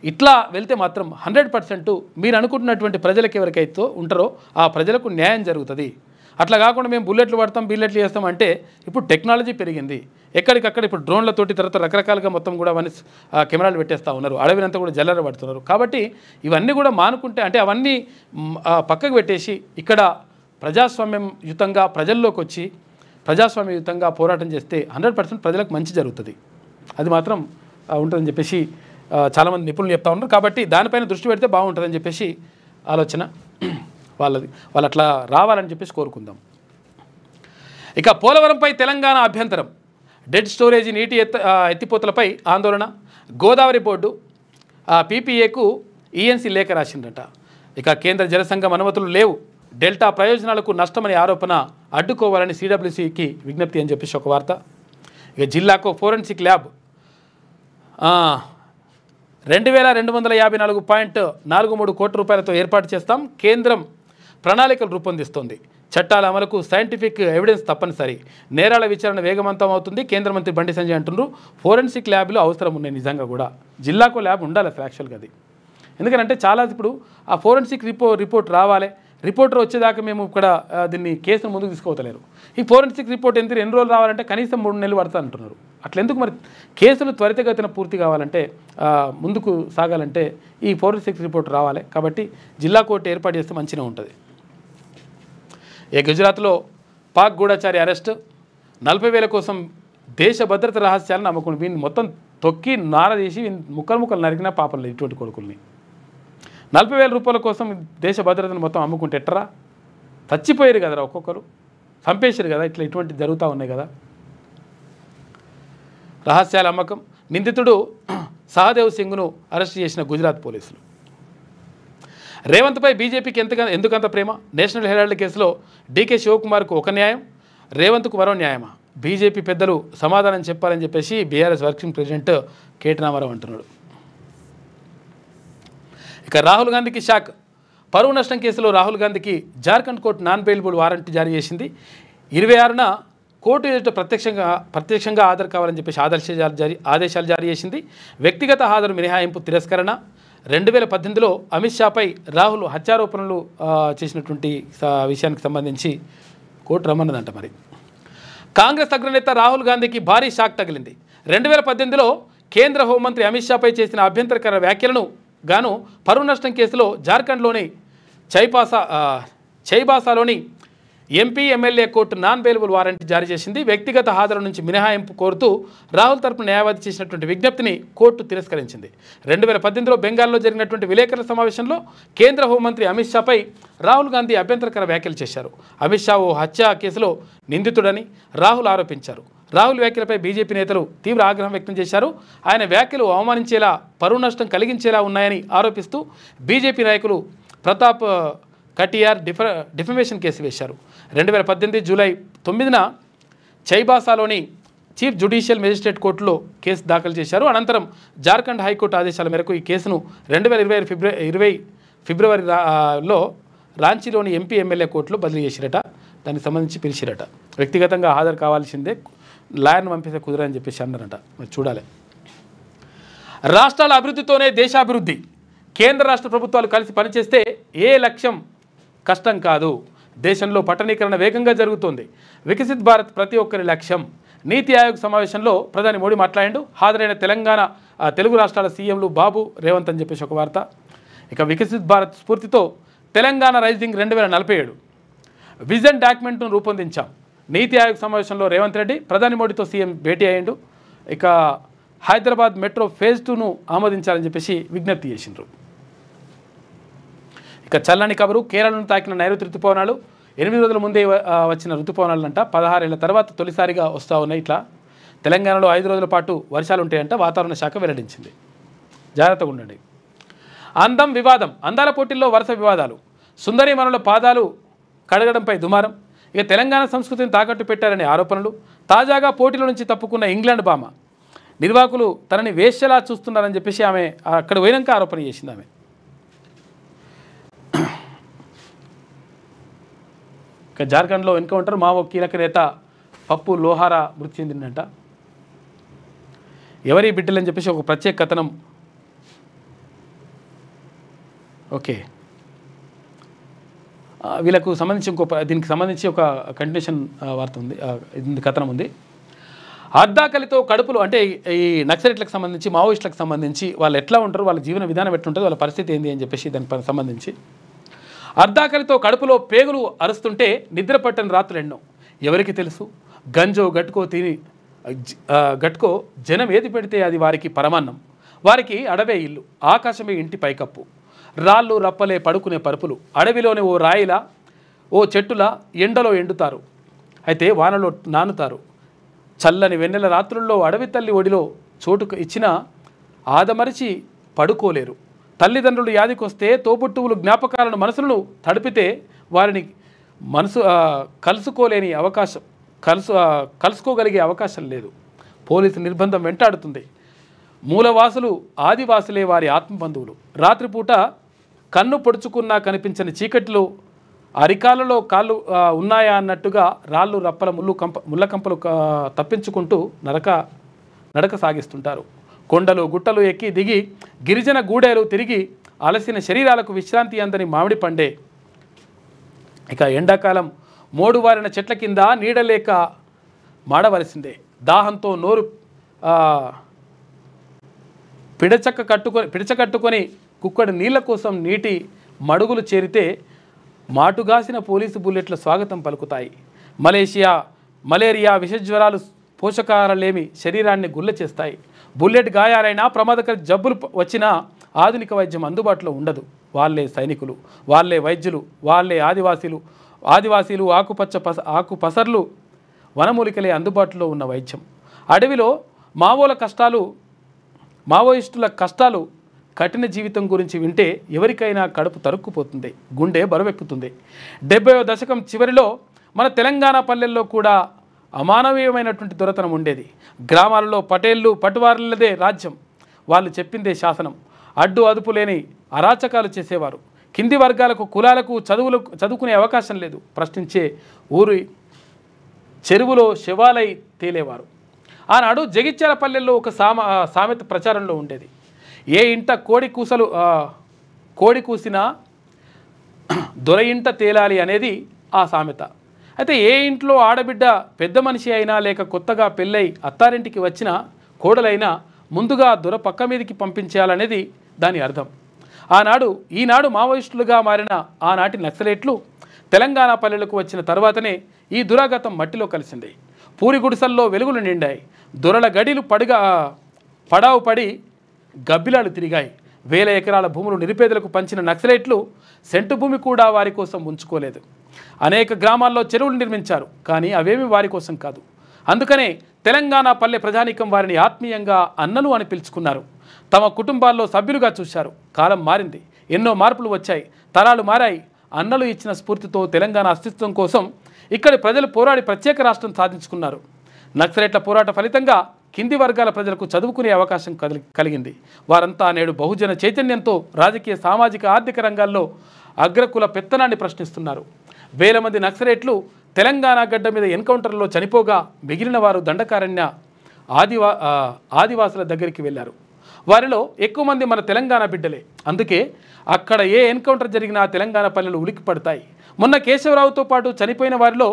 ఇట్లా వెళ్తే మాత్రం 100% మీరు అనుకుంటున్నటువంటి ప్రజలకు ఎవరికైతే ఉంటారో ఆ ప్రజలకు న్యాయం జరుగుతుంది. అట్లా కాకుండా మేము బుల్లెట్లు పడతాం, బిల్లెట్లు చేస్తాం అంటే ఇప్పుడు టెక్నాలజీ పెరిగింది. ఎక్కడికక్కడ ఇప్పుడు డ్రోన్లతోటి తర్వాత రకరకాలుగా మొత్తం కూడా అవన్నీ కెమెరాలు పెట్టేస్తూ ఉన్నారు, అడవినంతా కూడా జల్లర పడుతున్నారు. కాబట్టి ఇవన్నీ కూడా మానుకుంటే అంటే అవన్నీ పక్కకు పెట్టేసి ఇక్కడ ప్రజాస్వామ్యయుతంగా ప్రజల్లోకి వచ్చి ప్రజాస్వామ్యయుతంగా పోరాటం చేస్తే 100% ప్రజలకు మంచి జరుగుతుంది. అది మాత్రం ఉంటుందని చెప్పేసి చాలామంది నిపుణులు చెప్తా ఉన్నారు. కాబట్టి దానిపైన దృష్టి పెడితే బాగుంటుందని చెప్పేసి ఆలోచన వాళ్ళది. వాళ్ళు అట్లా రావాలని చెప్పేసి కోరుకుందాం. ఇక పోలవరంపై తెలంగాణ అభ్యంతరం, డెడ్ స్టోరేజీ నీటి ఎత్తిపోతలపై ఆందోళన, గోదావరి బోర్డు PPAకు ENC లేఖ రాసిందట. ఇక కేంద్ర జలసంఘం అనుమతులు లేవు, డెల్టా ప్రయోజనాలకు నష్టమని ఆరోపణ, అడ్డుకోవాలని CWCకి విజ్ఞప్తి అని చెప్పేసి ఒక వార్త. ఇక జిల్లాకు ఫోరెన్సిక్ ల్యాబ్ 2254.43 కోట్ల రూపాయలతో ఏర్పాటు చేస్తాం, కేంద్రం ప్రణాళికలు రూపొందిస్తోంది. చట్టాల అమలుకు సైంటిఫిక్ ఎవిడెన్స్ తప్పనిసరి. నేరాల విచారణ వేగవంతం అవుతుంది. కేంద్ర మంత్రి బండి సంజయ్ అంటున్నారు ఫోరెన్సిక్ ల్యాబ్లు అవసరం ఉన్నాయి. నిజంగా కూడా జిల్లాకు ల్యాబ్ ఉండాలి యాక్చువల్గా అది. ఎందుకంటే చాలా ఇప్పుడు ఆ ఫోరెన్సిక్ రిపోర్ట్ రావాలి. రిపోర్టర్ వచ్చేదాకా మేము ఇక్కడ దీన్ని కేసును ముందుకు తీసుకోవట్లేరు. ఈ ఫోరెన్సిక్ రిపోర్ట్ ఎన్ని రోజులు రావాలంటే కనీసం 3 నెలలు పడుతుంది అంటున్నారు. అట్లెందుకు మరి కేసులు త్వరితగతిన పూర్తి కావాలంటే ముందుకు సాగాలంటే ఈ ఫోరెన్సిక్ రిపోర్ట్ రావాలి. కాబట్టి జిల్లా కోర్టు ఏర్పాటు చేస్తే మంచిగా ఉంటుంది. గుజరాత్లో పాక్ గూఢచారి అరెస్ట్. 40,000 కోసం దేశ భద్రత రహస్యాలను అమ్ముకుని వీని మొత్తం తొక్కి నారదీసి ముక్కలు నరికినా పాపం లేదు ఇటువంటి కొడుకుల్ని. 40,000 రూపాయల కోసం దేశ భద్రతను మొత్తం అమ్ముకుంటే ఎట్టరా? చచ్చిపోయారు కదరా ఒక్కొక్కరు, చంపేశారు కదా. ఇటువంటి జరుగుతూ ఉన్నాయి కదా. రహస్యాల అమ్మకం. నిందితుడు సహదేవ్ సింగ్ను అరెస్ట్ చేసిన గుజరాత్ పోలీసులు. రేవంత్పై బీజేపీకి ఎందుకంత ప్రేమ? నేషనల్ హెరాల్డ్ కేసులో డీకే శివకుమార్కు ఒక న్యాయం, రేవంత్కు మరో న్యాయమా? బీజేపీ పెద్దలు సమాధానం చెప్పాలని చెప్పేసి బీఆర్ఎస్ వర్కింగ్ ప్రెసిడెంట్ కేటీ రామారావు అంటున్నాడు. ఇక రాహుల్ గాంధీకి షాక్. పరువు నష్టం కేసులో రాహుల్ గాంధీకి Jharkhand court non bailable warrant జారీ చేసింది. 26న కోర్టు ఎదుట ప్రత్యక్షంగా హాజరు కావాలని చెప్పేసి ఆదేశాలు జారీ చేసింది. వ్యక్తిగత హాజరు మినహాయింపు తిరస్కరణ. 2018లో అమిత్ షాపై రాహుల్ హత్యారోపణలు చేసినటువంటి విషయానికి సంబంధించి కోర్టు రమ్మన్నదంట. మరి కాంగ్రెస్ అగ్రనేత రాహుల్ గాంధీకి భారీ షాక్ తగిలింది. 2018లో కేంద్ర హోంమంత్రి అమిత్ షాపై చేసిన అభ్యంతరకర వ్యాఖ్యలను గాను పరువు నష్టం కేసులో జార్ఖండ్లోని చైబాసాలోని MP MLA court non bailable warrant జారీ చేసింది. వ్యక్తిగత హాజరు నుంచి మినహాయింపు కోరుతూ రాహుల్ తరపున న్యాయవాది చేసినటువంటి విజ్ఞప్తిని కోర్టు తిరస్కరించింది. 2018లో బెంగాల్లో జరిగినటువంటి విలేకరుల సమావేశంలో కేంద్ర హోంమంత్రి అమిత్ షాపై రాహుల్ గాంధీ అభ్యంతరకర వ్యాఖ్యలు చేశారు. అమిత్ షా ఓ హత్య కేసులో నిందితుడని రాహుల్ ఆరోపించారు. రాహుల్ వ్యాఖ్యలపై బీజేపీ నేతలు తీవ్ర ఆగ్రహం వ్యక్తం చేశారు. ఆయన వ్యాఖ్యలు అవమానించేలా, పరువు నష్టం కలిగించేలా ఉన్నాయని ఆరోపిస్తూ బీజేపీ నాయకులు ప్రతాప్ కటియార్ డిఫమేషన్ కేసు వేశారు. 2018 జూలై 9న చైబాసాలోని చీఫ్ జ్యుడిషియల్ మేజిస్ట్రేట్ కోర్టులో కేసు దాఖలు చేశారు. అనంతరం జార్ఖండ్ హైకోర్టు ఆదేశాల మేరకు ఈ కేసును 2020 ఫిబ్రవరిలో రాంచీలోని ఎంపీ ఎమ్మెల్యే కోర్టులో బదిలీ చేసిరట. దానికి సంబంధించి పిలిచిరట. వ్యక్తిగతంగా హాజరు కావాల్సిందే, లాయర్ను పంపిస్తే కుదరని చెప్పేసి అన్నారట. మరి చూడాలి. రాష్ట్రాల అభివృద్ధితోనే దేశాభివృద్ధి. కేంద్ర రాష్ట్ర ప్రభుత్వాలు కలిసి పనిచేస్తే ఏ లక్ష్యం కష్టం కాదు. దేశంలో పట్టణీకరణ వేగంగా జరుగుతోంది. వికసిత్ భారత్ ప్రతి ఒక్కరి లక్ష్యం. నీతి ఆయోగ్ సమావేశంలో ప్రధాని మోడీ మాట్లాడాడు. హాజరైన తెలుగు రాష్ట్రాల సీఎంలు బాబు, రేవంత్ అని చెప్పేసి ఒక వార్త. ఇక వికసిత్ భారత్ స్ఫూర్తితో తెలంగాణ రైజింగ్ 2047 విజన్ డాక్యుమెంట్ను రూపొందించాం. నీతి ఆయోగ్ సమావేశంలో రేవంత్ రెడ్డి ప్రధాని మోడీతో సీఎం భేటీ అయ్యాడు. ఇక హైదరాబాద్ మెట్రో ఫేజ్ 2ను ఆమోదించాలని చెప్పేసి విజ్ఞప్తి చేసిండ్రు. ఇక చల్లని కబరు. కేరళను తాకిన నైరుతి ఋతుపవనాలు 8 రోజుల ముందే వచ్చిన ఋతుపవనాలంట 16 ఏళ్ల తర్వాత తొలిసారిగా వస్తూ ఉన్నాయి. ఇట్లా తెలంగాణలో 5 రోజుల పాటు వర్షాలు ఉంటాయంట వాతావరణ శాఖ వెల్లడించింది. జాగ్రత్తగా ఉండండి. అందం వివాదం. అందాల పోటీల్లో వరుస వివాదాలు. సుందరీమణుల పాదాలు కడగడంపై దుమారం. ఇక తెలంగాణ సంస్కృతిని తాకట్టు పెట్టారనే ఆరోపణలు. తాజాగా పోటీల నుంచి తప్పుకున్న ఇంగ్లాండ్ భామ. నిర్వాహకులు తనని వేశ్యలా చూస్తున్నారని చెప్పేసి ఆమె అక్కడ పోయినాక ఆరోపణ చేసింది. ఆమె ఇక జార్ఖండ్లో ఎన్కౌంటర్. మావో కీలక నేత పప్పు లోహారా మృతి చెందిందంట. ఎవరి బిడ్డలని చెప్పేసి ఒక ప్రత్యేక కథనం. ఓకే, వీళ్ళకు సంబంధించి దీనికి సంబంధించి ఒక కంటిన్యూషన్ వార్త ఉంది, కథనం ఉంది. అర్ధాకలితో కడుపులు అంటే ఈ నక్సలైట్లకు సంబంధించి, మావోయిస్టులకు సంబంధించి వాళ్ళు ఎట్లా ఉంటారు, వాళ్ళ జీవన విధానం ఎట్లుంటుంది, వాళ్ళ పరిస్థితి ఏంది అని చెప్పేసి దానికి సంబంధించి అర్ధాకలితో కడుపులో పేగులు అరుస్తుంటే నిద్ర పట్టని రాత్రులు ఎన్నో. ఎవరికి తెలుసు? గంజో గట్కో జనం ఏది పెడితే అది వారికి పరమాన్నం. వారికి అడవే ఇల్లు, ఆకాశమే ఇంటి పైకప్పు. రాళ్ళు రప్పలే పడుకునే పరుపులు. అడవిలోని ఓ రాయిలా, ఓ చెట్టులా ఎండలో ఎండుతారు, అయితే వానలో నానుతారు. చల్లని వెన్నెల రాత్రుల్లో అడవి తల్లి ఒడిలో చోటు ఇచ్చినా ఆదమరిచి పడుకోలేరు. తల్లిదండ్రులు యాదికొస్తే తోబుట్టువులు జ్ఞాపకాలను మనసులను తడిపితే వారిని కలుసుకోగలిగే అవకాశం లేదు. పోలీసు నిర్బంధం వెంటాడుతుంది. మూలవాసులు ఆదివాసులే వారి ఆత్మబంధువులు. రాత్రిపూట కన్ను పొడుచుకున్నా కనిపించని చీకటిలో అరికాలలో కాళ్ళు ఉన్నాయా అన్నట్టుగా రాళ్ళు రప్పల ముళ్ళ కంపలు తప్పించుకుంటూ నడక సాగిస్తుంటారు. కొండలు గుట్టలు ఎక్కి దిగి గిరిజన గూడేలు తిరిగి అలసిన శరీరాలకు విశ్రాంతి అందని మామిడి పండే. ఇక ఎండాకాలం మోడువారిన చెట్ల కింద నీడలేక మాడవలసిందే. దాహంతో నోరు పిడచకట్టుకొని కుక్కడి నీళ్ల కోసం నీటి మడుగులు చేరితే మాటుగాసిన పోలీసు బుల్లెట్ల స్వాగతం పలుకుతాయి. మలేరియా విషజ్వరాలు పోషకాహారలేమి శరీరాన్ని గుల్ల చేస్తాయి. బుల్లెట్ గాయాలైనా ప్రమాదకర జబ్బులు వచ్చినా ఆధునిక వైద్యం అందుబాటులో ఉండదు. వాళ్ళే సైనికులు, వాళ్ళే వైద్యులు, వాళ్ళే ఆదివాసీలు ఆకుపసర్లు వనమూలికలే అందుబాటులో ఉన్న వైద్యం. అడవిలో మావోయిస్టుల కష్టాలు కఠిన జీవితం గురించి వింటే ఎవరికైనా కడుపు తరుక్కుపోతుంది, గుండె బరువెక్కుతుంది. 70వ దశకం చివరిలో మన తెలంగాణ పల్లెల్లో కూడా అమానవీయమైనటువంటి దొరతనం ఉండేది. గ్రామాలలో పటేళ్ళు పటువారులదే రాజ్యం, వాళ్ళు చెప్పిందే శాసనం. అడ్డు అదుపు లేని అరాచకాలు చేసేవారు. కింది వర్గాలకు కులాలకు చదువుకునే అవకాశం లేదు. ప్రశ్నించే ఊరి చెరువులో శవాలై తేలేవారు. ఆనాడు జగిత్యాల పల్లెల్లో ఒక సామెత ప్రచారంలో ఉండేది. ఏ ఇంట కోడి కూసినా దొర ఇంట తేలాలి అనేది ఆ సామెత. అయితే ఏ ఇంట్లో ఆడబిడ్డ పెద్ద మనిషి అయినా లేక కొత్తగా పెళ్ళై అత్తారింటికి వచ్చిన కోడలైనా ముందుగా దొర పక్క మీదకి పంపించేయాలనేది దాని అర్థం. ఈనాడు మావోయిస్టులుగా మారిన ఆనాటి నక్సలైట్లు తెలంగాణ పల్లెలకు వచ్చిన తర్వాతనే ఈ దురాగతం మట్టిలో కలిసింది. పూరి గుడిసల్లో వెలుగులు నిండాయి. దొరల గడిలు పడావు పడి గబ్బిలాలు తిరిగాయి. వేల ఎకరాల భూములు నిరుపేదలకు పంచిన నక్సలైట్లు సెంటు భూమి కూడా వారి కోసం ఉంచుకోలేదు. అనేక గ్రామాల్లో చెరువులు నిర్మించారు, కానీ అవేమి వారి కోసం కాదు. అందుకనే తెలంగాణ పల్లె ప్రజానీకం వారిని ఆత్మీయంగా అన్నలు అని పిలుచుకున్నారు. తమ కుటుంబాల్లో సభ్యులుగా చూశారు. కాలం మారింది, ఎన్నో మార్పులు వచ్చాయి, తరాలు మారాయి. అన్నలు ఇచ్చిన స్ఫూర్తితో తెలంగాణ అస్తిత్వం కోసం ఇక్కడి ప్రజలు పోరాడి ప్రత్యేక రాష్ట్రం సాధించుకున్నారు. నక్సలైట్ల పోరాట ఫలితంగా కింది వర్గాల ప్రజలకు చదువుకునే అవకాశం కలిగింది. వారంతా నేడు బహుజన చైతన్యంతో రాజకీయ, సామాజిక, ఆర్థిక రంగాల్లో అగ్రకుల పెత్తనాన్ని ప్రశ్నిస్తున్నారు. వేల మంది నక్సలైట్లు తెలంగాణ గడ్డ మీద ఎన్కౌంటర్లో చనిపోగా మిగిలిన వారు దండకారణ్య ఆదివాసుల దగ్గరికి వెళ్ళారు. వారిలో ఎక్కువ మంది మన తెలంగాణ బిడ్డలే. అందుకే అక్కడ ఏ ఎన్కౌంటర్ జరిగినా తెలంగాణ పల్లెలు ఉలిక్కి పడతాయి. మొన్న కేశవరావుతో పాటు చనిపోయిన వారిలో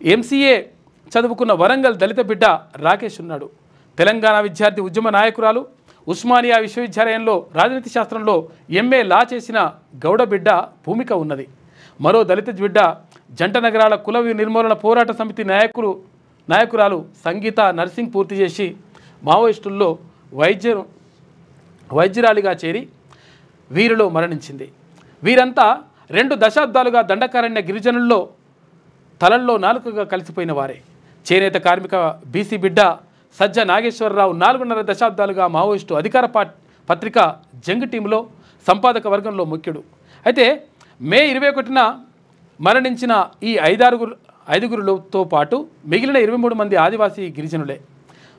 MCA చదువుకున్న వరంగల్ దళిత బిడ్డ రాకేష్ ఉన్నాడు. తెలంగాణ విద్యార్థి ఉద్యమ నాయకురాలు, ఉస్మానియా విశ్వవిద్యాలయంలో రాజనీతి శాస్త్రంలో MA లా చేసిన గౌడ బిడ్డ భూమిక ఉన్నది. మరో దళిత బిడ్డ జంట నగరాల కుల నిర్మూలన పోరాట సమితి నాయకురాలు సంగీత నర్సింగ్ పూర్తి చేసి మావోయిస్టుల్లో వైద్యురాలిగా చేరి వీరిలో మరణించింది. వీరంతా 2 దశాబ్దాలుగా దండకారణ్య గిరిజనుల్లో తలల్లో నాలుకగా కలిసిపోయిన వారే. చేనేత కార్మిక BC బిడ్డ సజ్జ నాగేశ్వరరావు 4.5 దశాబ్దాలుగా మావోయిస్టు అధికార పత్రిక జంగ్ టీంలో సంపాదక వర్గంలో ముఖ్యుడు. అయితే మే 21న మరణించిన ఈ ఐదుగురితో పాటు మిగిలిన 23 మంది ఆదివాసీ గిరిజనులే.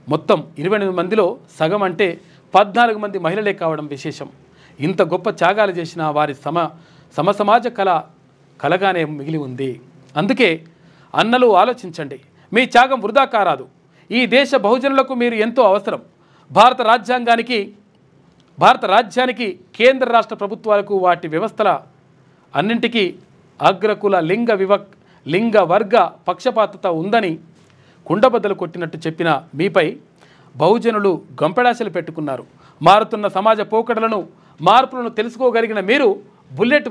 మొత్తం 28 మందిలో సగం అంటే 14 మంది మహిళలే కావడం విశేషం. ఇంత గొప్ప త్యాగాలు చేసిన వారి సమాజ కలగానే మిగిలి ఉంది. అందుకే అన్నలు ఆలోచించండి, మీ త్యాగం వృధా కారాదు. ఈ దేశ బహుజనులకు మీరు ఎంతో అవసరం. భారత రాజ్యానికి కేంద్ర రాష్ట్ర ప్రభుత్వాలకు వాటి వ్యవస్థల అన్నింటికీ అగ్రకుల లింగ వర్గ పక్షపాతత ఉందని కుండబద్దలు కొట్టినట్టు చెప్పిన మీపై బహుజనులు గంపెడాశలు పెట్టుకున్నారు. మారుతున్న సమాజ పోకడలను, మార్పులను తెలుసుకోగలిగిన మీరు బుల్లెట్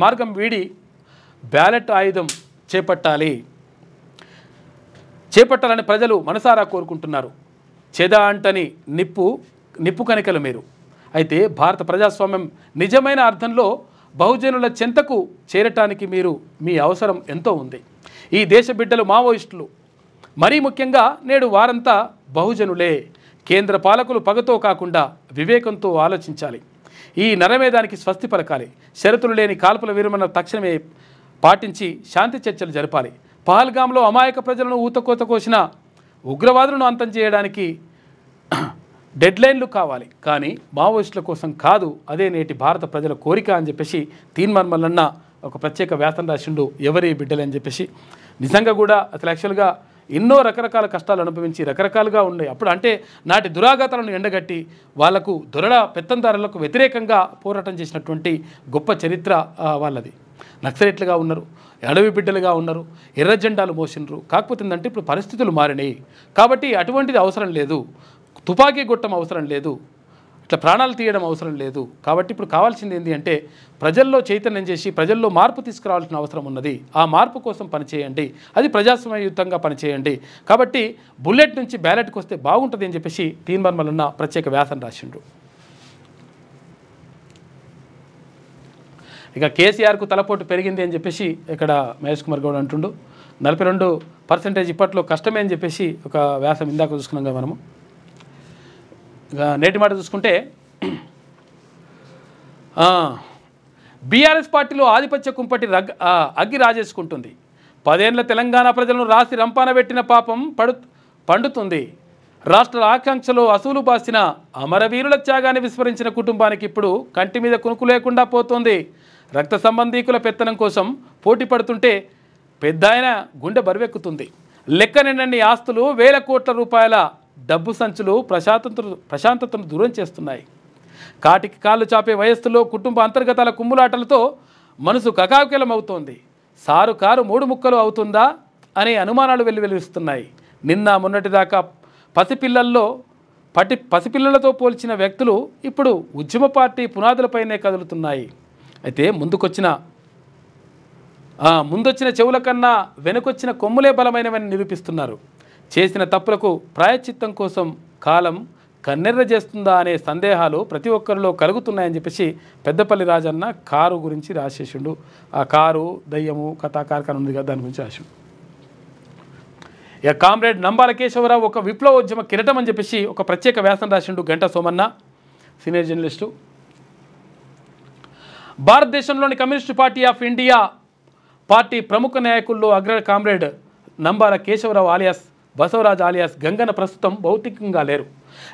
మార్గం వీడి బ్యాలెట్ ఆయుధం చేపట్టాలని ప్రజలు మనసారా కోరుకుంటున్నారు. చెదా అంటని నిప్పు కనికలు మీరు. అయితే భారత ప్రజాస్వామ్యం నిజమైన అర్థంలో బహుజనుల చెంతకు చేరటానికి మీ అవసరం ఎంతో ఉంది. ఈ దేశ బిడ్డలు మావోయిస్టులు, మరీ ముఖ్యంగా నేడు వారంతా బహుజనులే. కేంద్ర పాలకులు పగతో కాకుండా వివేకంతో ఆలోచించాలి. ఈ నరమేధానికి స్వస్తి పలకాలి. షరతులు లేని కాల్పుల విరమణ తక్షణమే పాటించి శాంతి చర్చలు జరపాలి. పహల్గాంలో అమాయక ప్రజలను ఊతకోత కోసిన ఉగ్రవాదులను అంతం చేయడానికి డెడ్లైన్లు కావాలి, కానీ మావోయిస్టుల కోసం కాదు. అదే నేటి భారత ప్రజల కోరిక అని చెప్పేసి తీన్మార్ మల్లన్న ఒక ప్రత్యేక వ్యాసం రాసిండు ఎవరి బిడ్డలు అని చెప్పేసి. నిజంగా కూడా అసలు యాక్చువల్గా ఎన్నో రకరకాల కష్టాలు అనుభవించి రకరకాలుగా ఉన్నాయి. అప్పుడు అంటే నాటి దురాఘాతాలను ఎండగట్టి వాళ్లకు దొరల పెత్తందారులకు వ్యతిరేకంగా పోరాటం చేసినటువంటి గొప్ప చరిత్ర వాళ్ళది. నక్సలైట్లుగా ఉన్నారు, అడవి బిడ్డలుగా ఉన్నారు, ఎర్ర జెండాలు మోసినరు. కాకపోతే ఏంటంటే ఇప్పుడు పరిస్థితులు మారినాయి కాబట్టి అటువంటిది అవసరం లేదు, తుపాకీ గొట్టం అవసరం లేదు, ఇట్లా ప్రాణాలు తీయడం అవసరం లేదు. కాబట్టి ఇప్పుడు కావాల్సింది ఏంటి అంటే ప్రజల్లో చైతన్యం చేసి ప్రజల్లో మార్పు తీసుకురావాల్సిన అవసరం ఉన్నది. ఆ మార్పు కోసం పనిచేయండి, అది ప్రజాస్వామ్యయుతంగా పనిచేయండి. కాబట్టి బుల్లెట్ నుంచి బ్యాలెట్కి వస్తే బాగుంటుంది అని చెప్పేసి తీన్మర్మలన్న ప్రత్యేక వ్యాసం రాసిండ్రు. ఇక కేసీఆర్కు తలపోటు పెరిగింది అని చెప్పేసి ఇక్కడ మహేష్ కుమార్ గౌడ్ అంటుండు. 42% ఇప్పట్లో కష్టమే అని చెప్పేసి ఒక వ్యాసం ఇందాక చూసుకున్నాం కదా మనము. ఇక నేటి మాట చూసుకుంటే బీఆర్ఎస్ పార్టీలో ఆధిపత్య కుంపటి అగ్గి రాజేసుకుంటుంది. 10 ఏళ్ల తెలంగాణ ప్రజలను రాసి రంపాన పెట్టిన పాపం పండుతుంది. రాష్ట్ర ఆకాంక్షలో అసూలు బాసిన అమరవీరుల త్యాగాన్ని విస్మరించిన కుటుంబానికి ఇప్పుడు కంటి మీద కునుకు లేకుండా పోతుంది. రక్త సంబంధీకుల పెత్తనం కోసం పోటీ పడుతుంటే పెద్దాయన గుండె బరువెక్కుతుంది. లెక్కనిన్నన్ని ఆస్తులు, వేల కోట్ల రూపాయల డబ్బు సంచులు ప్రశాంతతను దూరం చేస్తున్నాయి. కాటికి కాళ్ళు చాపే వయస్సులో కుటుంబ అంతర్గతాల కుమ్ములాటలతో మనసు కకావికలమవుతోంది. సారు కారు 3 ముక్కలు అవుతుందా అనే అనుమానాలు వెల్లువెలుస్తున్నాయి. నిన్న మొన్నటిదాకా పసిపిల్లలతో పోల్చిన వ్యక్తులు ఇప్పుడు ఉద్యమ పార్టీ పునాదులపైనే కదులుతున్నాయి. అయితే ముందొచ్చిన చెవుల కన్నా వెనుకొచ్చిన కొమ్ములే బలమైనవని నిరూపిస్తున్నారు. చేసిన తప్పులకు ప్రాయశ్చిత్తం కోసం కాలం కన్నెర్ర చేస్తుందా అనే సందేహాలు ప్రతి ఒక్కరిలో కలుగుతున్నాయని చెప్పేసి పెద్దపల్లి రాజన్న కారు గురించి రాసేసిండు. ఆ కారు దయ్యము కథా కార్ఖాన ఉంది కదా, దాని గురించి రాసిండు. ఇక కామ్రేడ్ నంబాల కేశవరావు ఒక విప్లవోద్యమ కిరటం అని చెప్పేసి ఒక ప్రత్యేక వ్యాసం రాసిండు గంటా సోమన్న, సీనియర్ జర్నలిస్టు. భారతదేశంలోని communist party of India party ప్రముఖ నాయకుల్లో అగ్ర comrade Nambala Keshava Rao alias Basavaraj alias Ganganna ప్రస్తుతం భౌతికంగా లేరు.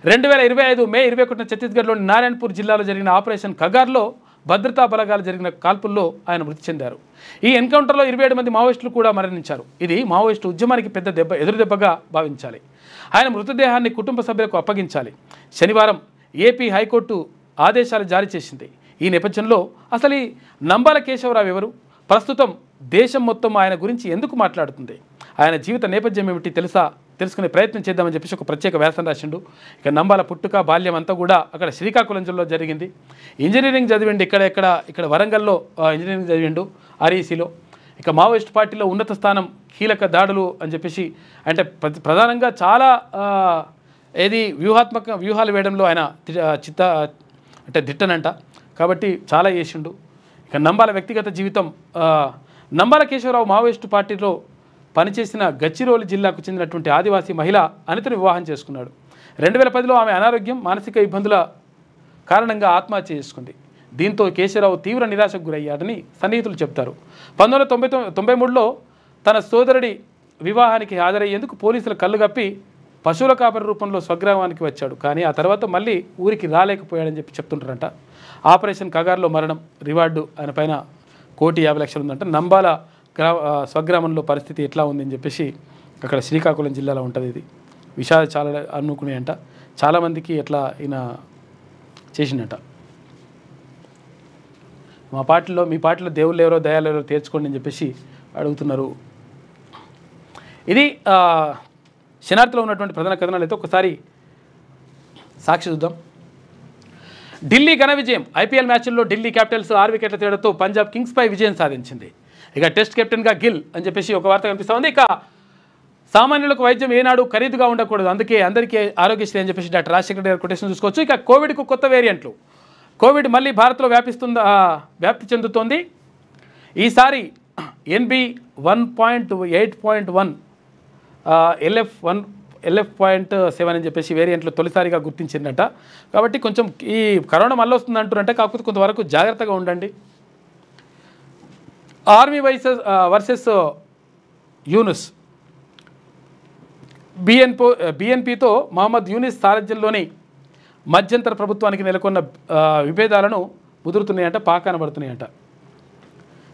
2025 మే 21న ఛత్తీస్గఢ్లోని నారాయణపూర్ జిల్లాలో జరిగిన ఆపరేషన్ కగార్లో భద్రతా బలగాలు జరిగిన కాల్పుల్లో ఆయన మృతి చెందారు. ఈ ఎన్కౌంటర్లో 27 మంది మావోయిస్టులు కూడా మరణించారు. ఇది మావోయిస్టు ఉద్యమానికి పెద్ద ఎదురుదెబ్బగా భావించాలి. ఆయన మృతదేహాన్ని కుటుంబ సభ్యులకు అప్పగించాలి. శనివారం ఏపీ హైకోర్టు ఆదేశాలు జారీ చేసింది. ఈ నేపథ్యంలో అసలు ఈ నంబాల కేశవరావు ఎవరు, ప్రస్తుతం దేశం మొత్తం ఆయన గురించి ఎందుకు మాట్లాడుతుంది, ఆయన జీవిత నేపథ్యం ఏమిటి తెలుసుకునే ప్రయత్నం చేద్దామని చెప్పేసి ఒక ప్రత్యేక వ్యాసం రాసిండు. ఇక నంబాల పుట్టుక బాల్యం అంతా కూడా అక్కడ శ్రీకాకుళం జిల్లాలో జరిగింది. ఇంజనీరింగ్ చదివిండు, ఇక్కడ వరంగల్లో ఇంజనీరింగ్ చదివిండు ఆర్ఈసీలో. ఇక మావోయిస్ట్ పార్టీలో ఉన్నత స్థానం, కీలక దాడులు అని చెప్పేసి అంటే ప్రధానంగా చాలా వ్యూహాలు వేయడంలో ఆయన దిట్టనంట. కాబట్టి చాలా చేసిండు. ఇక నంబాల వ్యక్తిగత జీవితం, నంబాల కేశవరావు మావోయిస్టు పార్టీలో పనిచేసిన గచ్చిరోలి జిల్లాకు చెందినటువంటి ఆదివాసీ మహిళ అనితను వివాహం చేసుకున్నాడు. 2010లో ఆమె అనారోగ్యం, మానసిక ఇబ్బందుల కారణంగా ఆత్మహత్య చేసుకుంది. దీంతో కేశవరావు తీవ్ర నిరాశకు గురయ్యాడని సన్నిహితులు చెప్తారు. 1993లో తన సోదరుడి వివాహానికి హాజరయ్యేందుకు పోలీసుల కళ్ళు కప్పి పశువుల కాపరి రూపంలో స్వగ్రామానికి వచ్చాడు. కానీ ఆ తర్వాత మళ్ళీ ఊరికి రాలేకపోయాడని చెప్తుంటారంట. ఆపరేషన్ కగార్లో మరణం, రివార్డు ఆయన పైన 1,50,00,000 ఉందంట. నంబాల స్వగ్రామంలో పరిస్థితి ఎట్లా ఉందని చెప్పేసి అక్కడ శ్రీకాకుళం జిల్లాలో ఉంటుంది. ఇది విషాద చాలా అనుకునేయంట. చాలామందికి ఎట్లా ఈయన చేసిండట. మీ పార్టీలో దేవుళ్ళు ఎవరో దయాలు ఎవరో తీర్చుకోండి అని చెప్పేసి అడుగుతున్నారు. ఇది శనార్థిలో ఉన్నటువంటి ప్రధాన కథనాలు. అయితే ఒకసారి సాక్షి చూద్దాం. ఢిల్లీ ఘన విజయం. ఐపీఎల్ మ్యాచ్ల్లో ఢిల్లీ క్యాపిటల్స్ 6 వికెట్ల తేడాతో పంజాబ్ కింగ్స్పై విజయం సాధించింది. ఇక టెస్ట్ కెప్టెన్గా గిల్ అని చెప్పేసి ఒక వార్త కనిపిస్తూ ఉంది. ఇక సామాన్యులకు వైద్యం ఏనాడు ఖరీదుగా ఉండకూడదు, అందుకే అందరికీ ఆరోగ్యశ్రీ అని చెప్పేసి డాక్టర్ రాజశేఖర్ గారి కొటేషన్ చూసుకోవచ్చు. ఇక కోవిడ్కు కొత్త వేరియంట్లు. కోవిడ్ మళ్ళీ భారత్లో వ్యాప్తి చెందుతోంది. ఈసారి NB1.8.1 LF.7 అని చెప్పేసి వేరియంట్లు తొలిసారిగా గుర్తించిందట. కాబట్టి కొంచెం ఈ కరోనా మళ్ళీ వస్తుంది అంటారంటే, కాకపోతే కొంతవరకు జాగ్రత్తగా ఉండండి. Army versus Yunus. BNPతో మహమ్మద్ యూనిస్ సారథ్యంలోని మధ్యంతర ప్రభుత్వానికి నెలకొన్న విభేదాలను ముదురుతున్నాయంట, పాకానబడుతున్నాయంట.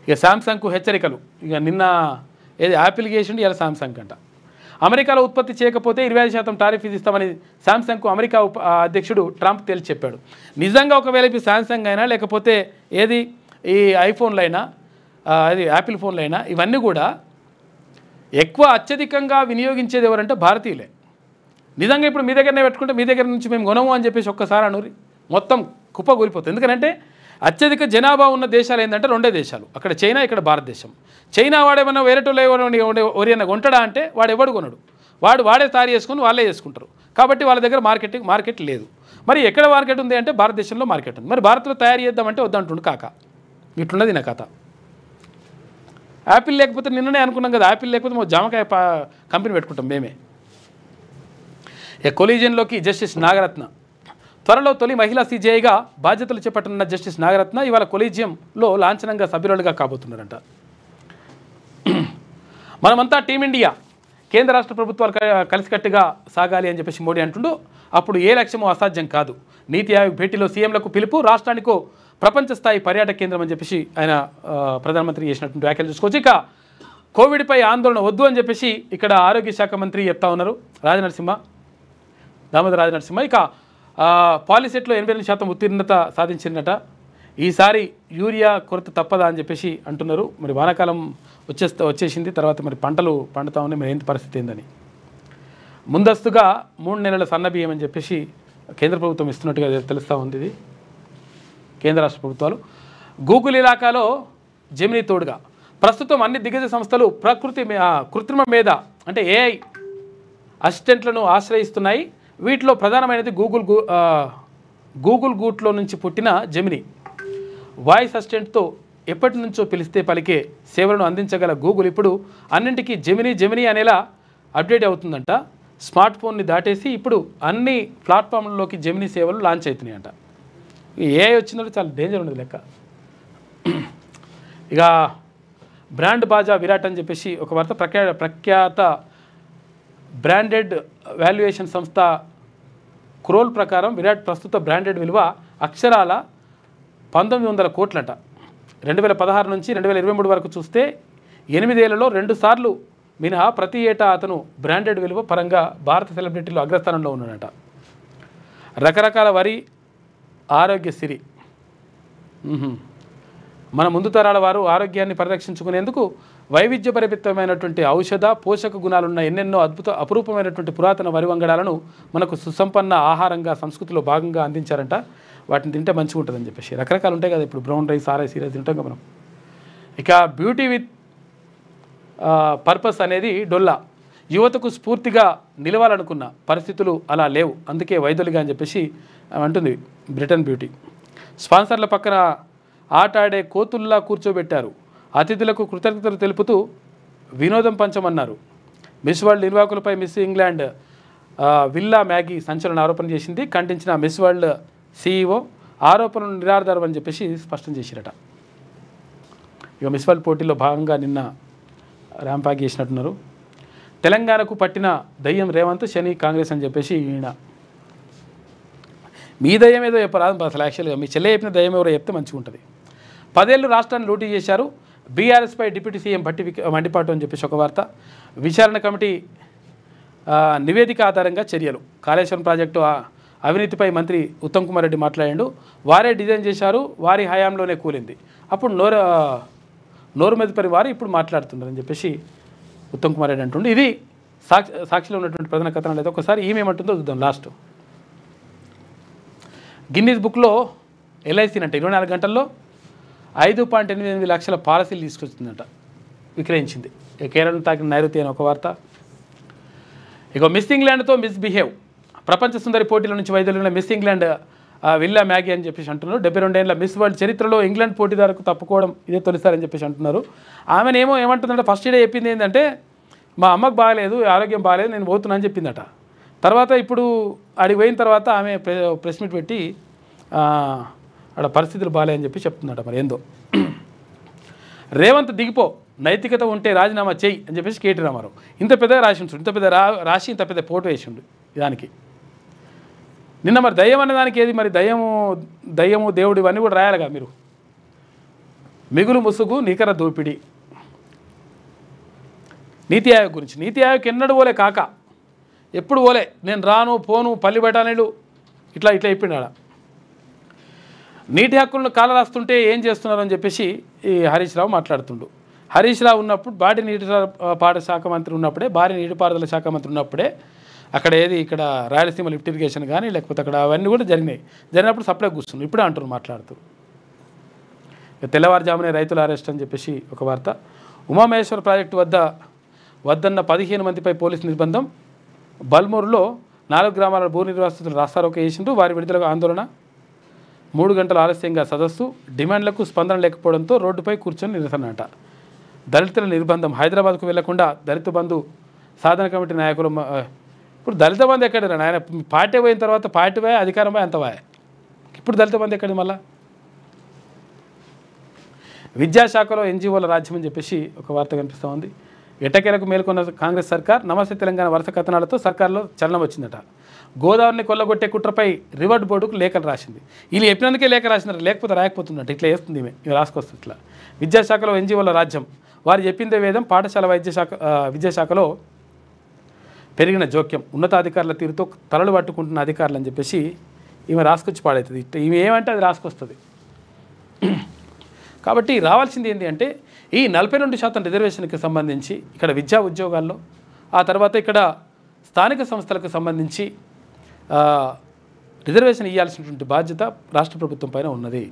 ఇక శాంసంగ్కు హెచ్చరికలు. ఇక నిన్న ఏది యాపిల్ చేసిండు, ఇలా శాంసంగ్ అంట. అమెరికాలో ఉత్పత్తి చేయకపోతే 25% టారిఫ్ విధిస్తామని శాంసంగ్కు అమెరికా అధ్యక్షుడు ట్రంప్ తేల్చి చెప్పాడు. నిజంగా ఒకవేళ ఇప్పుడు శాంసంగ్ అయినా లేకపోతే ఏది ఈ ఐఫోన్లు అయినా అది యాపిల్ ఫోన్లు అయినా ఇవన్నీ కూడా ఎక్కువ అత్యధికంగా వినియోగించేది ఎవరంటే భారతీయులే. నిజంగా ఇప్పుడు మీ దగ్గరనే పెట్టుకుంటే మీ దగ్గర నుంచి మేము కొనము అని చెప్పేసి ఒక్కసారి అనూరి మొత్తం కుప్పగూలిపోతుంది. ఎందుకంటే అత్యధిక జనాభా ఉన్న దేశాలు ఏంటంటే రెండే దేశాలు, అక్కడ చైనా, ఇక్కడ భారతదేశం. చైనా వాడేమన్నా వేరేటోళ్ళు ఎవరైనా కొంటాడా అంటే వాడు ఎవడు కొనడు, వాడే తయారు చేసుకుని వాళ్ళే చేసుకుంటారు. కాబట్టి వాళ్ళ దగ్గర మార్కెట్ లేదు. మరి ఎక్కడ మార్కెట్ ఉంది అంటే భారతదేశంలో మార్కెట్ ఉంది. మరి భారత్లో తయారు చేద్దామంటే వద్దంటుండు కాక. ఇట్లున్నది నా కథ. యాపిల్ లేకపోతే నిన్ననే అనుకున్నాం కదా, యాపిల్ లేకపోతే మా జామకాయ కంపెనీ పెట్టుకుంటాం మేమే. కొలీజియన్లోకి జస్టిస్ నాగరత్న త్వరలో తొలి మహిళా సీజేఐగా బాధ్యతలు చేపట్టనున్న జస్టిస్ నాగరత్న ఇవాళ కొలీజియంలో లాంఛనంగా సభ్యురాలుగా కాబోతున్నారంట. మనమంతా టీమిండియా, కేంద్ర రాష్ట్ర ప్రభుత్వాలు కలిసికట్టుగా సాగాలి అని చెప్పేసి మోడీ అంటుండు. అప్పుడు ఏ లక్ష్యమో అసాధ్యం కాదు. నీతి ఆయోగ్ భేటీలో సీఎంలకు పిలుపు, రాష్ట్రానికో ప్రపంచ స్థాయి పర్యాటక కేంద్రం అని చెప్పేసి ఆయన ప్రధానమంత్రి చేసినటువంటి వ్యాఖ్యలు చూసుకోవచ్చు. ఇక కోవిడ్పై ఆందోళన వద్దు అని చెప్పేసి ఇక్కడ ఆరోగ్య శాఖ మంత్రి చెప్తా ఉన్నారు దామోదర రాజనరసింహ. ఇక పాలిసెట్లో 88% ఉత్తీర్ణత సాధించిందట. ఈసారి యూరియా కొరత తప్పదా అని చెప్పేసి అంటున్నారు. మరి వానాకాలం వచ్చేసింది, తర్వాత మరి పంటలు పండుతా ఉన్నాయి, మరి ఏంటి పరిస్థితి ఏందని. ముందస్తుగా 3 నెలల సన్నబియ్యం అని చెప్పేసి కేంద్ర ప్రభుత్వం ఇస్తున్నట్టుగా తెలుస్తూ ఉంది. ఇది కేంద్ర రాష్ట్ర ప్రభుత్వాలు. గూగుల్ ఇలాకాలో జెమినీ తోడుగా ప్రస్తుతం అన్ని దిగ్గజ సంస్థలు కృత్రిమ మేధ అంటే ఏఐ అసిస్టెంట్లను ఆశ్రయిస్తున్నాయి. వీటిలో ప్రధానమైనది గూగుల్ గూట్లో నుంచి పుట్టిన జెమినీ. వాయిస్ అసిస్టెంట్తో ఎప్పటి నుంచో పిలిస్తే పలికే సేవలను అందించగల గూగుల్ ఇప్పుడు అన్నింటికీ జెమినీ అనేలా అప్డేట్ అవుతుందంట. స్మార్ట్ ఫోన్ని దాటేసి ఇప్పుడు అన్ని ప్లాట్ఫామ్లలోకి జెమినీ సేవలు లాంచ్ అవుతున్నాయంట. ఏఐ వచ్చినప్పుడు చాలా డేంజర్ ఉండదు లెక్క. ఇక బ్రాండ్ బాజా విరాట్ అని చెప్పేసి ఒక వార్త. ప్రఖ్యాత బ్రాండెడ్ వాల్యుయేషన్ సంస్థ క్రోల్ ప్రకారం విరాట్ ప్రస్తుత బ్రాండెడ్ విలువ అక్షరాల 1900 కోట్లంట. 2016 నుంచి 2023 వరకు చూస్తే 8 ఏళ్లలో 2 సార్లు మినహా ప్రతి ఏటా అతను బ్రాండెడ్ విలువ పరంగా భారత సెలబ్రిటీలో అగ్రస్థానంలో ఉన్నాడట. రకరకాల వరి, ఆరోగ్య సిరి. మన ముందు తరాల వారు ఆరోగ్యాన్ని పరిరక్షించుకునేందుకు వైవిధ్యభరితమైనటువంటి ఔషధ పోషక గుణాలున్న ఎన్నెన్నో అపురూపమైనటువంటి పురాతన వరి వంగడాలను మనకు సుసంపన్న ఆహారంగా సంస్కృతిలో భాగంగా అందించారంట. వాటిని తింటే మంచిగా ఉంటుందని చెప్పేసి రకరకాలు ఉంటాయి కదా. ఇప్పుడు బ్రౌన్ రైస్, రైస్ తింటాం కదా మనం. ఇక బ్యూటీ విత్ పర్పస్ అనేది డొల్లా. యువతకు స్ఫూర్తిగా నిలవాలనుకున్న పరిస్థితులు అలా లేవు, అందుకే వైదొలిగా అని చెప్పేసి అంటుంది బ్రిటన్ బ్యూటీ. స్పాన్సర్ల పక్కన ఆట ఆడే కోతుల్లా కూర్చోబెట్టారు. అతిథులకు కృతజ్ఞతలు తెలుపుతూ వినోదం పంచమన్నారు. మిస్ వరల్డ్ నిర్వాహకులపై మిస్ ఇంగ్లాండ్ విల్లా మ్యాగీ సంచలన ఆరోపణ చేసింది. ఖండించిన మిస్ వరల్డ్ CEO ఆరోపణలు నిరాధారం అని చెప్పేసి స్పష్టం చేసిరట. ఇక మిస్ వరల్డ్ పోటీలో భాగంగా నిన్న ర్యాంపాగ్ చేసినట్టున్నారు. తెలంగాణకు పట్టిన దయ్యం రేవంత్, శని కాంగ్రెస్ అని చెప్పేసి ఈయన. మీ దయ్యం ఏదో చెప్పరాదు అసలు. యాక్చువల్గా మీ చెల్లె చెప్పిన దయ్యం ఎవరో చెప్తే మంచిగా ఉంటుంది. 10 ఏళ్ళు రాష్ట్రాన్ని లూటీ చేశారు. బీఆర్ఎస్పై డిప్యూటీ సీఎం మండిపాటు అని చెప్పేసి ఒక వార్త. విచారణ కమిటీ నివేదిక ఆధారంగా చర్యలు. కాళేశ్వరం ప్రాజెక్టు అవినీతిపై మంత్రి ఉత్తమ్ కుమార్ రెడ్డి మాట్లాడాడు. వారే డిజైన్ చేశారు, వారి హయాంలోనే కూలింది. అప్పుడు నోరు మెదపరి వారు ఇప్పుడు మాట్లాడుతున్నారని చెప్పేసి ఉత్తమ్ కుమార్ రెడ్డి అంటుండే. ఇది సాక్షిలో ఉన్నటువంటి ప్రధాన కథనం. లేదా ఒకసారి ఏమేమంటుందో చూద్దాం. లాస్ట్ గిన్నీస్ బుక్లో LIC అంటే 24 గంటల్లో 5.88 లక్షల పాలసీలు తీసుకొచ్చిందంట, విక్రయించింది. కేరళను తాకిన నైరుతి అని ఒక వార్త. ఇక మిస్ ఇంగ్లాండ్తో మిస్బిహేవ్. ప్రపంచ సుందరి పోటీల నుంచి వైదొలిగిన మిస్ ఇంగ్లాండ్ విల్లా మ్యాగీ అని చెప్పేసి అంటున్నారు. 72 ఏళ్ల మిస్ వరల్డ్ చరిత్రలో ఇంగ్లాండ్ పోటీదారుకు తప్పుకోవడం ఇదే తొలిసారని చెప్పేసి అంటున్నారు. ఆమెనేమో ఏమంటుందంటే ఫస్ట్ డే చెప్పింది ఏంటంటే మా అమ్మకు బాగాలేదు, ఆరోగ్యం బాగాలేదు, నేను పోతున్నా అని చెప్పిందట. తర్వాత ఇప్పుడు ఆడికి పోయిన తర్వాత ఆమె ప్రెస్ మీట్ పెట్టి ఆడ పరిస్థితులు బాగాలేదని చెప్పి చెప్తుందట. మరి ఏందో. రేవంత్ దిగిపో, నైతికత ఉంటే రాజీనామా చెయ్యి అని చెప్పేసి కేటీ రామారావు ఇంత పెద్దగా రాసి ఉంచుడు. ఇంత పెద్ద రాసి ఇంత పెద్ద ఫోటో వేసిండు దానికి. నిన్న మరి దయ్యం అనే దానికి ఏది మరి దయ్యము దేవుడు ఇవన్నీ కూడా రాయాలిగా మీరు. మిగులు ముసుగు నికర దోపిడీ. నీతి ఆయోగ్ గురించి, నీతి ఆయోగ్ ఎన్నడూ పోలే కాక, ఎప్పుడు పోలే, నేను రాను పోను పల్లి బఠానీలు ఇట్లా చెప్పిండాడ. నీటి హక్కులను కాల రాస్తుంటే ఏం చేస్తున్నారని చెప్పేసి ఈ హరీష్ రావు మాట్లాడుతుండు. హరీష్ రావు ఉన్నప్పుడు భారీ నీటిపారుదల శాఖ మంత్రి ఉన్నప్పుడే, భారీ నీటిపారుదల శాఖ మంత్రి ఉన్నప్పుడే అక్కడ ఇక్కడ రాయలసీమ లిఫ్ట్ ఇరిగేషన్ కానీ లేకపోతే అక్కడ అవన్నీ కూడా జరిగినప్పుడు సప్లై కూర్చున్నారు. ఇప్పుడే అంటున్నారు మాట్లాడుతూ. తెల్లవారుజామునే రైతుల అరెస్ట్ అని చెప్పేసి ఒక వార్త. ఉమామహేశ్వర ప్రాజెక్టు వద్దన్న 15 మందిపై పోలీసు నిర్బంధం. బల్మూరులో 4 గ్రామాల భూ నిర్వాసితులు రాస్తారోకో చేసిండ్రు. వారి విడుదలకు ఆందోళన. 3 గంటల ఆలస్యంగా సదస్సు. డిమాండ్లకు స్పందన లేకపోవడంతో రోడ్డుపై కూర్చొని నిరసనట. దళితుల నిర్బంధం. హైదరాబాద్కు వెళ్లకుండా దళిత బంధు సాధన కమిటీ నాయకులు. ఇప్పుడు దళిత బంధు ఎక్కడ ఆయన పార్టీ పోయిన తర్వాత పార్టీ పోయా, అధికారం పోయి అంత పోయా. ఇప్పుడు దళిత బంధు ఎక్కడి మళ్ళా? విద్యాశాఖలో ఎన్జిఓల రాజ్యం అని చెప్పేసి ఒక వార్త కనిపిస్తూ ఉంది. ఎట్టకేలకు మేల్కొన్న కాంగ్రెస్ సర్కార్. నమస్తే తెలంగాణ వరుస కథనాలతో సర్కార్లో చలనం వచ్చిందట. గోదావరిని కొల్లగొట్టే కుట్రపై రివర్డ్ బోర్డుకు లేఖలు రాసింది. వీళ్ళు చెప్పినందుకే లేఖ రాసినారు, లేకపోతే రాయకపోతున్నట్టు ఇట్లా వేస్తుంది ఇవి రాసుకొస్తుంది. ఇట్లా విద్యాశాఖలో ఎన్జిఓల రాజ్యం, వారు చెప్పిందే వేదం. పాఠశాల విద్యాశాఖలో పెరిగిన జోక్యం, ఉన్నతాధికారుల తీరుతో తలలు పట్టుకుంటున్న అధికారులు అని చెప్పేసి ఈమె రాసుకొచ్చి పాడవుతుంది. ఈమె ఏమంటే అది రాసుకొస్తుంది. కాబట్టి రావాల్సింది ఏంటి అంటే ఈ 42% రిజర్వేషన్కి సంబంధించి ఇక్కడ విద్యా ఉద్యోగాల్లో, ఆ తర్వాత ఇక్కడ స్థానిక సంస్థలకు సంబంధించి రిజర్వేషన్ ఇవ్వాల్సినటువంటి బాధ్యత రాష్ట్ర ప్రభుత్వం పైన ఉన్నది.